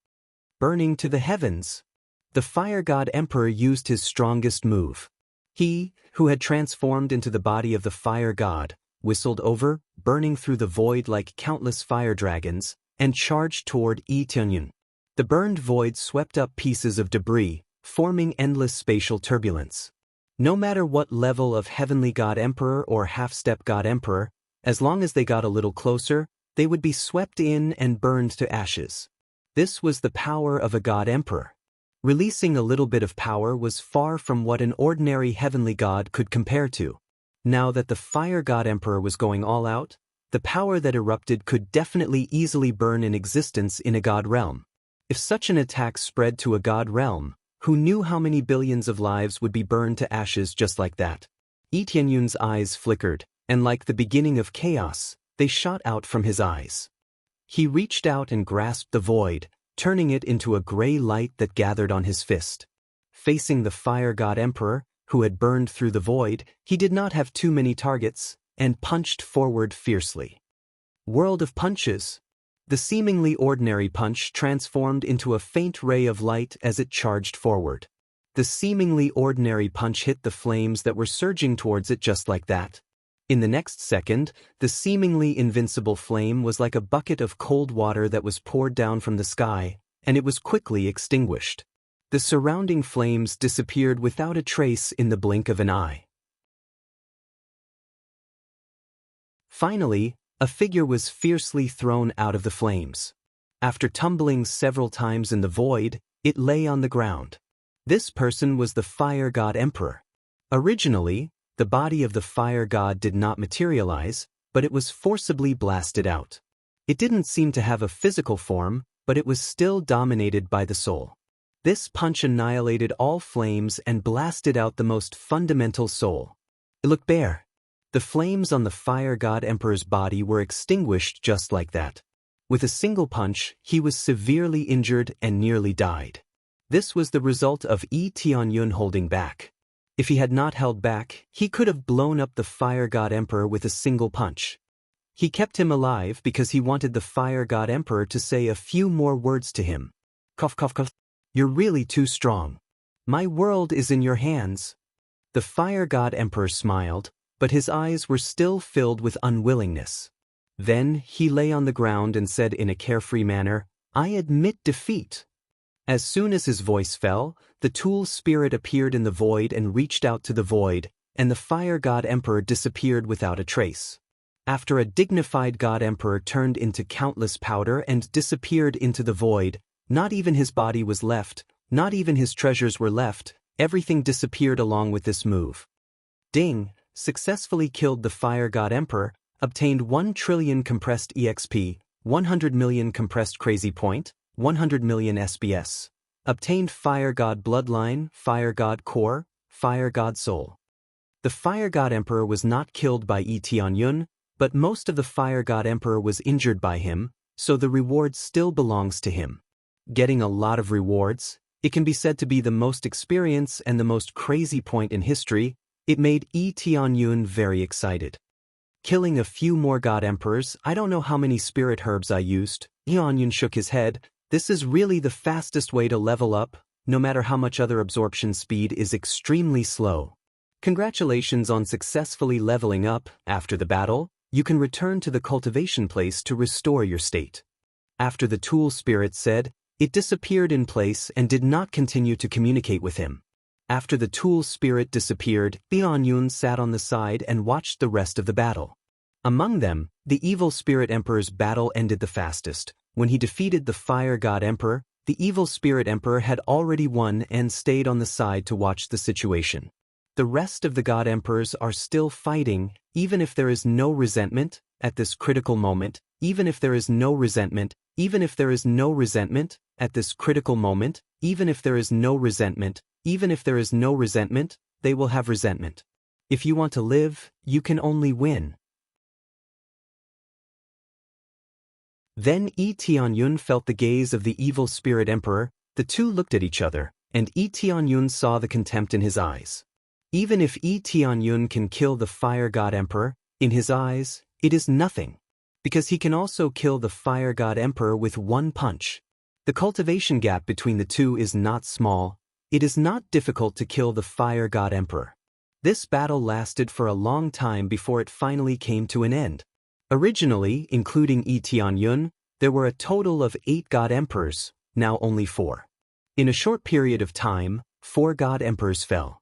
Burning to the heavens. The fire god emperor used his strongest move. He, who had transformed into the body of the fire god, whistled over, burning through the void like countless fire dragons, and charged toward Yi Tianyun. The burned void swept up pieces of debris, forming endless spatial turbulence. No matter what level of heavenly god emperor or half-step god emperor, as long as they got a little closer, they would be swept in and burned to ashes. This was the power of a god emperor. Releasing a little bit of power was far from what an ordinary heavenly god could compare to. Now that the fire god emperor was going all out, the power that erupted could definitely easily burn an existence in a god realm. If such an attack spread to a god realm, who knew how many billions of lives would be burned to ashes just like that? Yi Tianyun's eyes flickered, and like the beginning of chaos, they shot out from his eyes. He reached out and grasped the void, turning it into a gray light that gathered on his fist. Facing the fire god emperor, who had burned through the void, he did not have too many targets, and punched forward fiercely. World of punches. The seemingly ordinary punch transformed into a faint ray of light as it charged forward. The seemingly ordinary punch hit the flames that were surging towards it just like that. In the next second, the seemingly invincible flame was like a bucket of cold water that was poured down from the sky, and it was quickly extinguished. The surrounding flames disappeared without a trace in the blink of an eye. Finally, a figure was fiercely thrown out of the flames. After tumbling several times in the void, it lay on the ground. This person was the fire god emperor. Originally, the body of the fire god did not materialize, but it was forcibly blasted out. It didn't seem to have a physical form, but it was still dominated by the soul. This punch annihilated all flames and blasted out the most fundamental soul. It looked bare. The flames on the fire god emperor's body were extinguished just like that. With a single punch, he was severely injured and nearly died. This was the result of Yi Tianyun holding back. If he had not held back, he could have blown up the fire god emperor with a single punch. He kept him alive because he wanted the fire god emperor to say a few more words to him. Cough cough cough. You're really too strong. My world is in your hands. The fire god emperor smiled, but his eyes were still filled with unwillingness. Then he lay on the ground and said in a carefree manner, I admit defeat. As soon as his voice fell, the tool spirit appeared in the void and reached out to the void, and the fire god emperor disappeared without a trace. After a dignified god emperor turned into countless powder and disappeared into the void, not even his body was left, not even his treasures were left, everything disappeared along with this move. Ding successfully killed the fire god emperor, obtained 1 trillion compressed EXP, 100 million compressed crazy point, 100 million SBS. Obtained fire god bloodline, fire god core, fire god soul. The fire god emperor was not killed by Yi Tianyun, but most of the fire god emperor was injured by him, so the reward still belongs to him. Getting a lot of rewards, it can be said to be the most experience and the most crazy point in history. It made Yi Tianyun very excited. Killing a few more god emperors, I don't know how many spirit herbs I used. Tianyun shook his head. This is really the fastest way to level up, no matter how much other absorption speed is extremely slow. Congratulations on successfully leveling up. After the battle, you can return to the cultivation place to restore your state. After the tool spirit said, it disappeared in place and did not continue to communicate with him. After the tool spirit disappeared, Tianyun sat on the side and watched the rest of the battle. Among them, the evil spirit emperor's battle ended the fastest. When he defeated the fire god emperor, the evil spirit emperor had already won and stayed on the side to watch the situation. The rest of the god emperors are still fighting, even if there is no resentment, at this critical moment, even if there is no resentment, even if there is no resentment, at this critical moment, even if there is no resentment, even if there is no resentment, they will have resentment. If you want to live, you can only win. Then Tianyun felt the gaze of the evil spirit emperor. The two looked at each other, and Tianyun saw the contempt in his eyes. Even if Tianyun can kill the fire god emperor, in his eyes, it is nothing. Because he can also kill the fire god emperor with one punch. The cultivation gap between the two is not small. It is not difficult to kill the fire god emperor. This battle lasted for a long time before it finally came to an end. Originally, including Tianyun, there were a total of 8 god emperors, now only 4. In a short period of time, 4 god emperors fell.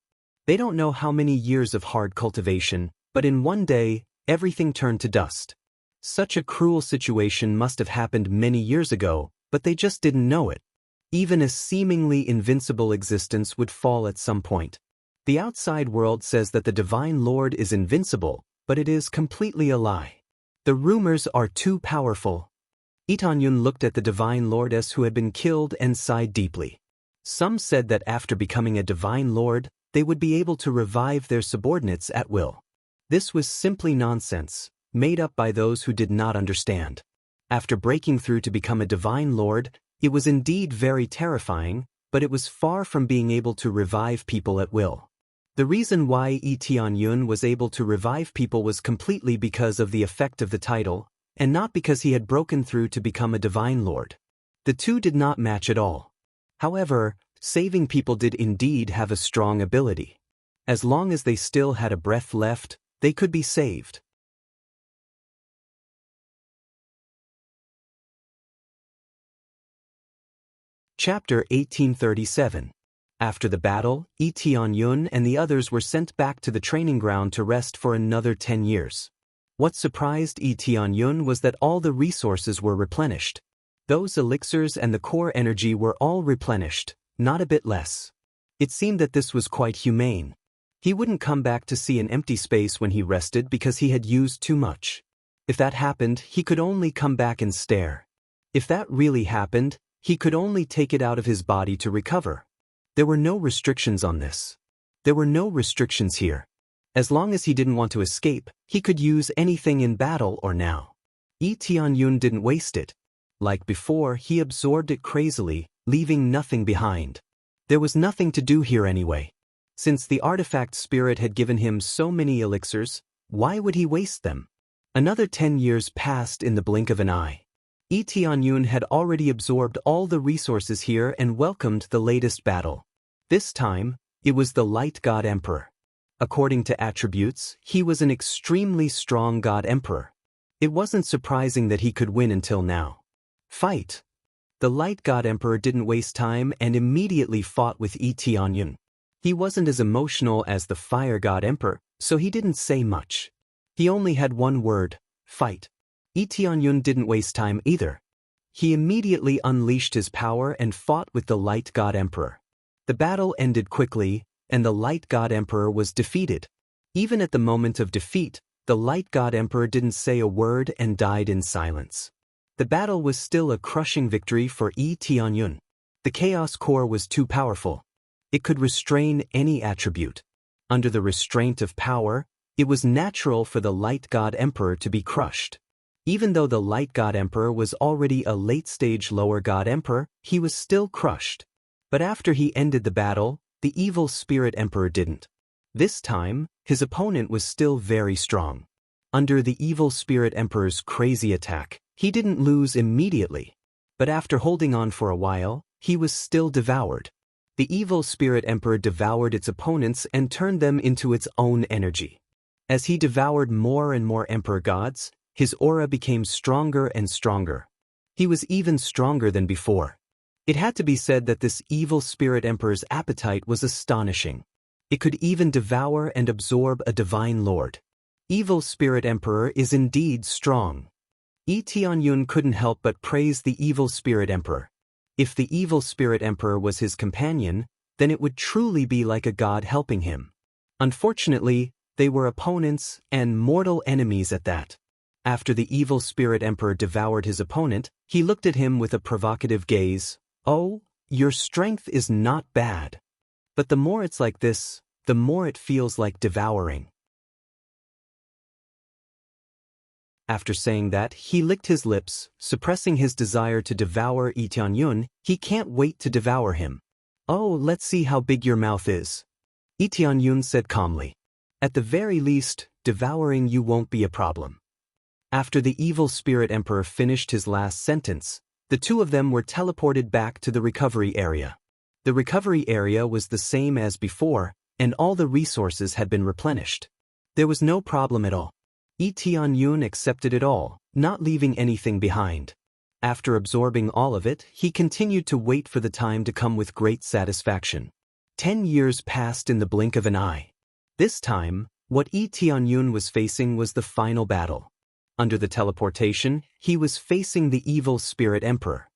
They don't know how many years of hard cultivation, but in one day, everything turned to dust. Such a cruel situation must have happened many years ago, but they just didn't know it. Even a seemingly invincible existence would fall at some point. The outside world says that the Divine Lord is invincible, but it is completely a lie. The rumors are too powerful. Tianyun looked at the Divine Lordess who had been killed and sighed deeply. Some said that after becoming a Divine Lord, they would be able to revive their subordinates at will. This was simply nonsense, made up by those who did not understand. After breaking through to become a Divine Lord, it was indeed very terrifying, but it was far from being able to revive people at will. The reason why Tianyun was able to revive people was completely because of the effect of the title, and not because he had broken through to become a Divine Lord. The two did not match at all. However, saving people did indeed have a strong ability. As long as they still had a breath left, they could be saved. Chapter 1837. After the battle, Tianyun and the others were sent back to the training ground to rest for another 10 years. What surprised Tianyun was that all the resources were replenished. Those elixirs and the core energy were all replenished, not a bit less. It seemed that this was quite humane. He wouldn't come back to see an empty space when he rested because he had used too much. If that happened, he could only come back and stare. If that really happened, he could only take it out of his body to recover. There were no restrictions on this. There were no restrictions here. As long as he didn't want to escape, he could use anything in battle or now. Tianyun didn't waste it. Like before, he absorbed it crazily, leaving nothing behind. There was nothing to do here anyway. Since the artifact spirit had given him so many elixirs, why would he waste them? Another 10 years passed in the blink of an eye. Tianyun had already absorbed all the resources here and welcomed the latest battle. This time, it was the Light God Emperor. According to attributes, he was an extremely strong God Emperor. It wasn't surprising that he could win until now. Fight! The Light God Emperor didn't waste time and immediately fought with Tianyun. He wasn't as emotional as the Fire God Emperor, so he didn't say much. He only had one word: fight. Tianyun didn't waste time either. He immediately unleashed his power and fought with the Light God Emperor. The battle ended quickly, and the Light God Emperor was defeated. Even at the moment of defeat, the Light God Emperor didn't say a word and died in silence. The battle was still a crushing victory for Tianyun. The Chaos Core was too powerful. It could restrain any attribute. Under the restraint of power, it was natural for the Light God Emperor to be crushed. Even though the Light God Emperor was already a late-stage Lower God Emperor, he was still crushed. But after he ended the battle, the Evil Spirit Emperor didn't. This time, his opponent was still very strong. Under the Evil Spirit Emperor's crazy attack, he didn't lose immediately. But after holding on for a while, he was still devoured. The Evil Spirit Emperor devoured its opponents and turned them into its own energy. As he devoured more and more Emperor gods, his aura became stronger and stronger. He was even stronger than before. It had to be said that this evil spirit emperor's appetite was astonishing. It could even devour and absorb a divine lord. Evil spirit emperor is indeed strong. Tianyun couldn't help but praise the evil spirit emperor. If the evil spirit emperor was his companion, then it would truly be like a god helping him. Unfortunately, they were opponents and mortal enemies at that. After the evil spirit emperor devoured his opponent, he looked at him with a provocative gaze. "Oh, your strength is not bad. But the more it's like this, the more it feels like devouring." After saying that, he licked his lips, suppressing his desire to devour Tianyun. He can't wait to devour him. "Oh, let's see how big your mouth is," Tianyun said calmly. "At the very least, devouring you won't be a problem." After the evil spirit emperor finished his last sentence, the two of them were teleported back to the recovery area. The recovery area was the same as before, and all the resources had been replenished. There was no problem at all. Tianyun accepted it all, not leaving anything behind. After absorbing all of it, he continued to wait for the time to come with great satisfaction. 10 years passed in the blink of an eye. This time, what Tianyun was facing was the final battle. Under the teleportation, he was facing the evil spirit emperor.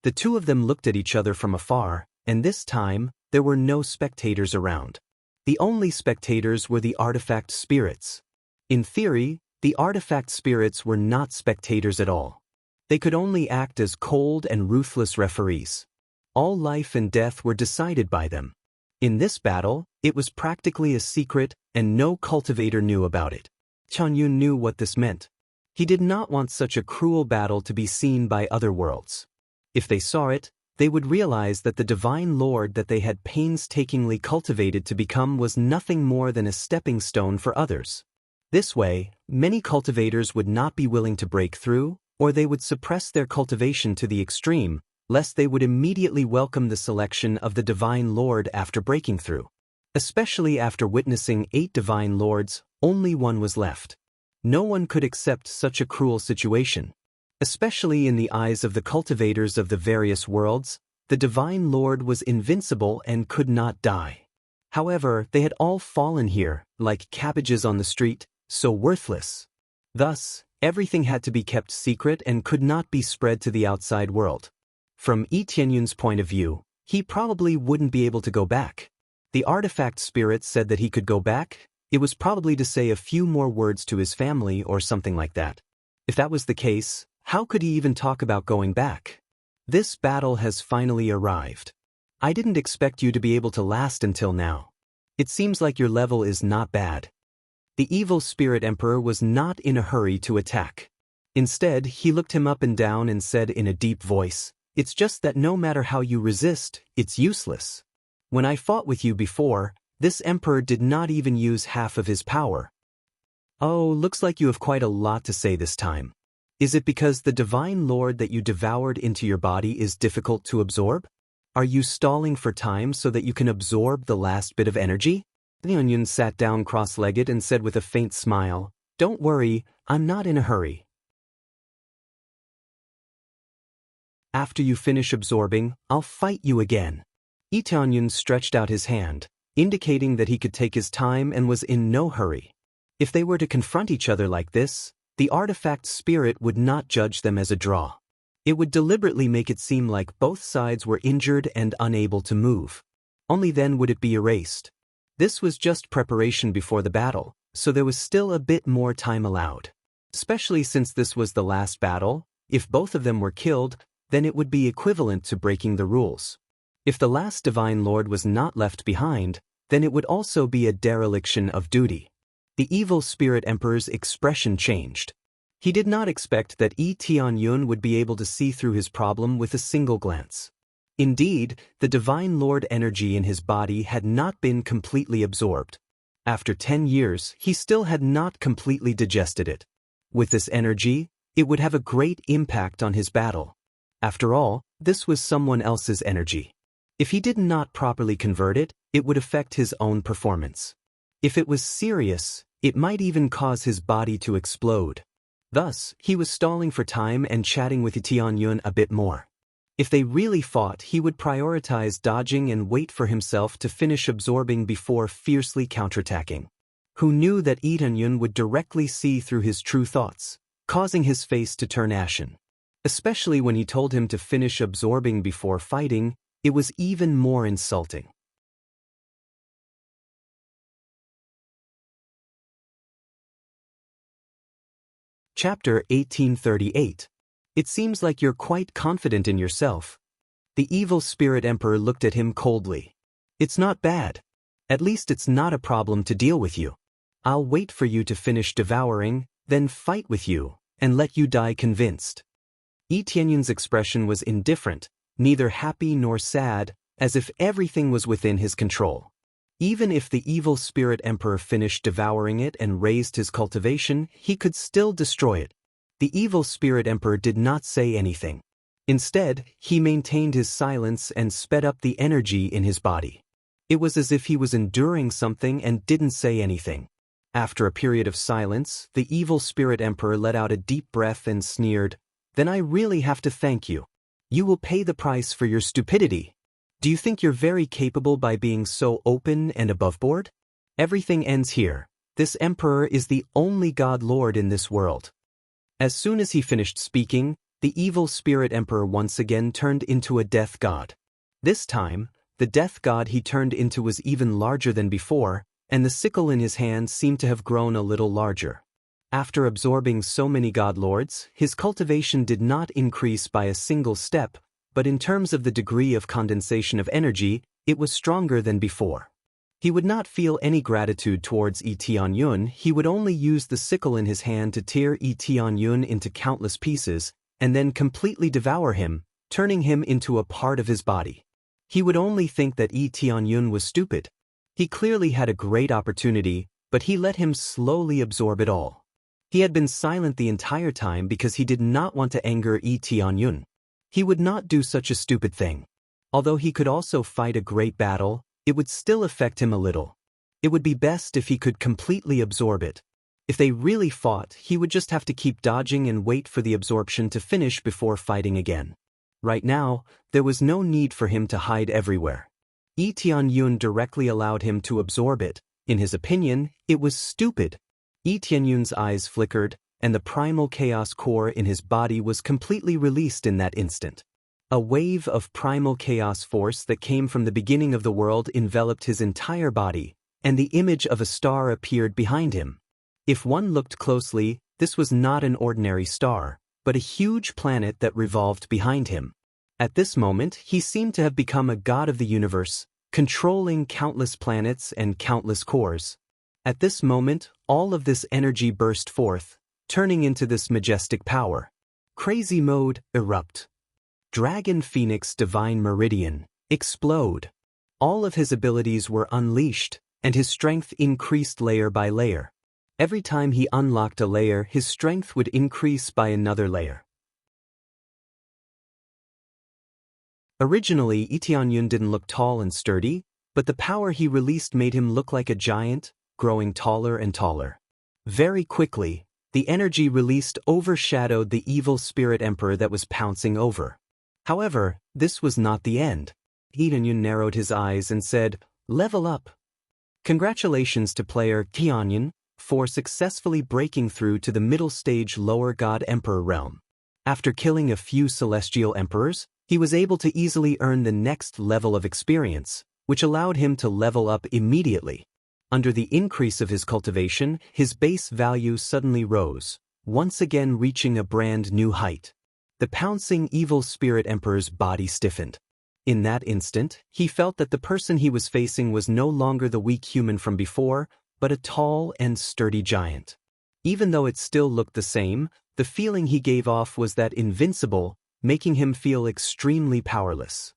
The two of them looked at each other from afar, and this time, there were no spectators around. The only spectators were the artifact spirits. In theory, the artifact spirits were not spectators at all. They could only act as cold and ruthless referees. All life and death were decided by them. In this battle, it was practically a secret, and no cultivator knew about it. Tianyun knew what this meant. He did not want such a cruel battle to be seen by other worlds. If they saw it, they would realize that the divine lord that they had painstakingly cultivated to become was nothing more than a stepping stone for others. This way, many cultivators would not be willing to break through, or they would suppress their cultivation to the extreme, lest they would immediately welcome the selection of the divine lord after breaking through. Especially after witnessing 8 divine lords, only one was left. No one could accept such a cruel situation. Especially in the eyes of the cultivators of the various worlds, the divine lord was invincible and could not die. However, they had all fallen here, like cabbages on the street, so worthless. Thus, everything had to be kept secret and could not be spread to the outside world. From Tianyun's point of view, he probably wouldn't be able to go back. The artifact spirit said that he could go back. It was probably to say a few more words to his family or something like that. If that was the case, how could he even talk about going back? This battle has finally arrived. I didn't expect you to be able to last until now. It seems like your level is not bad. The evil spirit emperor was not in a hurry to attack. Instead, he looked him up and down and said in a deep voice, "It's just that no matter how you resist, it's useless. When I fought with you before, this emperor did not even use half of his power." "Oh, looks like you have quite a lot to say this time. Is it because the divine lord that you devoured into your body is difficult to absorb? Are you stalling for time so that you can absorb the last bit of energy?" Tianyun sat down cross-legged and said with a faint smile, "Don't worry, I'm not in a hurry. After you finish absorbing, I'll fight you again." Tianyun stretched out his hand, indicating that he could take his time and was in no hurry. If they were to confront each other like this, the artifact spirit would not judge them as a draw. It would deliberately make it seem like both sides were injured and unable to move. Only then would it be erased. This was just preparation before the battle, so there was still a bit more time allowed. Especially since this was the last battle, if both of them were killed, then it would be equivalent to breaking the rules. If the last divine lord was not left behind, then it would also be a dereliction of duty. The evil spirit emperor's expression changed. He did not expect that Tianyun would be able to see through his problem with a single glance. Indeed, the divine lord energy in his body had not been completely absorbed. After 10 years, he still had not completely digested it. With this energy, it would have a great impact on his battle. After all, this was someone else's energy. If he did not properly convert it, it would affect his own performance. If it was serious, it might even cause his body to explode. Thus, he was stalling for time and chatting with Tianyun a bit more. If they really fought, he would prioritize dodging and wait for himself to finish absorbing before fiercely counterattacking. Who knew that Tianyun would directly see through his true thoughts, causing his face to turn ashen. Especially when he told him to finish absorbing before fighting, it was even more insulting. Chapter 1838. It seems like you're quite confident in yourself. The evil spirit emperor looked at him coldly. It's not bad. At least it's not a problem to deal with you. I'll wait for you to finish devouring, then fight with you, and let you die convinced. Tianyun's expression was indifferent, neither happy nor sad, as if everything was within his control. Even if the evil spirit emperor finished devouring it and raised his cultivation, he could still destroy it. The evil spirit emperor did not say anything. Instead, he maintained his silence and sped up the energy in his body. It was as if he was enduring something and didn't say anything. After a period of silence, the evil spirit emperor let out a deep breath and sneered, "Then I really have to thank you. You will pay the price for your stupidity. Do you think you're very capable by being so open and aboveboard? Everything ends here. This emperor is the only god lord in this world." As soon as he finished speaking, the evil spirit emperor once again turned into a death god. This time, the death god he turned into was even larger than before, and the sickle in his hand seemed to have grown a little larger. After absorbing so many god lords, his cultivation did not increase by a single step, but in terms of the degree of condensation of energy, it was stronger than before. He would not feel any gratitude towards Tianyun. He would only use the sickle in his hand to tear Tianyun into countless pieces, and then completely devour him, turning him into a part of his body. He would only think that Tianyun was stupid. He clearly had a great opportunity, but he let him slowly absorb it all. He had been silent the entire time because he did not want to anger Tianyun. He would not do such a stupid thing. Although he could also fight a great battle, it would still affect him a little. It would be best if he could completely absorb it. If they really fought, he would just have to keep dodging and wait for the absorption to finish before fighting again. Right now, there was no need for him to hide everywhere. Tianyun directly allowed him to absorb it. In his opinion, it was stupid. Tianyun's eyes flickered, and the primal chaos core in his body was completely released in that instant. A wave of primal chaos force that came from the beginning of the world enveloped his entire body, and the image of a star appeared behind him. If one looked closely, this was not an ordinary star, but a huge planet that revolved behind him. At this moment, he seemed to have become a god of the universe, controlling countless planets and countless cores. At this moment, all of this energy burst forth, turning into this majestic power. Crazy mode, erupt. Dragon Phoenix Divine Meridian, explode. All of his abilities were unleashed, and his strength increased layer by layer. Every time he unlocked a layer, his strength would increase by another layer. Originally, Tianyun didn't look tall and sturdy, but the power he released made him look like a giant, growing taller and taller. Very quickly, the energy released overshadowed the evil spirit emperor that was pouncing over. However, this was not the end. Tianyun narrowed his eyes and said, "Level up." Congratulations to player Tianyun for successfully breaking through to the middle stage lower god emperor realm. After killing a few celestial emperors, he was able to easily earn the next level of experience, which allowed him to level up immediately. Under the increase of his cultivation, his base value suddenly rose, once again reaching a brand new height. The pouncing evil spirit emperor's body stiffened. In that instant, he felt that the person he was facing was no longer the weak human from before, but a tall and sturdy giant. Even though it still looked the same, the feeling he gave off was that invincible, making him feel extremely powerless.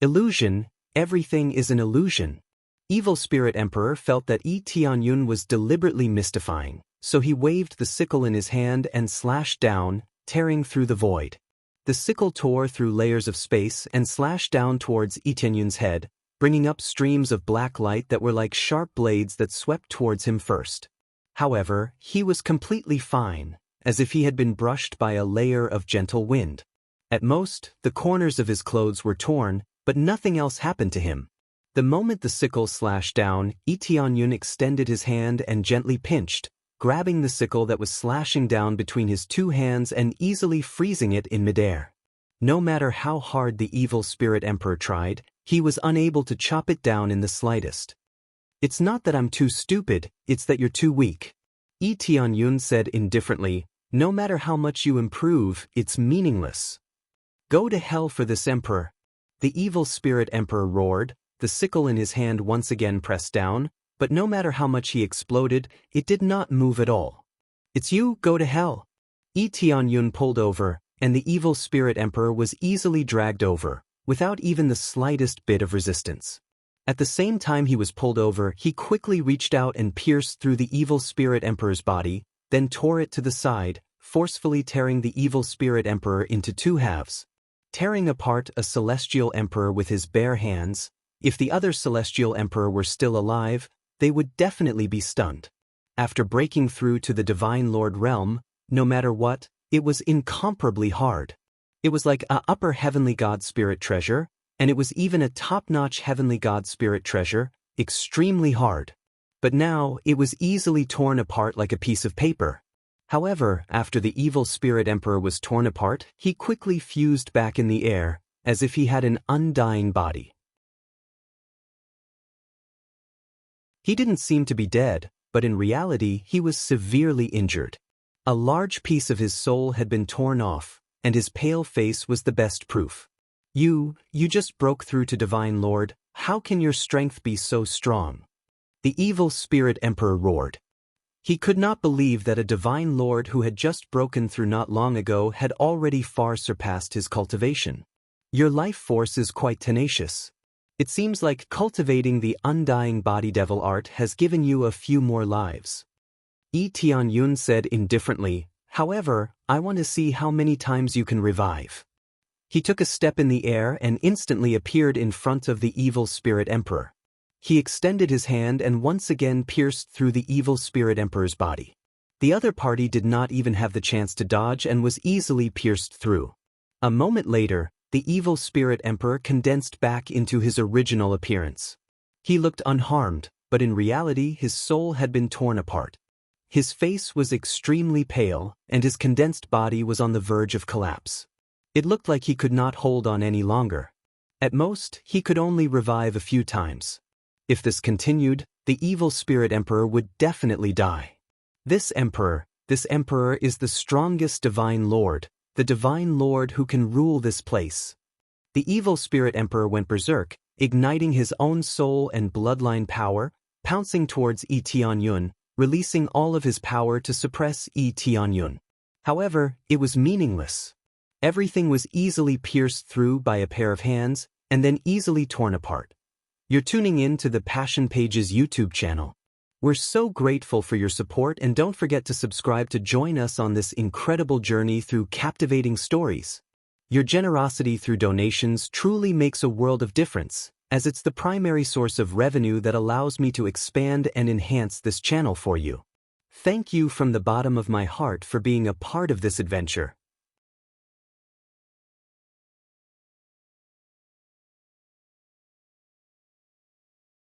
Illusion, everything is an illusion. Evil Spirit Emperor felt that Tianyun was deliberately mystifying, so he waved the sickle in his hand and slashed down, tearing through the void. The sickle tore through layers of space and slashed down towards Tianyun's head, bringing up streams of black light that were like sharp blades that swept towards him first. However, he was completely fine, as if he had been brushed by a layer of gentle wind. At most, the corners of his clothes were torn, but nothing else happened to him. The moment the sickle slashed down, Itianyun extended his hand and gently pinched, grabbing the sickle that was slashing down between his two hands and easily freezing it in midair. No matter how hard the evil spirit emperor tried, he was unable to chop it down in the slightest. "It's not that I'm too stupid, it's that you're too weak," Itianyun said indifferently. "No matter how much you improve, it's meaningless. Go to hell for this emperor." The evil spirit emperor roared, the sickle in his hand once again pressed down, but no matter how much he exploded, it did not move at all. "It's you, go to hell." Itianyun pulled over, and the evil spirit emperor was easily dragged over, without even the slightest bit of resistance. At the same time he was pulled over, he quickly reached out and pierced through the evil spirit emperor's body, then tore it to the side, forcefully tearing the evil spirit emperor into two halves. Tearing apart a celestial emperor with his bare hands, if the other celestial emperor were still alive, they would definitely be stunned. After breaking through to the Divine Lord realm, no matter what, it was incomparably hard. It was like a upper heavenly god spirit treasure, and it was even a top-notch heavenly god spirit treasure, extremely hard. But now, it was easily torn apart like a piece of paper. However, after the evil spirit emperor was torn apart, he quickly fused back in the air, as if he had an undying body. He didn't seem to be dead, but in reality he was severely injured. A large piece of his soul had been torn off, and his pale face was the best proof. You just broke through to Divine Lord, how can your strength be so strong?" The evil spirit emperor roared. He could not believe that a Divine Lord who had just broken through not long ago had already far surpassed his cultivation. "Your life force is quite tenacious. It seems like cultivating the undying body devil art has given you a few more lives." Itianyun said indifferently, "However, I want to see how many times you can revive." He took a step in the air and instantly appeared in front of the evil spirit emperor. He extended his hand and once again pierced through the evil spirit emperor's body. The other party did not even have the chance to dodge and was easily pierced through. A moment later, the evil spirit emperor condensed back into his original appearance. He looked unharmed, but in reality his soul had been torn apart. His face was extremely pale, and his condensed body was on the verge of collapse. It looked like he could not hold on any longer. At most, he could only revive a few times. If this continued, the evil spirit emperor would definitely die. This emperor is the strongest Divine Lord, the Divine Lord who can rule this place. The evil spirit emperor went berserk, igniting his own soul and bloodline power, pouncing towards Itianyun, releasing all of his power to suppress Itianyun. However, it was meaningless. Everything was easily pierced through by a pair of hands, and then easily torn apart. You're tuning in to the Passion Pages YouTube channel. We're so grateful for your support, and don't forget to subscribe to join us on this incredible journey through captivating stories. Your generosity through donations truly makes a world of difference, as it's the primary source of revenue that allows me to expand and enhance this channel for you. Thank you from the bottom of my heart for being a part of this adventure.